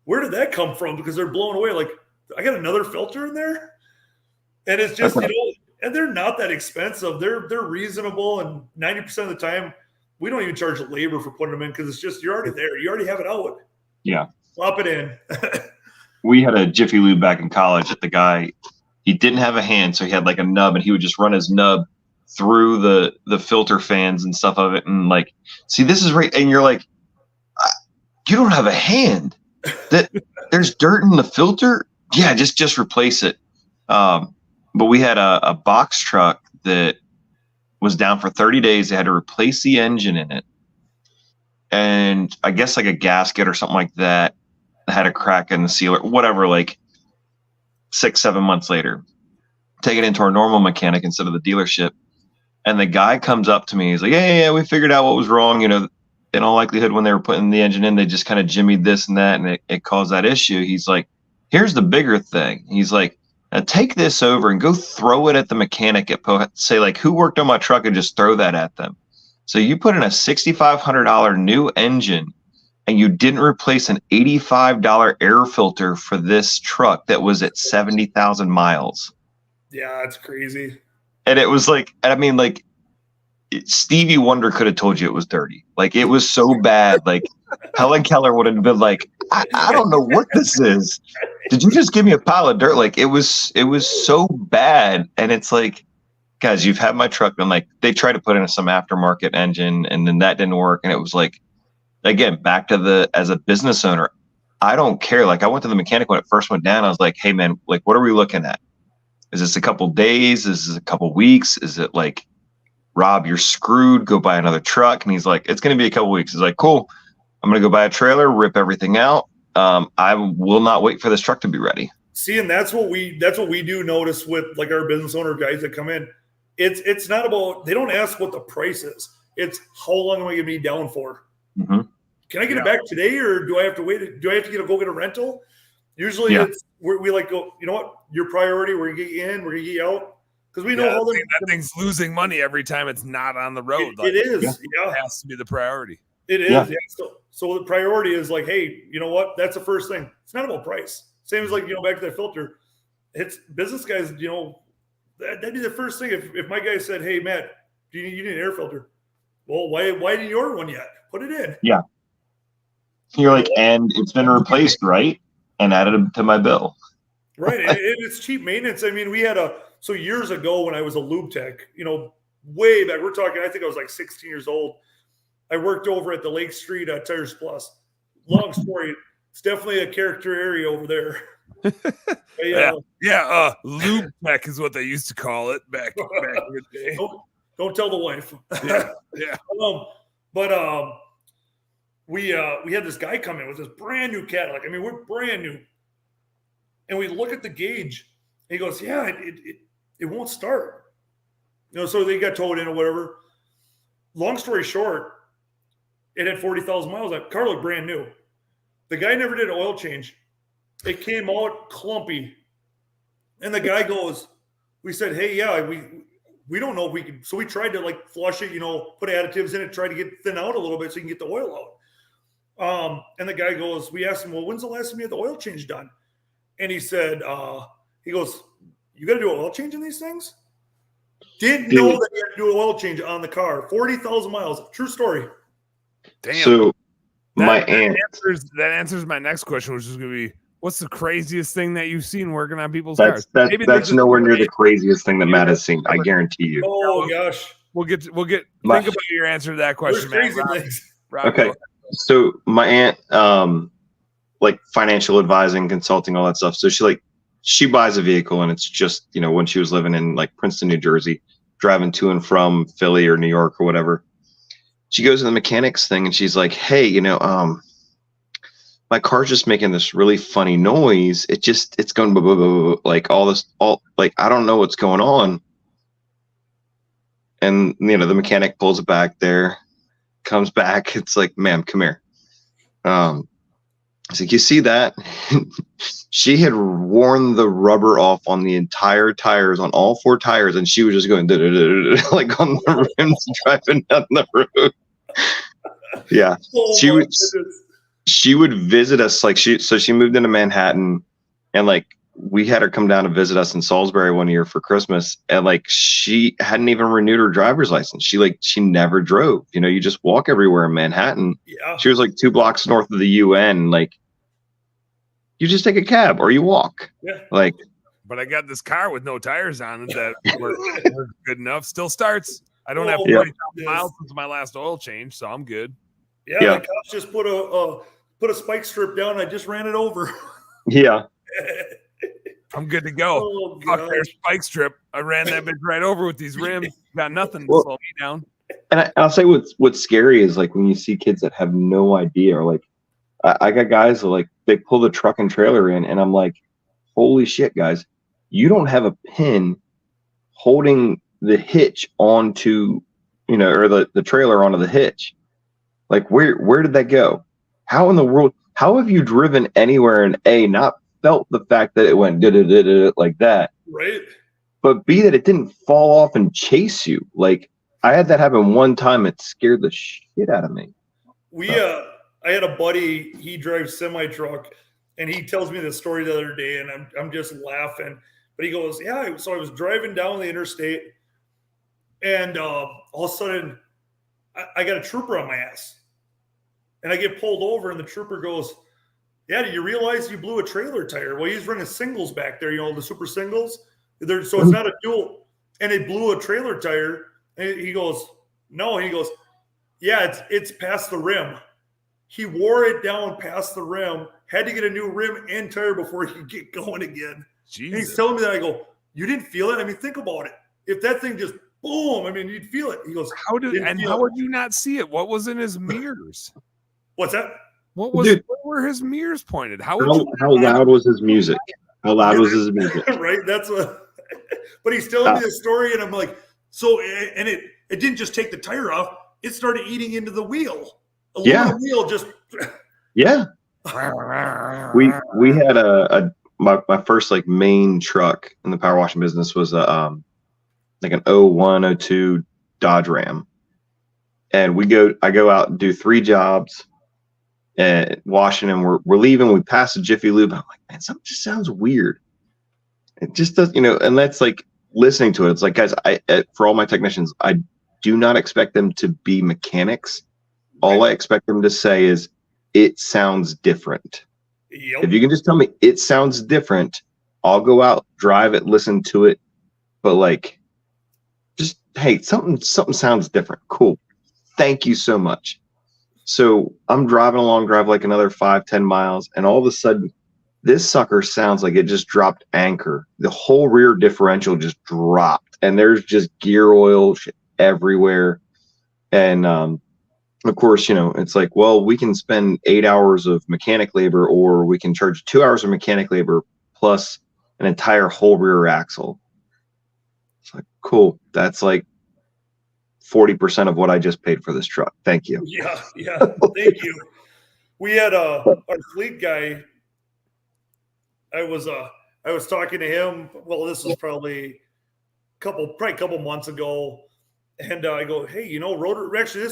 where did that come from? Because they're blown away. Like, I got another filter in there. And it's just, and they're not that expensive. They're reasonable. And 90% of the time, we don't even charge labor for putting them in, because it's just, you're already there. You already have it out. Yeah. Plop it in. We had a Jiffy Lube back in college that the guy, he didn't have a hand, so he had like a nub, and he would just run his nub through the filter fans and stuff of it, and like, see, this is right, and you're like, you don't have a hand. That there's dirt in the filter. Yeah, just replace it. But we had a box truck that was down for 30 days. They had to replace the engine in it. And I guess like a gasket or something like that had a crack in the sealer, whatever, like 6-7 months later, take it into our normal mechanic instead of the dealership. And the guy comes up to me. He's like, yeah, we figured out what was wrong. In all likelihood, when they were putting the engine in, they just kind of jimmied this and that, and it caused that issue. He's like, here's the bigger thing. He's like, now take this over and go throw it at the mechanic say like, who worked on my truck, and just throw that at them. So you put in a $6,500 new engine, and you didn't replace an $85 air filter for this truck that was at 70,000 miles. Yeah, it's crazy. And it was like, I mean, like, Stevie Wonder could have told you it was dirty. Like, it was so bad. Like, Helen Keller would have been like, I don't know what this is. Did you just give me a pile of dirt? Like, it was so bad. And it's like, guys, you've had my truck, and like, they tried to put in some aftermarket engine, and then that didn't work. And it was like, again, back to as a business owner, I don't care. Like, I went to the mechanic when it first went down. I was like, hey man, like, what are we looking at? Is this a couple days? Is this a couple weeks? Is it like, Rob, you're screwed, go buy another truck? And he's like, it's going to be a couple weeks. He's like, cool. I'm going to go buy a trailer, rip everything out. I will not wait for this truck to be ready. See, and that's what we do notice with like our business owner guys that come in. It's not about, they don't ask what the price is. It's how long am I going to be down for? Mm-hmm. Can I get it back today, or do I have to wait? Do I have to go get a rental? Usually we like go, you know what, your priority, we're going to get you in, we're going to get you out. Because we know that thing's losing money every time it's not on the road. It is. It has to be the priority. It is. Yeah. So the priority is like, hey, you know what? That's the first thing. It's not about price. Same as like, back to that filter. It's business guys, that'd be the first thing. If my guy said, hey, Matt, you need an air filter. Well, why didn't you order one yet? Put it in. Yeah. You're like, and it's been replaced, right? And added to my bill. Right. It's cheap maintenance. I mean, we had so years ago when I was a lube tech, way back, we're talking, I think I was like 16 years old. I worked over at the Lake Street Tires Plus. Long story. It's definitely a character area over there. Lube tech is what they used to call it back in the day. Don't tell the wife. Yeah. We had this guy come in with this brand new Cadillac. I mean, we're brand new. And we look at the gauge. And he goes, yeah, it won't start. So they got towed in or whatever. Long story short, it had 40,000 miles. That car looked brand new. The guy never did an oil change. It came out clumpy. And the guy goes, we said, hey, yeah, we don't know if we can. So we tried to like flush it, put additives in it, try to get thin out a little bit so you can get the oil out. And the guy goes, we asked him, well, when's the last time you had the oil change done? And he said, he goes, you got to do an oil change in these things? Didn't know that you had to do an oil change on the car. 40,000 miles. True story. Damn. So that answers my next question, which is going to be, what's the craziest thing that you've seen working on people's cars? That's nowhere near the craziest thing that Matt has seen. I guarantee you. Oh gosh. We'll get. Think about your answer to that question, Matt. Rob, okay. So my aunt, like financial advising, consulting, all that stuff. So she buys a vehicle, and it's just, when she was living in like Princeton, New Jersey, driving to and from Philly or New York or whatever. She goes to the mechanics thing and she's like, hey, my car's just making this really funny noise. It's going blah, blah, blah, blah, like I don't know what's going on. And, the mechanic pulls it back there, comes back. It's like, ma'am, come here. It's like, you see that? She had worn the rubber off on the entire tires, on all 4 tires, and she was just going like on the rims driving down the road. Yeah. She would visit us, so she moved into Manhattan, and we had her come down to visit us in Salisbury one year for Christmas, and she hadn't even renewed her driver's license. She never drove. You just walk everywhere in Manhattan. Yeah. She was 2 blocks north of the UN. You just take a cab or you walk. Yeah. But I got this car with no tires on it that were good enough. Still starts. I don't have 40,000 miles since my last oil change, so I'm good. Yeah. The cops just put a spike strip down. I just ran it over. Yeah. I'm good to go. Oh, fuck their spike strip. I ran that bitch right over with these rims. Got nothing to slow me down. And I'll say what's scary is when you see kids that have no idea, or I got guys that they pull the truck and trailer in, and I'm like, holy shit, guys, you don't have a pin holding the hitch onto, or the trailer onto the hitch. Where did that go? How in the world? How have you driven anywhere and not felt the fact that it went like that? Right. But B, that it didn't fall off and chase you. I had that happen one time. It scared the shit out of me. I had a buddy, he drives semi-truck, and he tells me this story the other day, and I'm just laughing. But he goes, yeah, so I was driving down the interstate, and all of a sudden, I got a trooper on my ass. And I get pulled over, and the trooper goes, yeah, do you realize you blew a trailer tire? Well, he's running singles back there, the super singles. So it's not a dual. And they blew a trailer tire. And he goes, no. And he goes, yeah, it's past the rim. He wore it down past the rim, had to get a new rim and tire before he could get going again. Jesus. And he's telling me that. I go, you didn't feel it? I mean, think about it. If that thing just boom, I mean, you'd feel it. He goes, how would you not see it? What was in his mirrors? What's that? Where were his mirrors pointed? How loud was his music? How loud was his music? Right. That's what. But he's telling me the story, and I'm like, so, and it didn't just take the tire off; it started eating into the wheel. Wheel just. Yeah. We had my first main truck in the power washing business was an 01, 02 Dodge Ram, and I go out and do 3 jobs. Washing, and we're leaving. We pass a Jiffy Lube. I'm like, man, something just sounds weird. It just does, and that's listening to it. It's guys, for all my technicians, I do not expect them to be mechanics. All I expect them to say is, it sounds different. Yep. If you can just tell me it sounds different, I'll go out, drive it, listen to it. But just, hey, something sounds different. Cool. Thank you so much. So I'm driving along, drive another 5-10 miles, and all of a sudden, this sucker sounds like it just dropped anchor. The whole rear differential just dropped, and there's just gear oil everywhere. And of course, it's well, we can spend 8 hours of mechanic labor, or we can charge 2 hours of mechanic labor plus an entire whole rear axle. It's cool. That's 40% of what I just paid for this truck. Thank you. Yeah. Thank you. We had our fleet guy. I was talking to him. Well, this was probably a couple months ago, and I go, hey, rotor. Actually,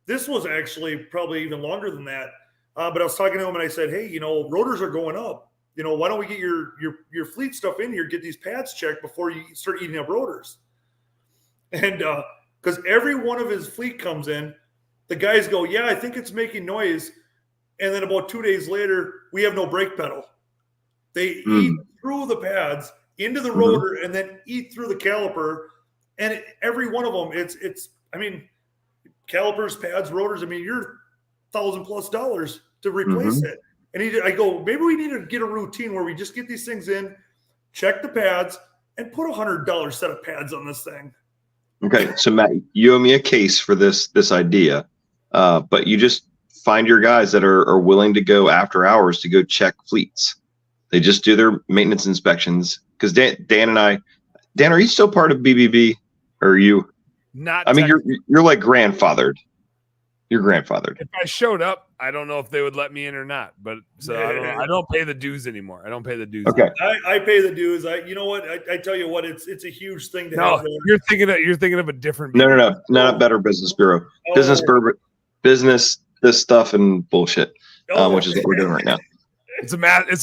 this was actually probably even longer than that. But I was talking to him and I said, hey, rotors are going up. Why don't we get your fleet stuff in here, get these pads checked before you start eating up rotors? And because every one of his fleet comes in, the guys go, yeah, I think it's making noise. And then about 2 days later, we have no brake pedal. They eat through the pads into the rotor and then eat through the caliper. And every one of them, it's calipers, pads, rotors. You're $1,000+ to replace it. And I go, maybe we need to get a routine where we just get these things in, check the pads, and put $100 set of pads on this thing. Okay, so Matt, you owe me a case for this idea, but you just find your guys that are willing to go after hours to go check fleets. They just do their maintenance inspections. Because Dan, are you still part of BBB, or are you? Not. You're like grandfathered. You're grandfathered. If I showed up, I don't know if they would let me in or not. But I don't pay the dues anymore. I don't pay the dues. Okay. I pay the dues. You know what? I tell you what, it's a huge thing to have. You're thinking of a different. No, not Better Business Bureau. Business, this stuff and bullshit, which is what we're doing right now. It's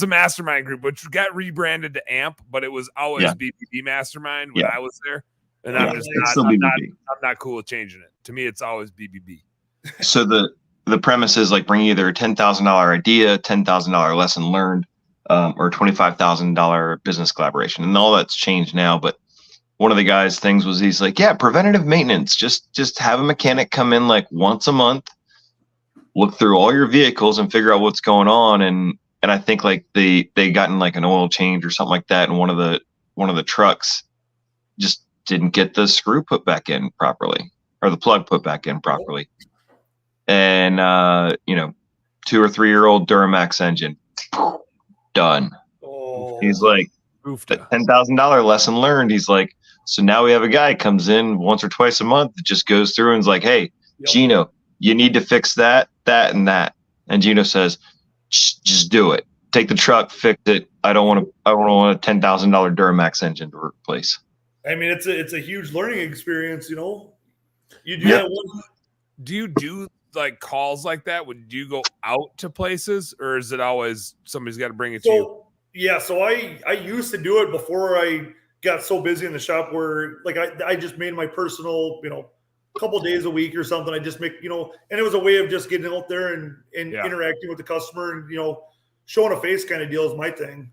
a mastermind group, which got rebranded to AMP, but it was always BBB Mastermind when I was there, and I'm not cool with changing it. To me, it's always BBB. So the premise is like bring either a $10,000 idea, $10,000 lesson learned, or $25,000 business collaboration, and all that's changed now. But one of the guys' things was he's like, yeah, preventative maintenance. Just have a mechanic come in like once a month, look through all your vehicles and figure out what's going on. And I think like they gotten like an oil change or something like that, and one of the trucks just didn't get the screw put back in properly, or the plug put back in properly. And 2 or 3 year old Duramax engine, done. He's like, $10,000 lesson learned. He's like, so now we have a guy comes in once or twice a month that just goes through and is like, hey, Gino, you need to fix that, and that. And Gino says, just do it. Take the truck, fix it. I don't want a $10,000 Duramax engine to replace. It's a huge learning experience, You do that one. Do you do like calls like that? Would you go out to places, or is it always somebody's got to bring it to you? Yeah, so I used to do it before I got so busy in the shop where like I just made my personal, couple days a week or something. I just make, and it was a way of just getting out there and interacting with the customer and, showing a face kind of deal is my thing.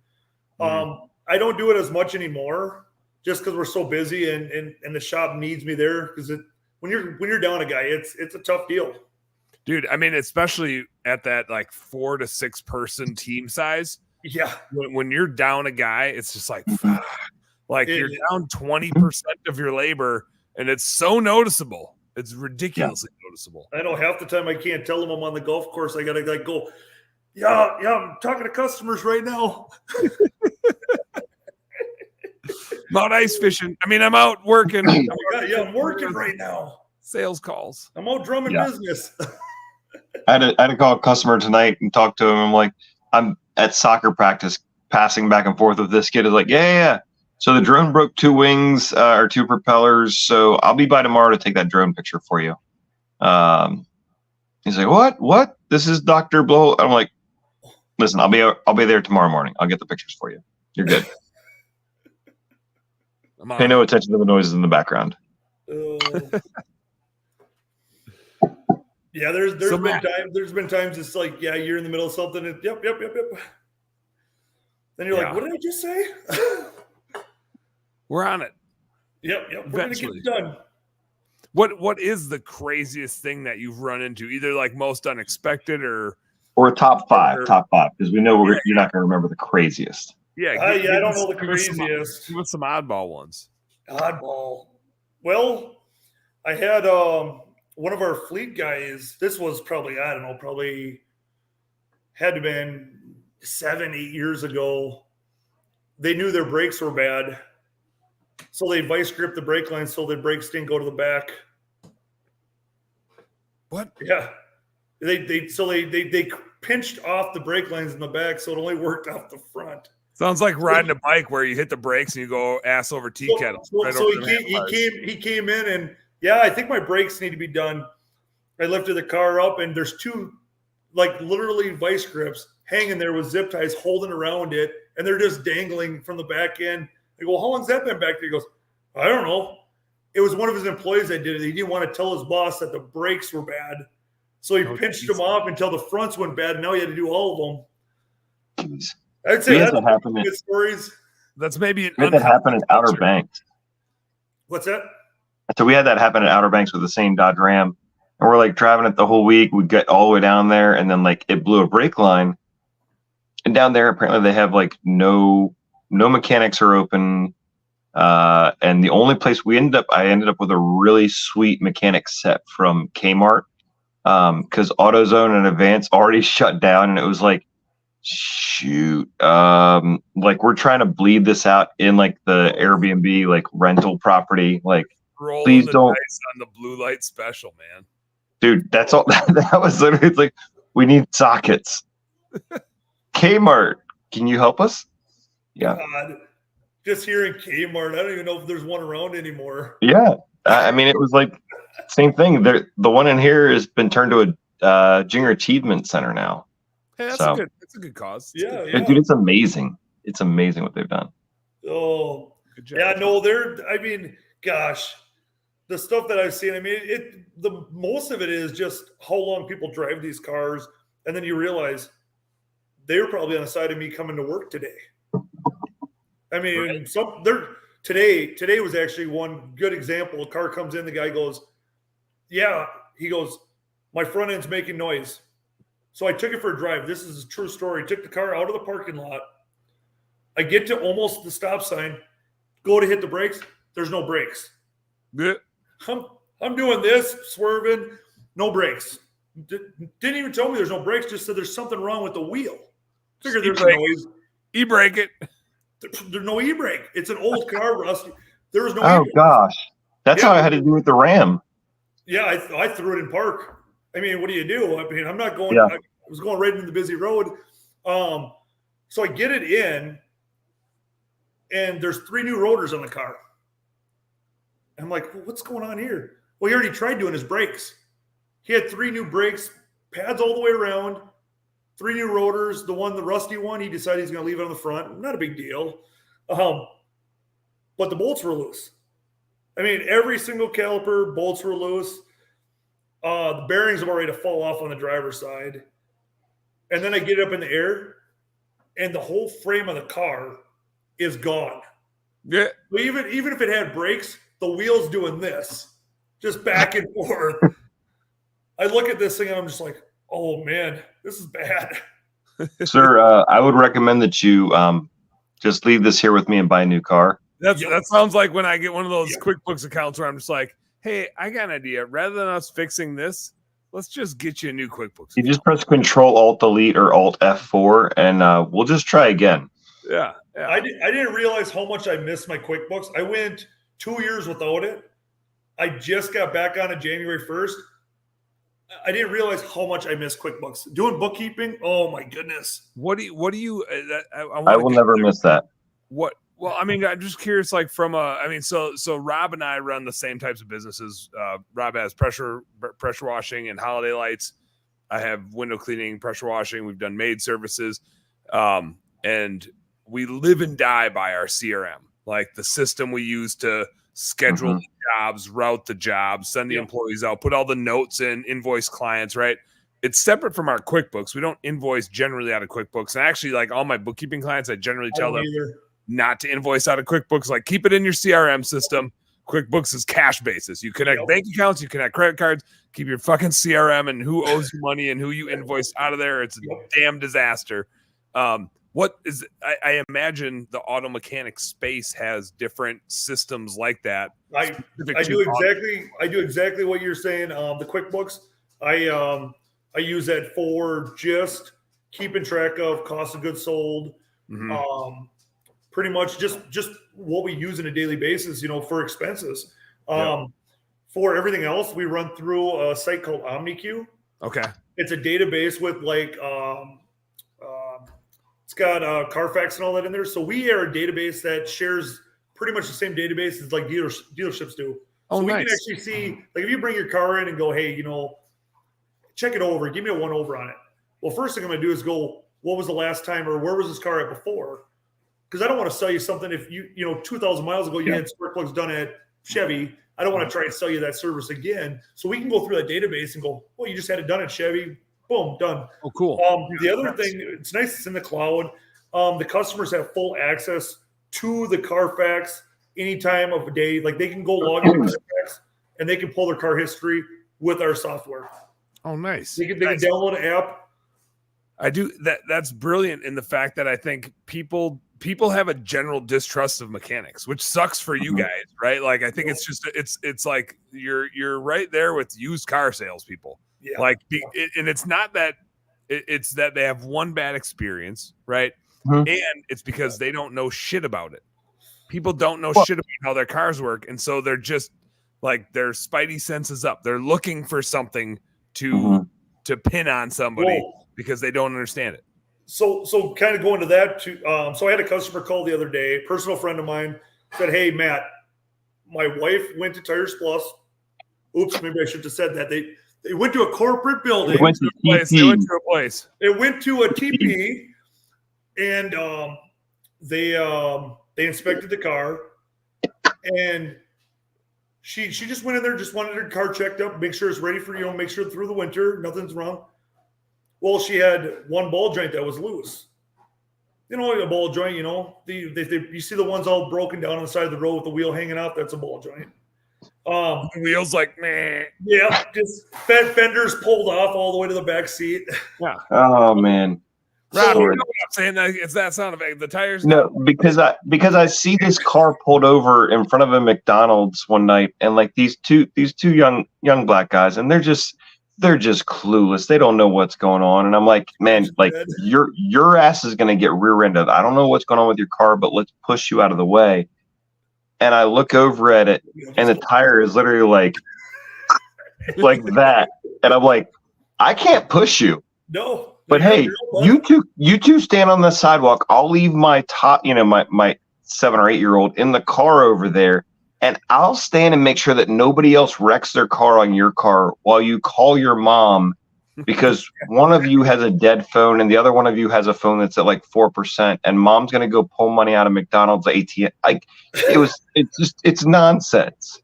I don't do it as much anymore just because we're so busy and the shop needs me there because when you're down a guy, it's a tough deal. Dude, especially at that like 4 to 6 person team size. Yeah. When you're down a guy, it's just like, you're down 20% of your labor, and it's so noticeable. It's ridiculously noticeable. I know half the time I can't tell them I'm on the golf course. I got to like go, yeah, I'm talking to customers right now. I'm out ice fishing. I'm out working. I'm working right now. Sales calls. I'm out drumming business. I had to call a customer tonight and talk to him. I'm like, I'm at soccer practice passing back and forth with this kid. Is like, yeah. So the drone broke 2 wings or 2 propellers. So I'll be by tomorrow to take that drone picture for you. He's like, what? This is Dr. Blow. I'm like, listen, I'll be there tomorrow morning. I'll get the pictures for you. You're good. Pay no attention to the noises in the background. Yeah, there's been times it's like, you're in the middle of something and yep. Then you're like, what did I just say? We're on it. Yep. We're gonna get it done. What is the craziest thing that you've run into? Either like most unexpected or a top five, because we know you're not going to remember the craziest. Yeah, I don't know the craziest. Give us some oddball ones. Oddball. Well, I had one of our fleet guys. This was probably had to have been 7-8 years ago. They knew their brakes were bad, so they vice gripped the brake lines so their brakes didn't go to the back. What? Yeah, they pinched off the brake lines in the back, so it only worked off the front. Sounds like riding a bike where you hit the brakes and you go ass over tea kettle. So he came in and I think my brakes need to be done. I lifted the car up and there's 2 like literally vice grips hanging there with zip ties holding around it, and they're just dangling from the back end. I go, how long's that been back there? He goes, I don't know. It was one of his employees that did it. He didn't want to tell his boss that the brakes were bad. So he pinched them off until the fronts went bad. And now he had to do all of them. I'd say that's good stories. That's maybe that happened in Outer Banks. What's that? So we had that happen at Outer Banks with the same Dodge Ram. And we're like driving it the whole week. We get all the way down there, and then like it blew a brake line. And down there, apparently they have like no mechanics are open. And the only place I ended up with a really sweet mechanic set from Kmart. Because AutoZone and Advance already shut down, and it was like, shoot, like we're trying to bleed this out in like the Airbnb like rental property. Like, please don't on the blue light special, man. Dude, that's all. That was literally, it's like, we need sockets. Kmart, can you help us? Yeah. God, just hearing Kmart, I don't even know if there's one around anymore. Yeah, I mean, it was like same thing. The one in here has been turned to a Junior Achievement Center now. Hey, that's a good cause. Yeah, dude, it's amazing. It's amazing what they've done. Oh, good job. Yeah, no, I mean, gosh, the stuff that I've seen. I mean, the most of it is just how long people drive these cars, and then you realize they were probably on the side of me coming to work today. I mean, today was actually one good example. A car comes in, the guy goes, yeah, he goes, my front end's making noise. So I took it for a drive. This is a true story. Took the car out of the parking lot. I get to almost the stop sign, go to hit the brakes. There's no brakes. Yeah. I'm doing this, swerving, no brakes. Didn't even tell me there's no brakes, just said there's something wrong with the wheel. Figured there's a noise. E-brake it. There's no e-brake. It's an old car, Rusty. There was no e-brake. Gosh. That's how I had to do with the Ram. Yeah, I threw it in park. I mean, what do you do? I mean, I'm not going. Yeah. I was going right into the busy road. So I get it in, and there's 3 new rotors on the car. And I'm like, well, what's going on here? Well, he already tried doing his brakes. He had 3 new brakes, pads all the way around, 3 new rotors. The rusty one, he decided he's going to leave it on the front. Not a big deal. But the bolts were loose. I mean, every single caliper, bolts were loose. The bearings were ready to fall off on the driver's side. And then I get up in the air, and the whole frame of the car is gone. Yeah. But even if it had brakes, the wheel's doing this, just back and forth. I look at this thing, and I'm just like, oh, man, this is bad. Sir, I would recommend that you just leave this here with me and buy a new car. That sounds like when I get one of those QuickBooks accounts where I'm just like, hey, I got an idea. Rather than us fixing this, let's just get you a new QuickBooks. You just press Control-Alt-Delete or Alt-F4, and we'll just try again. Yeah. I didn't realize how much I missed my QuickBooks. I went 2 years without it. I just got back on it January 1st. I didn't realize how much I missed QuickBooks. Doing bookkeeping, oh my goodness. What do you? I will never miss that. What? Well, I mean, I'm just curious. Like so Rob and I run the same types of businesses. Rob has pressure washing and holiday lights. I have window cleaning, pressure washing. We've done maid services, and we live and die by our CRM, like the system we use to schedule the jobs, route the jobs, send the employees out, put all the notes in, invoice clients, right? It's separate from our QuickBooks. We don't invoice generally out of QuickBooks. And actually, like all my bookkeeping clients, I generally tell them not to invoice out of QuickBooks. Like keep it in your CRM system. QuickBooks is cash basis. You connect bank accounts, you connect credit cards, keep your fucking CRM and who owes you money and who you invoice out of there. It's a damn disaster. What is I imagine the auto mechanic space has different systems like that. I do exactly what you're saying. The QuickBooks, I use that for just keeping track of cost of goods sold. Pretty much just what we use on a daily basis, for expenses. For everything else, we run through a site called OmniQ. Okay. It's a database with it's got Carfax and all that in there. So we are a database that shares pretty much the same database as like dealerships do. Oh, so we nice. can actually see, like if you bring your car in and go, hey, check it over, give me a 1 over on it. Well, first thing I'm going to do is go, what was the last time or where was this car at before? Because I don't want to sell you something if 2,000 miles ago you had spark plugs done at Chevy. I don't want to try and sell you that service again. So we can go through that database and go, well, you just had it done at Chevy. Boom, done. Oh, cool. The other thing, it's nice it's in the cloud. The customers have full access to the Carfax any time of the day. Like they can go log into Carfax and they can pull their car history with our software. Oh, nice. They can download an app. I do that. That's brilliant in the fact that I think people have a general distrust of mechanics, which sucks for you guys, right? Like I think it's just it's like you're right there with used car salespeople. Yeah. Like and it's not that it's that they have one bad experience, right? Mm-hmm. And it's because they don't know shit about it. People don't know shit about how their cars work, and so they're just like their spidey senses up. They're looking for something to pin on somebody because they don't understand it. So kind of going to that too. So I had a customer call the other day, personal friend of mine, said, "Hey Matt, my wife went to Tires Plus. Oops, maybe I should have said that. They went to a corporate building. They went to a place. They went to a TP, and they inspected the car, and she just went in there, just wanted her car checked up, make sure it's ready for make sure through the winter nothing's wrong. Well, she had one ball joint that was loose. A ball joint. You see the ones all broken down on the side of the road with the wheel hanging out. That's a ball joint. The wheels like meh. Yeah, just fenders pulled off all the way to the back seat. Yeah. Oh man. Rob, you know what I'm saying? It's that sound effect. The tires. No, because I see this car pulled over in front of a McDonald's one night, and like these two young black guys, and they're just clueless. They don't know what's going on, and I'm like, man, like your ass is gonna get rear-ended. I don't know what's going on with your car, but let's push you out of the way. And I look over at it, and the tire is literally like that, and I'm like, I can't push you. No. But hey, you two stand on the sidewalk. I'll leave my my 7 or 8 year old in the car over there, and I'll stand and make sure that nobody else wrecks their car on your car while you call your mom, because one of you has a dead phone and the other one of you has a phone that's at like 4%, and mom's gonna go pull money out of McDonald's ATM. Like it's nonsense.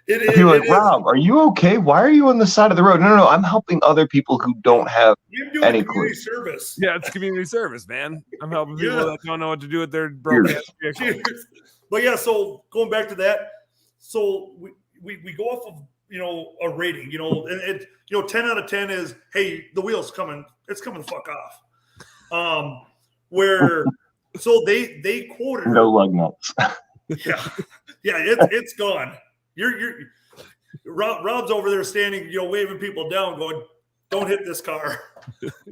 You're like, Rob, are you okay? Why are you on the side of the road? No, I'm helping other people who don't have any clue. Service. Yeah, it's community service, man. I'm helping people that don't know what to do with their broken ass vehicle. But yeah, so going back to that, so we go off of a rating, and 10 out of 10 is, hey, the wheel's coming, it's coming the fuck off. Where so they quoted no lug nuts. yeah, it's gone. Rob's over there standing, waving people down, going, "Don't hit this car."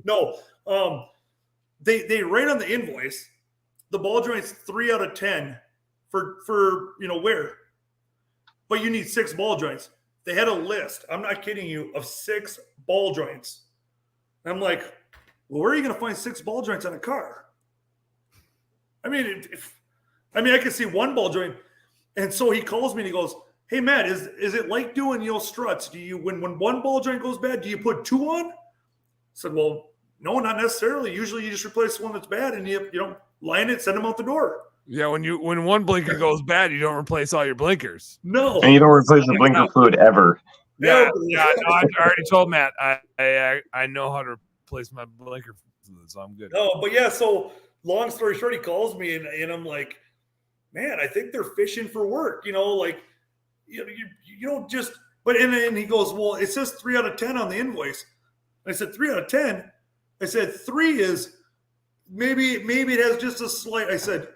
No, they write on the invoice, the ball joint's 3 out of 10 for wear, but you need 6 ball joints. They had a list, I'm not kidding you, of 6 ball joints. And I'm like, well, where are you going to find 6 ball joints on a car? I mean, I can see 1 ball joint, and so he calls me and he goes, "Hey Matt, is it like doing struts? Do you when 1 ball joint goes bad, do you put 2 on?" I said, "Well, no, not necessarily. Usually you just replace the one that's bad and you line it, send them out the door." Yeah, when one blinker goes bad, you don't replace all your blinkers. No, and you don't replace the blinker fluid ever. Yeah. No, I already told Matt I know how to replace my blinker fluid, so I'm good. No, but yeah. So long story short, he calls me and I'm like, "Man, I think they're fishing for work. Like." You don't just, but and he goes, "Well, it says 3 out of 10 on the invoice." I said, 3 out of 10. I said 3 is maybe it has just a slight. I said,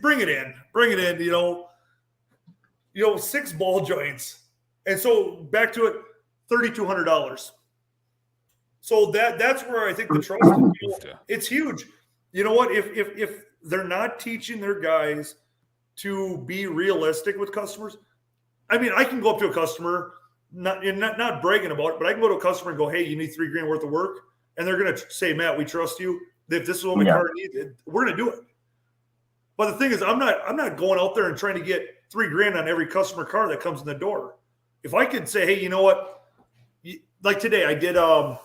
bring it in. 6 ball joints, and so back to it, $3,200. So that's where I think the trust it's huge. You know what? If they're not teaching their guys to be realistic with customers. I mean, I can go up to a customer, not bragging about it, but I can go to a customer and go, "Hey, you need $3,000 worth of work," and they're going to say, "Matt, we trust you. If this is what my car needs, we're going to do it." But the thing is, I'm not going out there and trying to get $3,000 on every customer car that comes in the door. If I could say, "Hey, you know what?" Like today, I did. I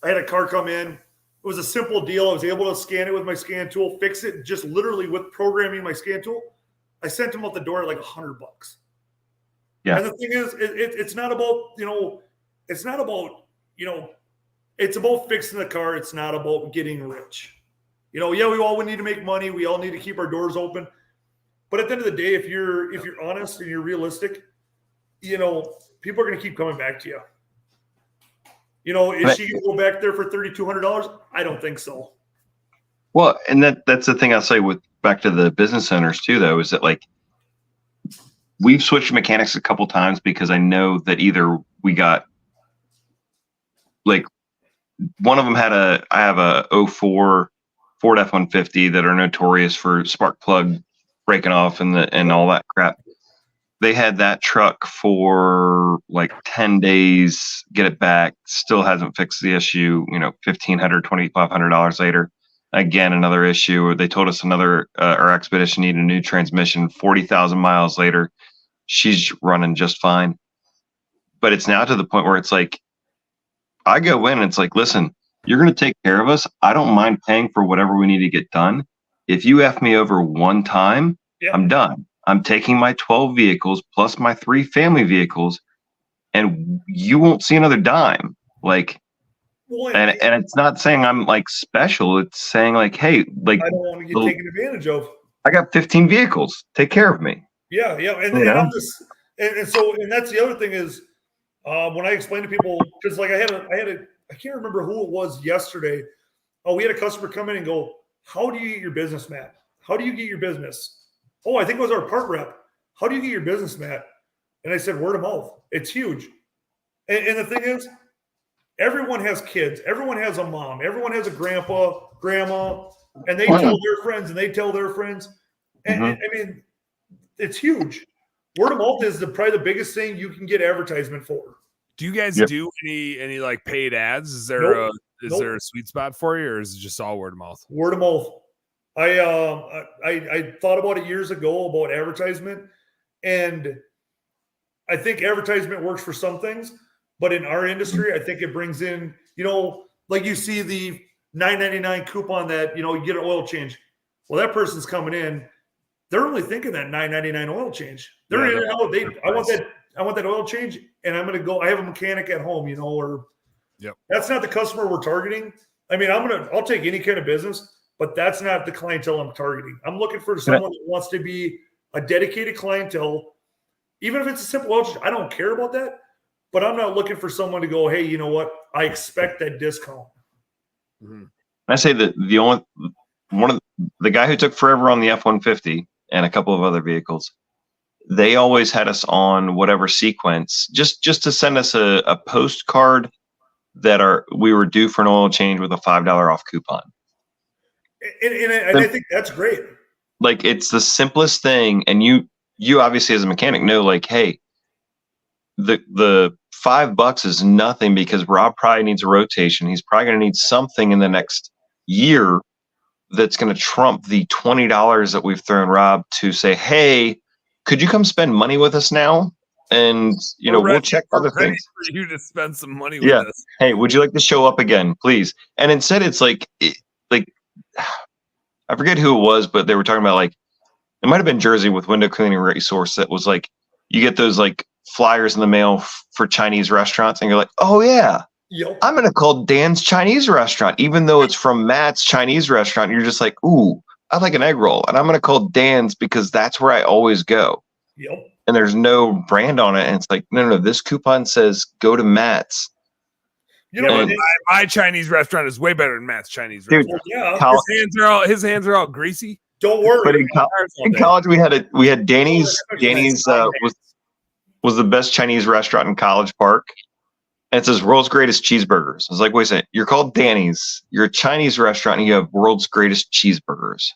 had a car come in. was a simple deal. I was able to scan it with my scan tool, fix it just literally with programming my scan tool. I sent him out the door at like $100. Yeah. And the thing is, it's not about, it's not about, it's about fixing the car. It's not about getting rich. We all need to make money. We all need to keep our doors open. But at the end of the day, if you're honest and you're realistic, people are going to keep coming back to you. Is she going to go back there for $3,200? I don't think so. Well, and that's the thing I'll say with back to the business owners too, though, is that like we've switched mechanics a couple times because I know that either we got like one of them I have a 04 Ford F-150 that are notorious for spark plug breaking off and all that crap. They had that truck for like 10 days, get it back, still hasn't fixed the issue, $1,500, $2,500 later. Again, another issue. They told us our expedition needed a new transmission. 40,000 miles later, she's running just fine. But it's now to the point where it's like, I go in and it's like, listen, you're going to take care of us. I don't mind paying for whatever we need to get done. If you F me over one time, I'm done. I'm taking my 12 vehicles plus my 3 family vehicles, and you won't see another dime. Like, and it's not saying I'm like special. It's saying like, hey, like I don't want to get taken advantage of. I got 15 vehicles. Take care of me. Yeah, and I'm just, and that's the other thing is when I explain to people, because like I can't remember who it was yesterday. Oh, we had a customer come in and go, "How do you get your business, Matt? How do you get your business?" Oh, I think it was our part rep. How do you get your business, Matt? And I said, word of mouth. It's huge. And the thing is, everyone has kids. Everyone has a mom. Everyone has a grandpa, grandma, and they tell their friends and they tell their friends. And I mean, it's huge. Word of mouth is probably the biggest thing you can get advertisement for. Do you guys do any like paid ads? Is there there a sweet spot for you, or is it just all word of mouth? Word of mouth. I thought about it years ago about advertisement, and I think advertisement works for some things, but in our industry, I think it brings in, like you see the $9.99 coupon that, you get an oil change. Well, that person's coming in. They're only thinking that $9.99 oil change. They're in and out. I want that oil change, and I'm going to go. I have a mechanic at home, that's not the customer we're targeting. I mean, I'll take any kind of business, but that's not the clientele I'm targeting. I'm looking for someone that wants to be a dedicated clientele. Even if it's a simple oil change, I don't care about that, but I'm not looking for someone to go, hey, you know what? I expect that discount. Mm-hmm. I say that the guy who took forever on the F-150 and a couple of other vehicles, they always had us on whatever sequence just to send us a postcard that we were due for an oil change with a $5 off coupon. And I think that's great. Like, it's the simplest thing. And you obviously as a mechanic know, like, hey, the $5 is nothing because Rob probably needs a rotation. He's probably going to need something in the next year that's going to trump the $20 that we've thrown Rob to say, hey, could you come spend money with us now? And, we'll check other things. For you to spend some money with us. Hey, would you like to show up again, please? And instead it's like I forget who it was, but they were talking about like, it might've been Jersey with Window Cleaning Resource. That was like, you get those like flyers in the mail for Chinese restaurants and you're like, oh yeah, I'm going to call Dan's Chinese restaurant, even though it's from Matt's Chinese restaurant. You're just like, ooh, I like an egg roll, and I'm going to call Dan's because that's where I always go. Yep. And there's no brand on it. And it's like, no, this coupon says go to Matt's. My Chinese restaurant is way better than Matt's Chinese restaurant. Yeah. His hands are all greasy. Don't worry. But in college, we had Danny's. Danny's was the best Chinese restaurant in College Park. And it says world's greatest cheeseburgers. I was like, wait a second, you're called Danny's. You're a Chinese restaurant and you have world's greatest cheeseburgers.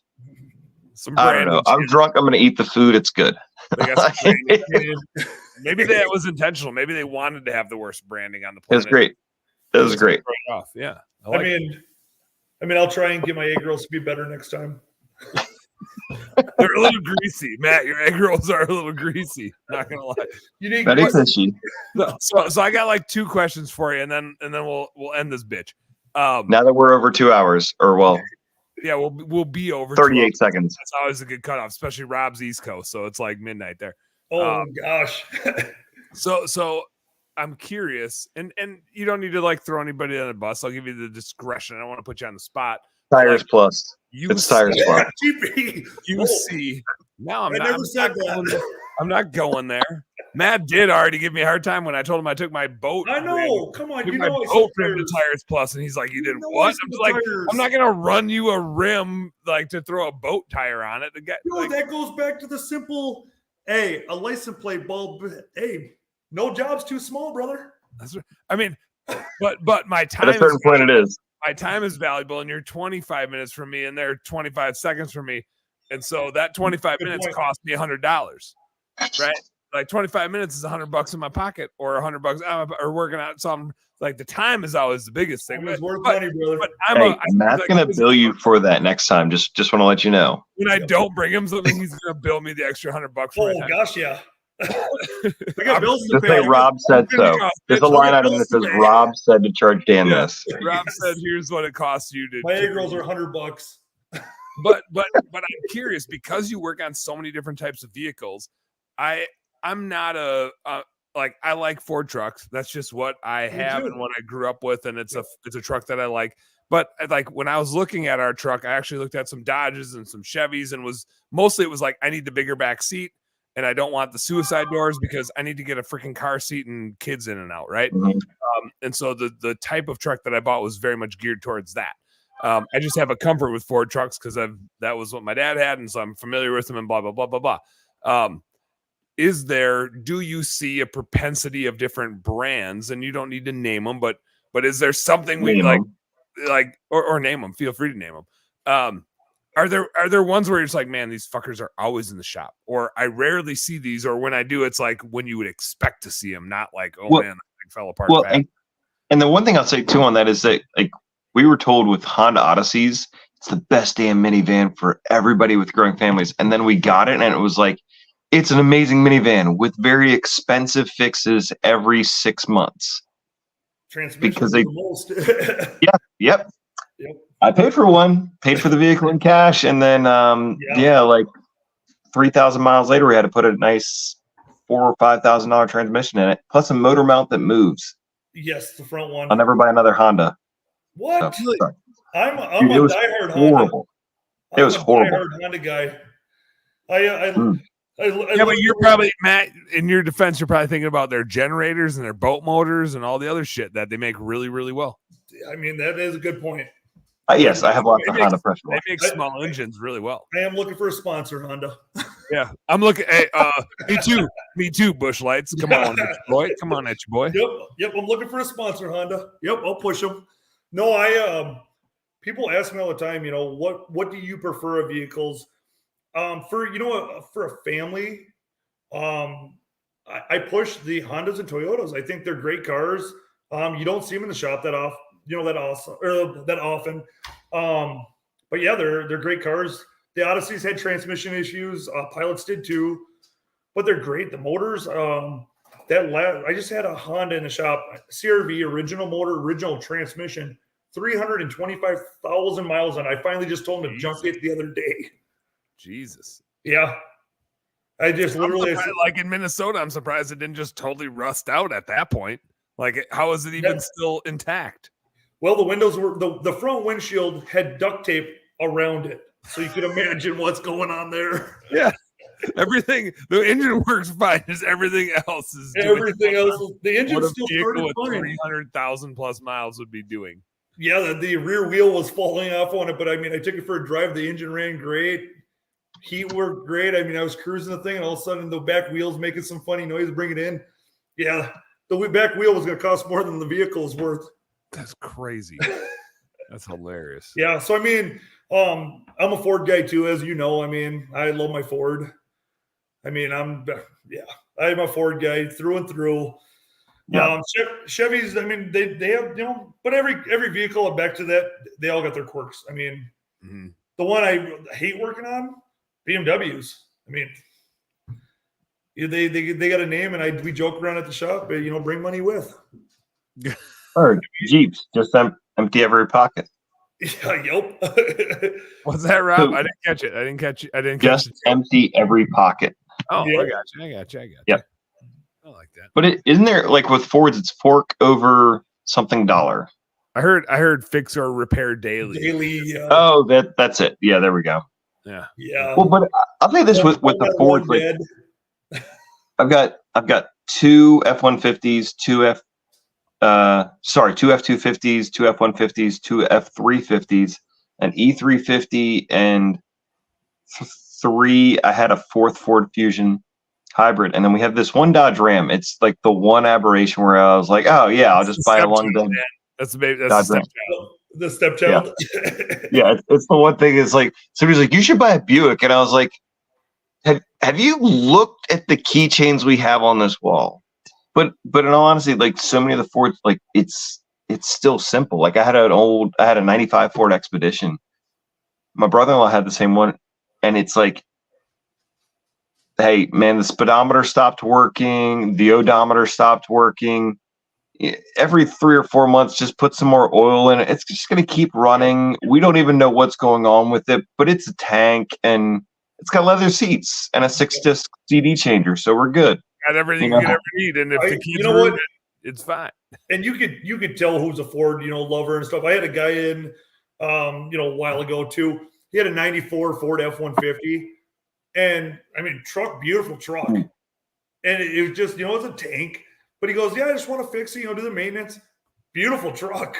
I don't know. I'm drunk. I'm going to eat the food. It's good. Maybe that was intentional. Maybe they wanted to have the worst branding on the planet. It was great. It was great. Yeah. I mean, I'll try and get my egg rolls to be better next time. They're a little greasy, Matt. Your egg rolls are a little greasy. Not gonna lie. Very fishy. So I got like 2 questions for you, and then we'll end this bitch. Now that we're over 2 hours, or well, yeah, we'll be over 38 seconds. That's always a good cutoff, especially Rob's East Coast, so it's like midnight there. Oh gosh. So I'm curious, and you don't need to like throw anybody on the bus. I'm give you the discretion. I don't want to put you on the spot. Tires like, Plus. It's Tires Plus. You see. No, I'm I'm not going there. Matt did already give me a hard time when I told him I took my boat. I know. Come on, you know my boat rim to Tires Plus, and he's like, "You did what?" I'm like, "I'm not gonna run you a rim like to throw a boat tire on it." That goes back to the simple. Hey, a license plate bulb. Hey, no job's too small, brother. That's right. I mean, but my time at a certain point it is. My time is valuable, and you're 25 minutes from me, and they're 25 seconds from me, and so that 25 minutes cost me $100, right? Like 25 minutes is $100 in my pocket, or $100 or working out something. Like the time is always the biggest thing. It's worth money, brother. But Matt's gonna bill you for that next time. Just want to let you know. When I don't bring him something, he's gonna bill me the extra $100. Oh gosh, yeah. I got bills to just pay. Say Rob said so. There's a line item that says Rob said to charge Dan this. Rob said, "Here's what it costs you to." My egg rolls are $100. But I'm curious, because you work on so many different types of vehicles. I'm not like, I like Ford trucks. That's just what I have and what I grew up with, and it's a truck that I like. But like when I was looking at our truck, I actually looked at some Dodges and some Chevys, and it was like, I need the bigger back seat, and I don't want the suicide doors because I need to get a freaking car seat and kids in and out, right? Mm-hmm. And so the type of truck that I bought was very much geared towards that. I just have a comfort with Ford trucks because that was what my dad had, and so I'm familiar with them and blah blah blah blah blah. Do you see a propensity of different brands, and you don't need to name them, but is there something we like or name them? Feel free to name them. Are there ones where it's like, man, these fuckers are always in the shop, or I rarely see these, or when I do, it's like when you would expect to see them, not like, man, that thing fell apart. Well, and the one thing I'll say too on that is that, like, we were told with Honda Odysseys, it's the best damn minivan for everybody with growing families, and then we got it, and it was like, it's an amazing minivan with very expensive fixes every 6 months. Because they, yep. I paid for the vehicle in cash, and then like 3,000 miles later, we had to put a nice $4,000 or $5,000 transmission in it, plus a motor mount that moves. Yes, the front one. I'll never buy another Honda. What? So, I'm a diehard Honda. It was horrible. Diehard Honda guy. But you're probably, Matt, in your defense, you're probably thinking about their generators and their boat motors and all the other shit that they make really, really well. I mean, that is a good point. Yes, I have lots of Honda pressure. They make small engines really well. I am looking for a sponsor, Honda. Yeah, I'm looking. Hey, me too. Bush Lights, come on, boy. Come on, at you, boy. Yep. I'm looking for a sponsor, Honda. Yep, I'll push them. No, people ask me all the time, what do you prefer of vehicles? For a family, I push the Hondas and Toyotas. I think they're great cars. You don't see them in the shop that often. But yeah, they're great cars. The Odysseys had transmission issues. Pilots did too, but they're great. The motors, I just had a Honda in the shop, CRV, original motor, original transmission, 325,000 miles on. I finally just told him to junk it the other day. Jesus. Yeah. I just literally, like in Minnesota, I'm surprised it didn't just totally rust out at that point. Like, how is it even still intact? Well, the windows were, the front windshield had duct tape around it. So you can imagine what's going on there. Yeah. Everything, the engine works fine. Just everything else is everything else. The engine still started with fine. 300,000 plus miles would be doing. Yeah, the rear wheel was falling off on it, but I mean, I took it for a drive. The engine ran great. Heat worked great. I mean, I was cruising the thing, and all of a sudden, the back wheel's making some funny noise. Bring it in. Yeah, the back wheel was going to cost more than the vehicle is worth. That's crazy. That's hilarious. Yeah. So, I mean, I'm a Ford guy too, as you know. I mean, I love my Ford. I mean, I'm a Ford guy through and through. Yeah. Chevys, I mean, they have, but every vehicle, back to that, they all got their quirks. I mean, the one I hate working on, BMWs. I mean, they got a name, and we joke around at the shop, but bring money with. Or Jeeps. Just Empty every pocket. Yeah, yep. What's that, Rob? So, I didn't catch it. I didn't catch just it. empty every pocket. Oh, Yep. I got you. Yep. I like that. But isn't there, like with Fords, it's fork over something dollar. I heard fix or repair daily. Oh, that's it. Yeah, there we go. Yeah. Yeah. Well, but I'll say this with the Fords, like I've got two F-150s, two F-250s, two F-150s, two F-350s, an E350, and three. I had a fourth Ford Fusion hybrid, and then we have this one Dodge Ram. It's like the one aberration where I was like, oh yeah, I'll just buy a London. That's the baby. That's Dodge the Ram. stepchild. The stepchild. Yeah, it's the one thing. Is like somebody's like, you should buy a Buick, and I was like, have you looked at the keychains we have on this wall? But in all honesty, like so many of the Fords, like it's still simple. Like I had a 95 Ford Expedition. My brother-in-law had the same one, and it's like, hey man, the speedometer stopped working, the odometer stopped working. Every 3 or 4 months, just put some more oil in it. It's just going to keep running. We don't even know what's going on with it, but it's a tank and it's got leather seats and a 6-disc CD changer, so we're good. Got everything you could ever need, and if the kids ruin it, it's fine. And you could tell who's a Ford, lover and stuff. I had a guy in, a while ago too. He had a '94 Ford F-150, and I mean, beautiful truck, and it was just, it's a tank. But he goes, yeah, I just want to fix it, do the maintenance. Beautiful truck.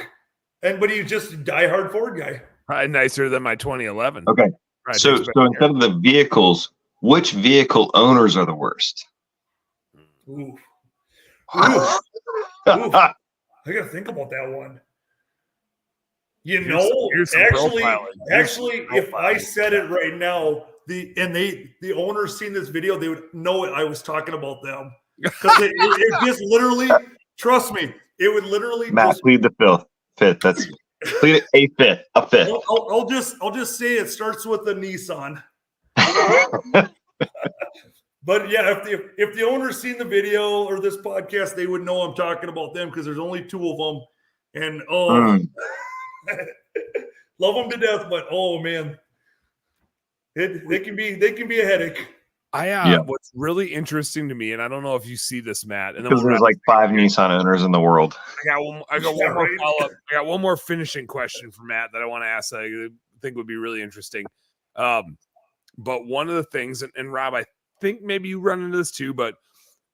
But he's just a diehard Ford guy. Probably nicer than my 2011. Okay. So instead of the vehicles, which vehicle owners are the worst? Ooh. I got to think about that one. Actually, if I said it right now, the owners seen this video, they would know I was talking about them. Because it just literally, trust me, it would literally. Matt, plead the fifth. That's plead a fifth. I'll just say it starts with a Nissan. But yeah, if the owners seen the video or this podcast, they would know I'm talking about them because there's only 2 of them, and love them to death, but oh man, they can be a headache. What's really interesting to me, and I don't know if you see this, Matt, and then because there's like 5 Nissan owners in the world. I got one more follow-up. I got one more finishing question for Matt that I want to ask that I think would be really interesting. But one of the things, and Rob, I think maybe you run into this too, but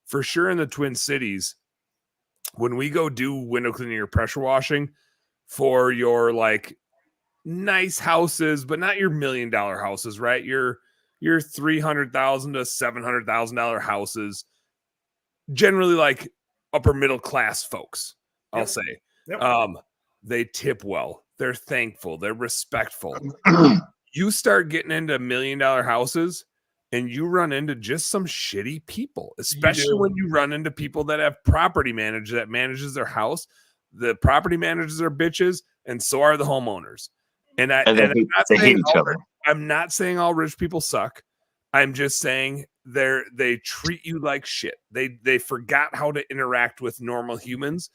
for sure in the Twin Cities, when we go do window cleaning or pressure washing for your like nice houses, but not your $1 million houses, right? Your $300,000 to $700,000 houses, generally like upper middle class folks, I'll say. Yep. They tip well. They're thankful. They're respectful. You start getting into $1 million houses and you run into just some shitty people, especially when you run into people that have property manager that manages their house. The property managers are bitches, and so are the homeowners. And they hate each other. I'm not saying all rich people suck. I'm just saying they treat you like shit. They forgot how to interact with normal humans.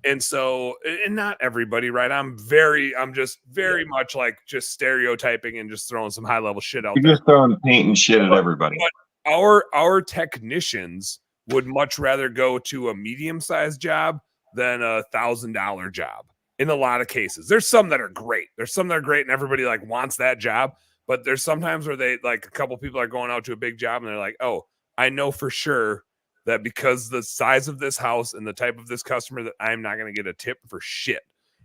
And so, and not everybody, right? I'm just very much like just stereotyping and just throwing some high level shit out there. You're just throwing paint and shit at everybody. But our technicians would much rather go to a medium sized job than a $1,000 job. In a lot of cases, there's some that are great. And everybody like wants that job. But there's sometimes where they like a couple people are going out to a big job and they're like, oh, I know for sure that because the size of this house and the type of this customer that I'm not going to get a tip for shit.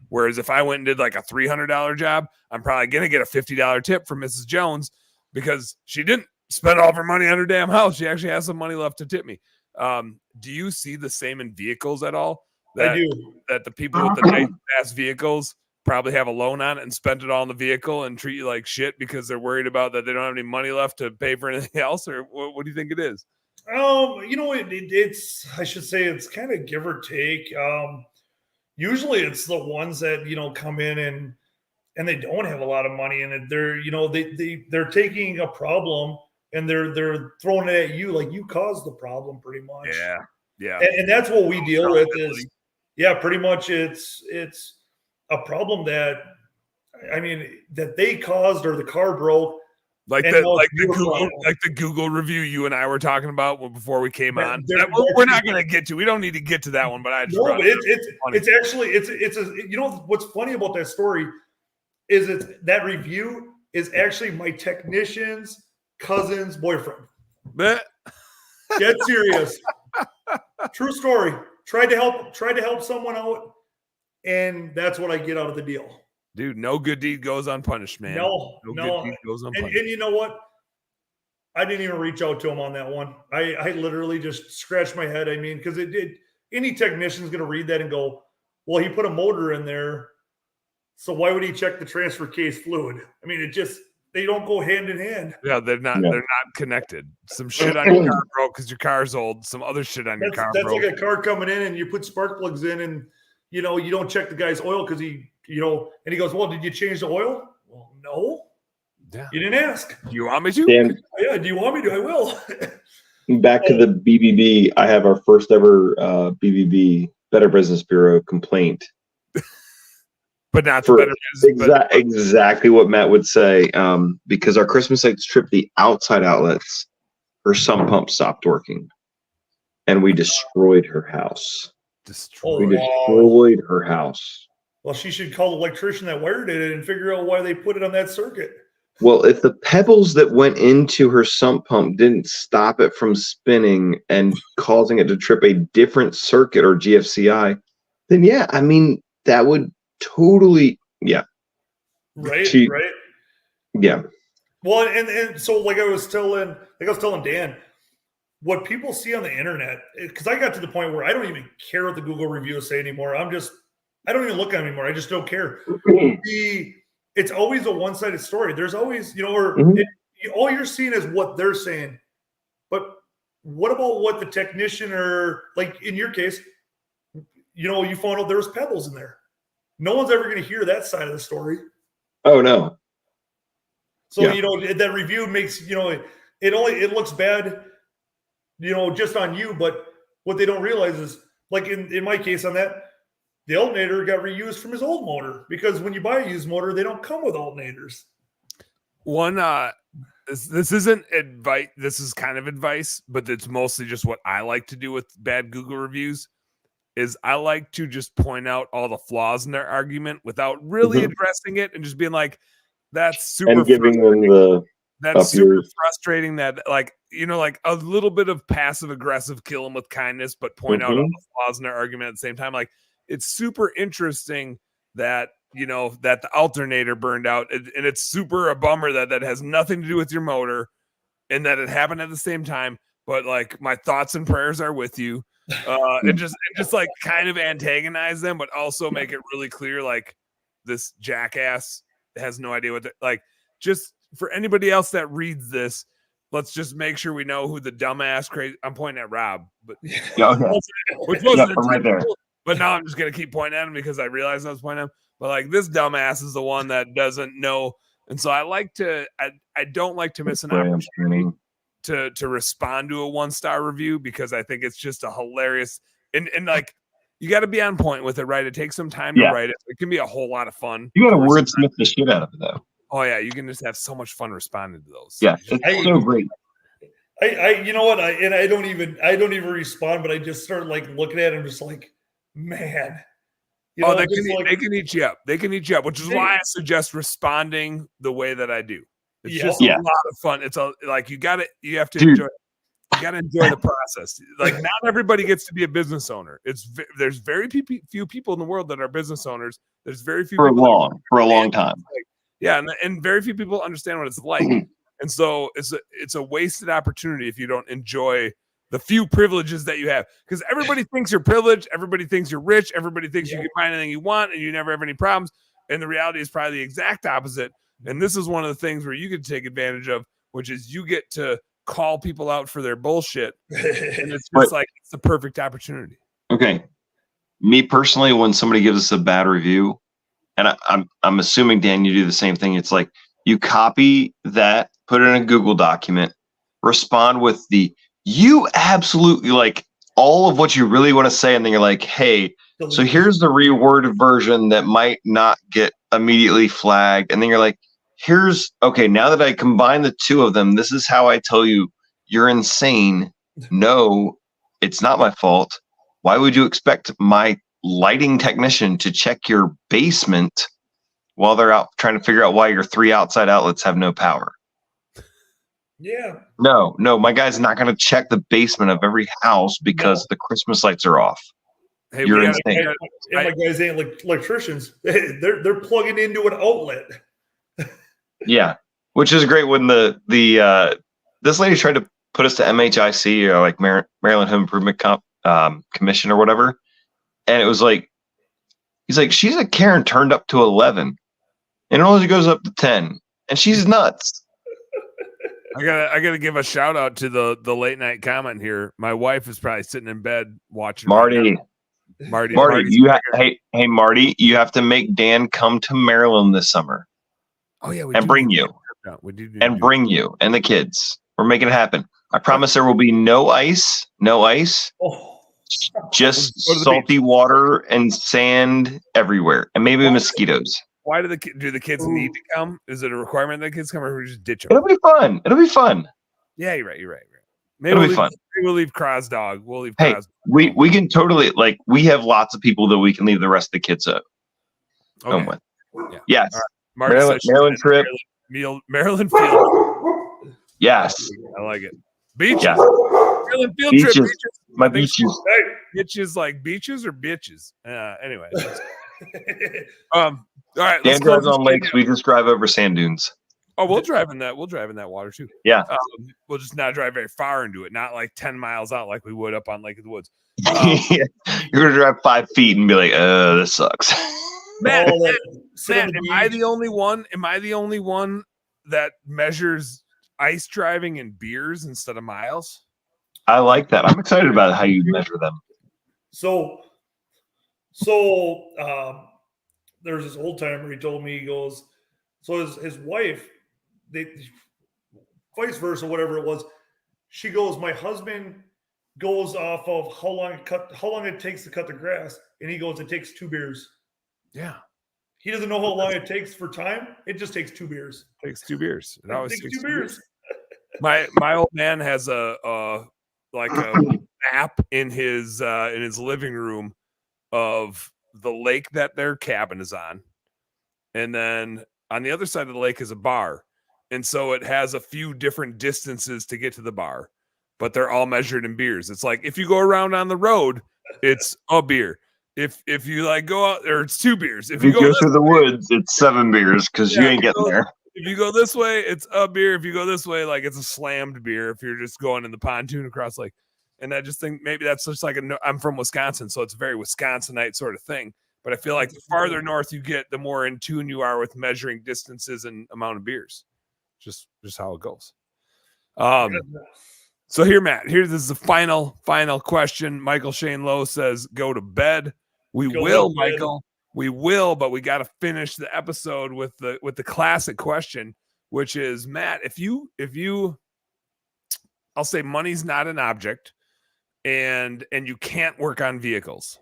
Whereas if I went and did like a $300 job, I'm probably going to get a $50 tip from Mrs. Jones because she didn't spend all of her money on her damn house. She actually has some money left to tip me. Do you see the same in vehicles at all? I do. That the people with the nice ass vehicles probably have a loan on it and spent it all on the vehicle and treat you like shit because they're worried about that they don't have any money left to pay for anything else? Or what do you think it is? It's I should say it's kind of give or take. Usually it's the ones that come in and they don't have a lot of money and they're taking a problem and they're throwing it at you like you caused the problem pretty much. Yeah. And that's what we deal with is pretty much it's a problem that they caused, or the car broke. Like the Google review you and I were talking about before we came on. We're not going to get to. We don't need to get to that one. But it's actually you know what's funny about that story is that review is actually my technician's cousin's boyfriend. Dead serious. True story. Tried to help someone out, and that's what I get out of the deal. Dude, no good deed goes unpunished, man. No. Good deed goes unpunished. And you know what? I didn't even reach out to him on that one. I literally just scratched my head. I mean, because any technician's going to read that and go, well, he put a motor in there, so why would he check the transfer case fluid? I mean, they don't go hand in hand. Yeah, they're not connected. Some shit on your car broke because your car's old. Some other shit on your car broke. That's like a car coming in and you put spark plugs in, and you don't check the guy's oil because he and he goes, well, did you change the oil? Well, no. Yeah. You didn't ask. Do you want me to? Damn. Yeah, do you want me to? I will. Back to the BBB, I have our first ever BBB, Better Business Bureau complaint. But not for Better Business. Exactly what Matt would say. Because our Christmas lights tripped the outside outlets, her sump pump stopped working. And we destroyed her house. Destroyed her house. Well, she should call the electrician that wired it and figure out why they put it on that circuit. Well, if the pebbles that went into her sump pump didn't stop it from spinning and causing it to trip a different circuit or GFCI, then yeah, I mean, that would totally, yeah. Right. Yeah. Well, and so like I was telling Dan, what people see on the internet, because I got to the point where I don't even care what the Google reviews say anymore. I don't even look at them anymore. I just don't care. It's always a one-sided story. There's always, all you're seeing is what they're saying. But what about what the technician, or like in your case, you found out there was pebbles in there. No one's ever going to hear that side of the story. Oh, no. So, that review makes, it looks bad, just on you. But what they don't realize is, like in my case on that, the alternator got reused from his old motor, because when you buy a used motor, they don't come with alternators. This isn't advice. This is kind of advice, but it's mostly just what I like to do with bad Google reviews. Is I like to just point out all the flaws in their argument without really addressing it, and just being like, "That's super." And giving them that's super frustrating. That like a little bit of passive aggressive, kill them with kindness, but point out all the flaws in their argument at the same time. Like, it's super interesting that that the alternator burned out, and it's super a bummer that has nothing to do with your motor, and that it happened at the same time. But like, my thoughts and prayers are with you. And just like kind of antagonize them, but also make it really clear, like, this jackass has no idea what like. Just for anybody else that reads this, let's just make sure we know who the dumbass crazy. I'm pointing at Rob, but which wasn't right there. But now I'm just gonna keep pointing at him because I realized I was pointing at him. But like, this dumbass is the one that doesn't know, and so I don't like to miss an opportunity to respond to a 1-star review, because I think it's just a hilarious and like, you got to be on point with it, right? It takes some time to write it. It can be a whole lot of fun. You got to wordsmith the shit out of it, though. Oh yeah, you can just have so much fun responding to those. Yeah, it's so great. I you know what? I don't even respond, but I just start like looking at him, just like, man. They can eat you up. They can eat you up, which is why I suggest responding the way that I do. It's just a lot of fun. It's like you have to enjoy. You got to enjoy the process. Like, not everybody gets to be a business owner. There's very few people in the world that are business owners. There's very few for a long time. And very few people understand what it's like. And so it's a wasted opportunity if you don't enjoy the few privileges that you have, because everybody thinks you're privileged. Everybody thinks you're rich. Everybody thinks you can find anything you want and you never have any problems. And the reality is probably the exact opposite. And this is one of the things where you get to take advantage of, which is you get to call people out for their bullshit. And it's just like, it's the perfect opportunity. Okay. Me personally, when somebody gives us a bad review, and I'm assuming, Dan, you do the same thing. It's like, you copy that, put it in a Google document, respond with you absolutely like all of what you really want to say. And then you're like, hey, So here's the reworded version that might not get immediately flagged. And then you're like, okay, now that I combine the two of them, this is how I tell you you're insane. No, it's not my fault. Why would you expect my lighting technician to check your basement while they're out trying to figure out why your 3 outside outlets have no power? Yeah. No, my guy's not going to check the basement of every house because the Christmas lights are off. Hey, you're insane. And my guys ain't like electricians. They're plugging into an outlet. Yeah, which is great when this lady tried to put us to MHIC or like Maryland Home Improvement Commission or whatever, and it was like he's like, she's a Karen turned up to 11, and it only goes up to 10, and she's nuts. I gotta give a shout out to the late night comment here. My wife is probably sitting in bed watching Marty, Marty, hey Marty, you have to make Dan come to Maryland this summer. Oh yeah, and bring you and the kids. We're making it happen. I promise there will be no ice, just salty water and sand everywhere, and maybe mosquitoes. Why do the kids need to come? Is it a requirement that kids come, or we just ditch them? It'll be fun. Yeah, you're right. Maybe it'll be fun. We'll leave Cros's dog. Hey, we can totally, like, we have lots of people that we can leave the rest of the kids at home with. Yeah. Yes. Right. Maryland trip. Maryland field. Yes. I like it. Beaches. Yeah. Maryland field beaches. trip. Beaches. My beaches. Bitches like beaches or bitches. Anyway. All right. Dan drives on lakes. We just drive over sand dunes. Oh, we'll drive in that water too. Yeah. We'll just not drive very far into it. Not like 10 miles out like we would up on Lake of the Woods. You're gonna drive 5 feet and be like, this sucks. Matt, am I the only one? Am I the only one that measures ice driving in beers instead of miles? I like that. I'm excited about how you measure them. So there's this old timer. He told me, he goes, so his wife, vice versa, whatever it was. She goes, my husband goes off of how long it takes to cut the grass, and he goes, it takes 2 beers. Yeah. He doesn't know how long it takes for time. It just takes 2 beers. It takes 2 beers. It always takes 2 beers. My old man has a map in his living room of the lake that their cabin is on, and then on the other side of the lake is a bar, and so it has a few different distances to get to the bar, but they're all measured in beers. It's like if you go around on the road, it's a beer. If you like go out there, it's 2 beers. If you go through the woods, it's 7 beers because you ain't getting there. If you go this way, it's a beer. If you go this way, like it's a slammed beer. If you're just going in the pontoon across lake, and I just think maybe that's just like I'm from Wisconsin, so it's a very Wisconsinite sort of thing. But I feel like the farther north you get, the more in tune you are with measuring distances and amount of beers. Just how it goes. So here, Matt. This is the final question. Michael Shane Lowe says, "Go to bed." We will, Michael. We will, but we got to finish the episode with the classic question, which is, Matt, if you, I'll say money's not an object, and you can't work on vehicles.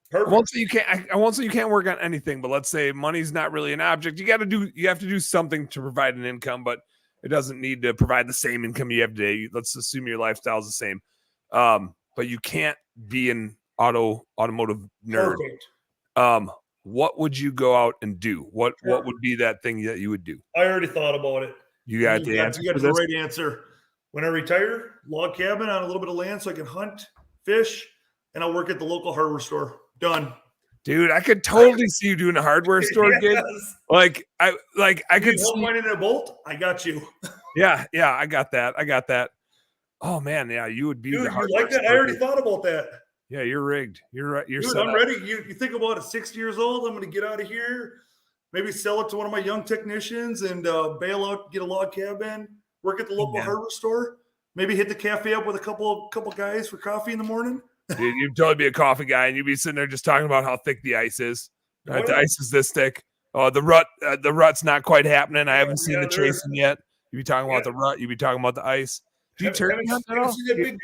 Perfect. I won't say you can't work on anything, but let's say money's not really an object. You have to do something to provide an income, but it doesn't need to provide the same income you have today. Let's assume your lifestyle is the same. But you can't be an automotive nerd. Perfect. What would you go out and do? What would be that thing that you would do? I already thought about it. You got the answer. You got the right answer. When I retire, log cabin on a little bit of land so I can hunt, fish, and I'll work at the local hardware store. Done. Dude, I could totally see you doing a hardware store gig. Like I could see in a bolt. I got you. Yeah, I got that. Oh man, yeah, you would be. Dude, the hardware you like that? I already thought about that. Yeah, you're rigged. You're right. You're Dude, set I'm up. ready. You think about it, 60 years old, I'm going to get out of here, maybe sell it to one of my young technicians and bail out, get a log cabin, work at the local hardware store, maybe hit the cafe up with a couple guys for coffee in the morning. Dude, you'd totally be a coffee guy, and you'd be sitting there just talking about how thick the ice is. Right? The ice is this thick. Oh, the rut's not quite happening. I haven't seen the chasing yet. You'd be talking about the rut. You'd be talking about the ice. Do you turkey hunt at all? You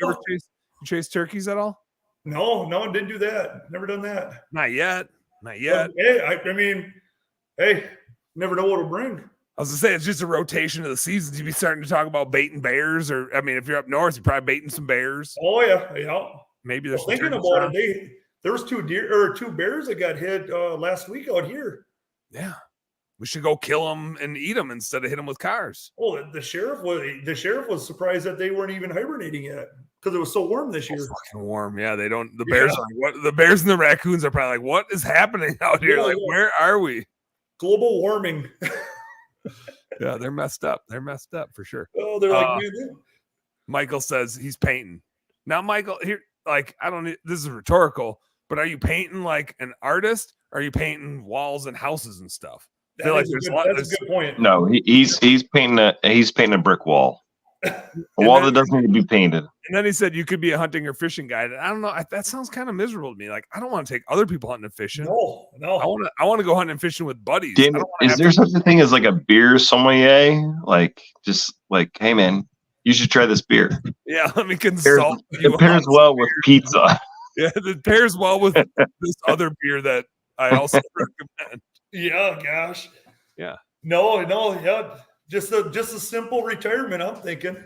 chase turkeys at all? No, didn't do that. Never done that. Not yet. But, hey, I mean, never know what it'll bring. I was gonna say it's just a rotation of the seasons. You'd be starting to talk about baiting bears, or I mean, if you're up north, you're probably baiting some bears. Oh yeah. Maybe there's thinking about it. There was 2 bears that got hit last week out here. Yeah, we should go kill them and eat them instead of hit them with cars. Oh, the sheriff was surprised that they weren't even hibernating yet because it was so warm this year. Fucking warm, yeah. They don't. The bears are like, what? The bears and the raccoons are probably like, what is happening out here? Where are we? Global warming. Yeah, they're messed up. They're messed up for sure. Oh, they're like, man. Michael says he's painting. Now, Michael, here, like, I don't. This is rhetorical, but are you painting like an artist? Or are you painting walls and houses and stuff? That's a good point. No, he's painting a brick wall. A wall that doesn't need to be painted. And then he said you could be a hunting or fishing guide. I don't know. That sounds kind of miserable to me. Like, I don't want to take other people hunting and fishing. No. I want to go hunting and fishing with buddies. Is there such a thing as like a beer sommelier? Like, just like, hey man, you should try this beer. Yeah, let me consult. It pairs well with pizza. Yeah, it pairs well with this other beer that I also recommend. Yeah, gosh. Yeah. No, yeah. Just a simple retirement, I'm thinking.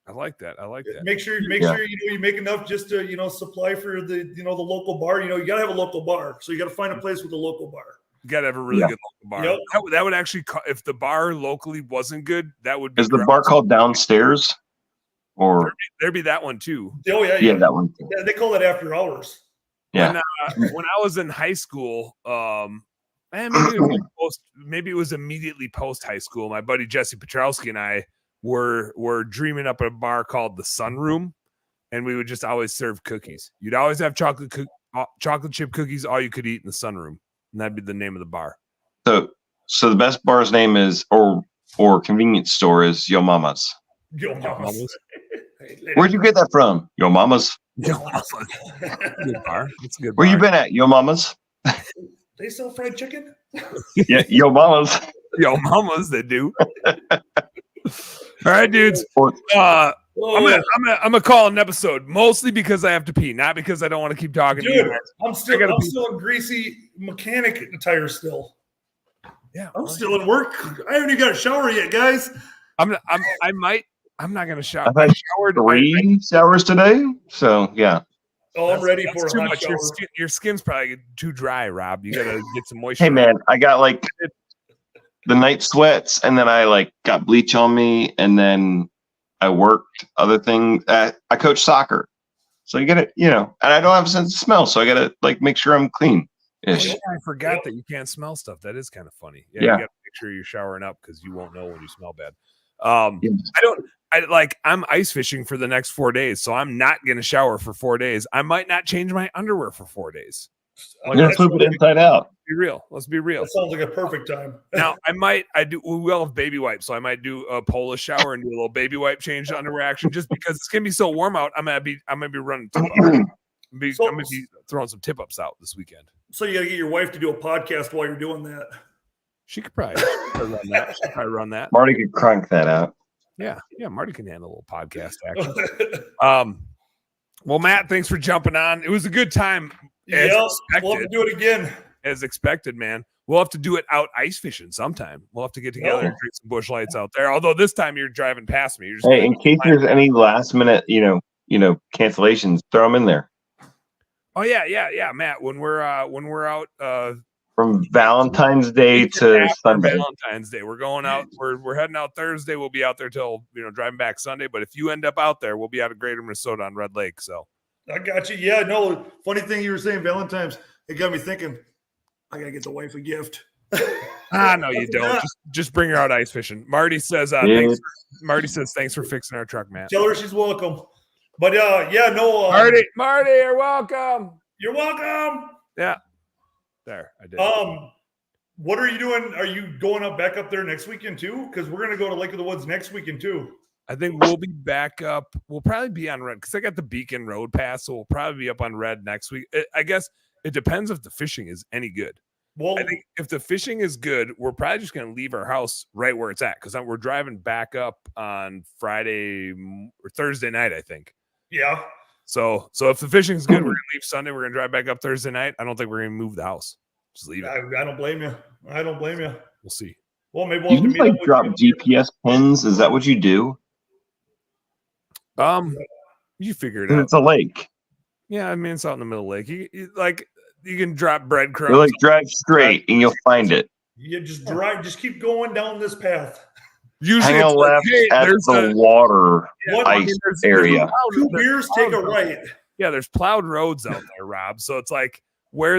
I like that. Make sure you make enough just to supply for the the local bar. You gotta have a local bar, so you gotta find a place with a local bar. You gotta have a really good local bar. Yep. That would actually, if the bar locally wasn't good, that would be. Is the bar called Downstairs? Or there'd be that one too. Oh yeah, yeah, that one. Yeah, they call it after hours. Yeah. When I was in high school, maybe it was immediately post high school. My buddy Jesse Petrowski and I were dreaming up a bar called the Sunroom, and we would just always serve cookies. You'd always have chocolate chip cookies, all you could eat in the Sunroom, and that'd be the name of the bar. So the best bar's name is or convenience store is Yo Mama's. Yo Mama's. Where'd you get that from? Yo Mama's. Yo Mama's. Good bar. It's a good bar. Where you been at? Yo Mama's. They sell fried chicken? Yeah, Yo Mama's. Yo Mama's, they do. All right, dudes. I'm gonna call an episode mostly because I have to pee, not because I don't want to keep talking. Dude, I'm still in greasy mechanic attire still. Yeah, I'm still at work. I haven't even got a shower yet, guys. I'm not gonna shower. I've had showered 3 showers today, so yeah. Oh, I'm ready for too a hot much. shower. Your skin's probably too dry, Rob. You gotta get some moisture. Hey man, I got like the night sweats, and then I got bleach on me, and then I worked other things. I coach soccer, so you gotta, and I don't have a sense of smell, so I gotta make sure I'm clean. Oh, yeah, I forgot that you can't smell stuff. That is kind of funny. Yeah, you gotta make sure you're showering up because you won't know when you smell bad. I'm ice fishing for the next 4 days, so I'm not going to shower for 4 days. I might not change my underwear for 4 days. Let's flip it inside out. Let's be real. That sounds like a perfect time. Now, we will have baby wipes, so I might do a Polish shower and do a little baby wipe change to underwear action just because it's going to be so warm out. I'm going to be running tip ups. I'm going to be throwing some tip ups out this weekend. So you got to get your wife to do a podcast while you're doing that. She could probably run that. Marty could crank that out. Yeah, Marty can handle a little podcast action. Well, Matt, thanks for jumping on. It was a good time. We'll have to do it again. As expected, man. We'll have to do it out ice fishing sometime. We'll have to get together and drink some bush lights out there. Although this time you're driving past me. Hey, in case there's any last minute, cancellations, throw them in there. Oh yeah, Matt. When we're out from Valentine's Day to Sunday. Valentine's Day. We're going out. We're heading out Thursday. We'll be out there till driving back Sunday. But if you end up out there, we'll be out of Greater Minnesota on Red Lake. So I got you. Yeah, no. Funny thing you were saying Valentine's. It got me thinking. I gotta get the wife a gift. No, you don't. Just bring her out ice fishing. Marty says. Thanks for fixing our truck, Matt. Tell her she's welcome. But Marty, you're welcome. You're welcome. Yeah. There, I did. What are you doing? Are you going back up there next weekend too? Because we're gonna go to Lake of the Woods next weekend too. I think we'll be back up. We'll probably be on Red because I got the Beacon Road Pass, so we'll probably be up on Red next week. I guess it depends if the fishing is any good. Well, I think if the fishing is good, we're probably just gonna leave our house right where it's at because we're driving back up on Friday or Thursday night, I think. Yeah. So if the fishing's good, we're gonna leave Sunday. We're gonna drive back up Thursday night. I don't think we're gonna move the house. Just leave it. I don't blame you. We'll see. Well, maybe we'll You just like drop GPS pins. Is that what you do? You figure it out. It's a lake. Yeah, I mean it's out in the middle of the lake. You can drop breadcrumbs. You like drive straight and you'll find it. You just keep going down this path. Usually hang a left at the water ice area. 2 beers, take a right. Yeah, there's plowed roads out there, Rob. So it's like where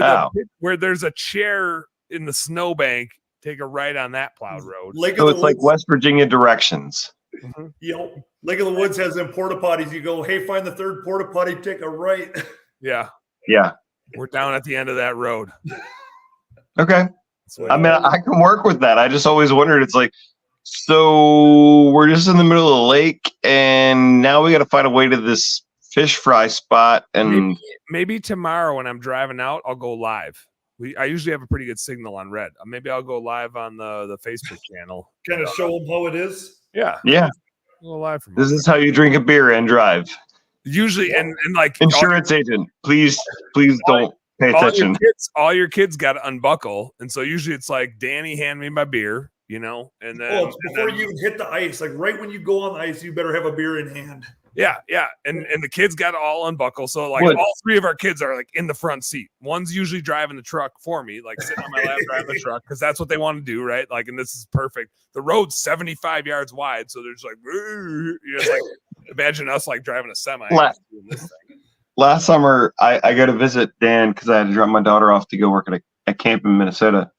there's a chair in the snowbank, take a right on that plowed road. So it's like West Virginia directions. Mm-hmm. Lake of the Woods has them porta potties. You go, hey, find the 3rd porta potty, take a right. Yeah. We're down at the end of that road. Okay. I mean, I can work with that. I just always wondered, it's like, so we're just in the middle of the lake and now we got to find a way to this fish fry spot. And maybe tomorrow when I'm driving out, I'll go live. I usually have a pretty good signal on red. Maybe I'll go live on the Facebook channel. Kind of show them how it is. Yeah. I'll go live from this is how you drink a beer and drive. Usually, and like insurance agent, please don't pay attention. All your kids got to unbuckle, and so usually it's like, Danny, hand me my beer, and then it's before you even hit the ice, like right when you go on the ice, you better have a beer in hand. Yeah, and the kids got to all unbuckle. So like all 3 of our kids are like in the front seat. One's usually driving the truck for me, like sitting on my lap driving the truck because that's what they want to do, right? Like, and this is perfect. The road's 75 yards wide, so there's like, it's like imagine us like driving a semi. Doing this thing. Last summer, I go to visit Dan because I had to drop my daughter off to go work at a camp in Minnesota,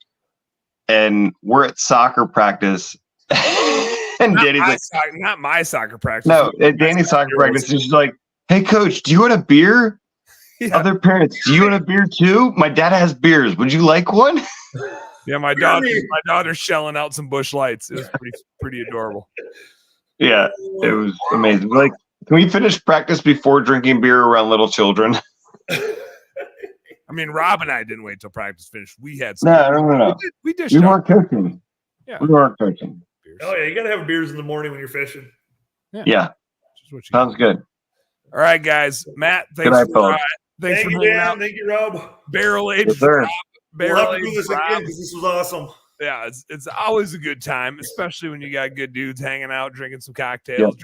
and we're at soccer practice. And Danny's like, not my soccer practice. No, at Danny's soccer practice, she's like, hey, coach, do you want a beer? Yeah. Other parents, do you want a beer too? My dad has beers. Would you like one? Yeah, my daughter's shelling out some Busch Lights. It was pretty adorable. Yeah, it was amazing. Like, can we finish practice before drinking beer around little children? I mean, Rob and I didn't wait till practice finished. We had some. No. We weren't coaching. Yeah. We weren't coaching. Oh, yeah, you got to have beers in the morning when you're fishing. Yeah. Sounds good. All right, guys. Matt, thanks for hanging out. Thank you, Rob. Barrel aged. We'll have to do this again because this was awesome. Yeah, it's always a good time, especially when you got good dudes hanging out, drinking some cocktails,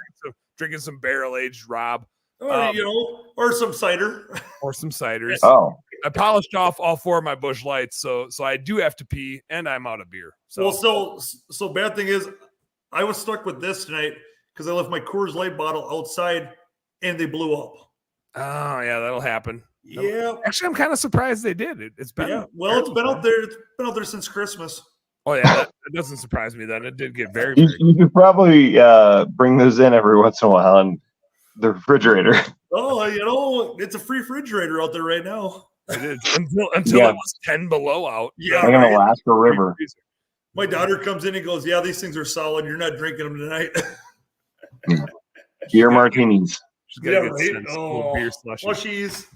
drinking some barrel aged Rob. Or some cider. Or some ciders. Oh. I polished off all 4 of my Busch Lights, so I do have to pee, and I'm out of beer. So bad thing is, I was stuck with this tonight because I left my Coors Light bottle outside, and they blew up. Oh yeah, that'll happen. Yeah, actually, I'm kind of surprised they did. It's been it's been out there. It's been out there since Christmas. Oh yeah, that doesn't surprise me. Then it did get very. You could probably bring those in every once in a while in the refrigerator. Oh, it's a free refrigerator out there right now. It is until it was 10 below out. Yeah, like an Alaska River. My daughter comes in and goes, "Yeah, these things are solid. You're not drinking them tonight." Beer martinis. Beer slushies.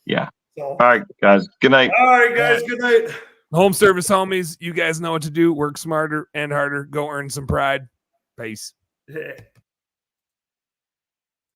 Yeah. So. All right, guys. Good night. All right, guys. Good night. Home service homies, you guys know what to do. Work smarter and harder. Go earn some pride. Peace. Yeah.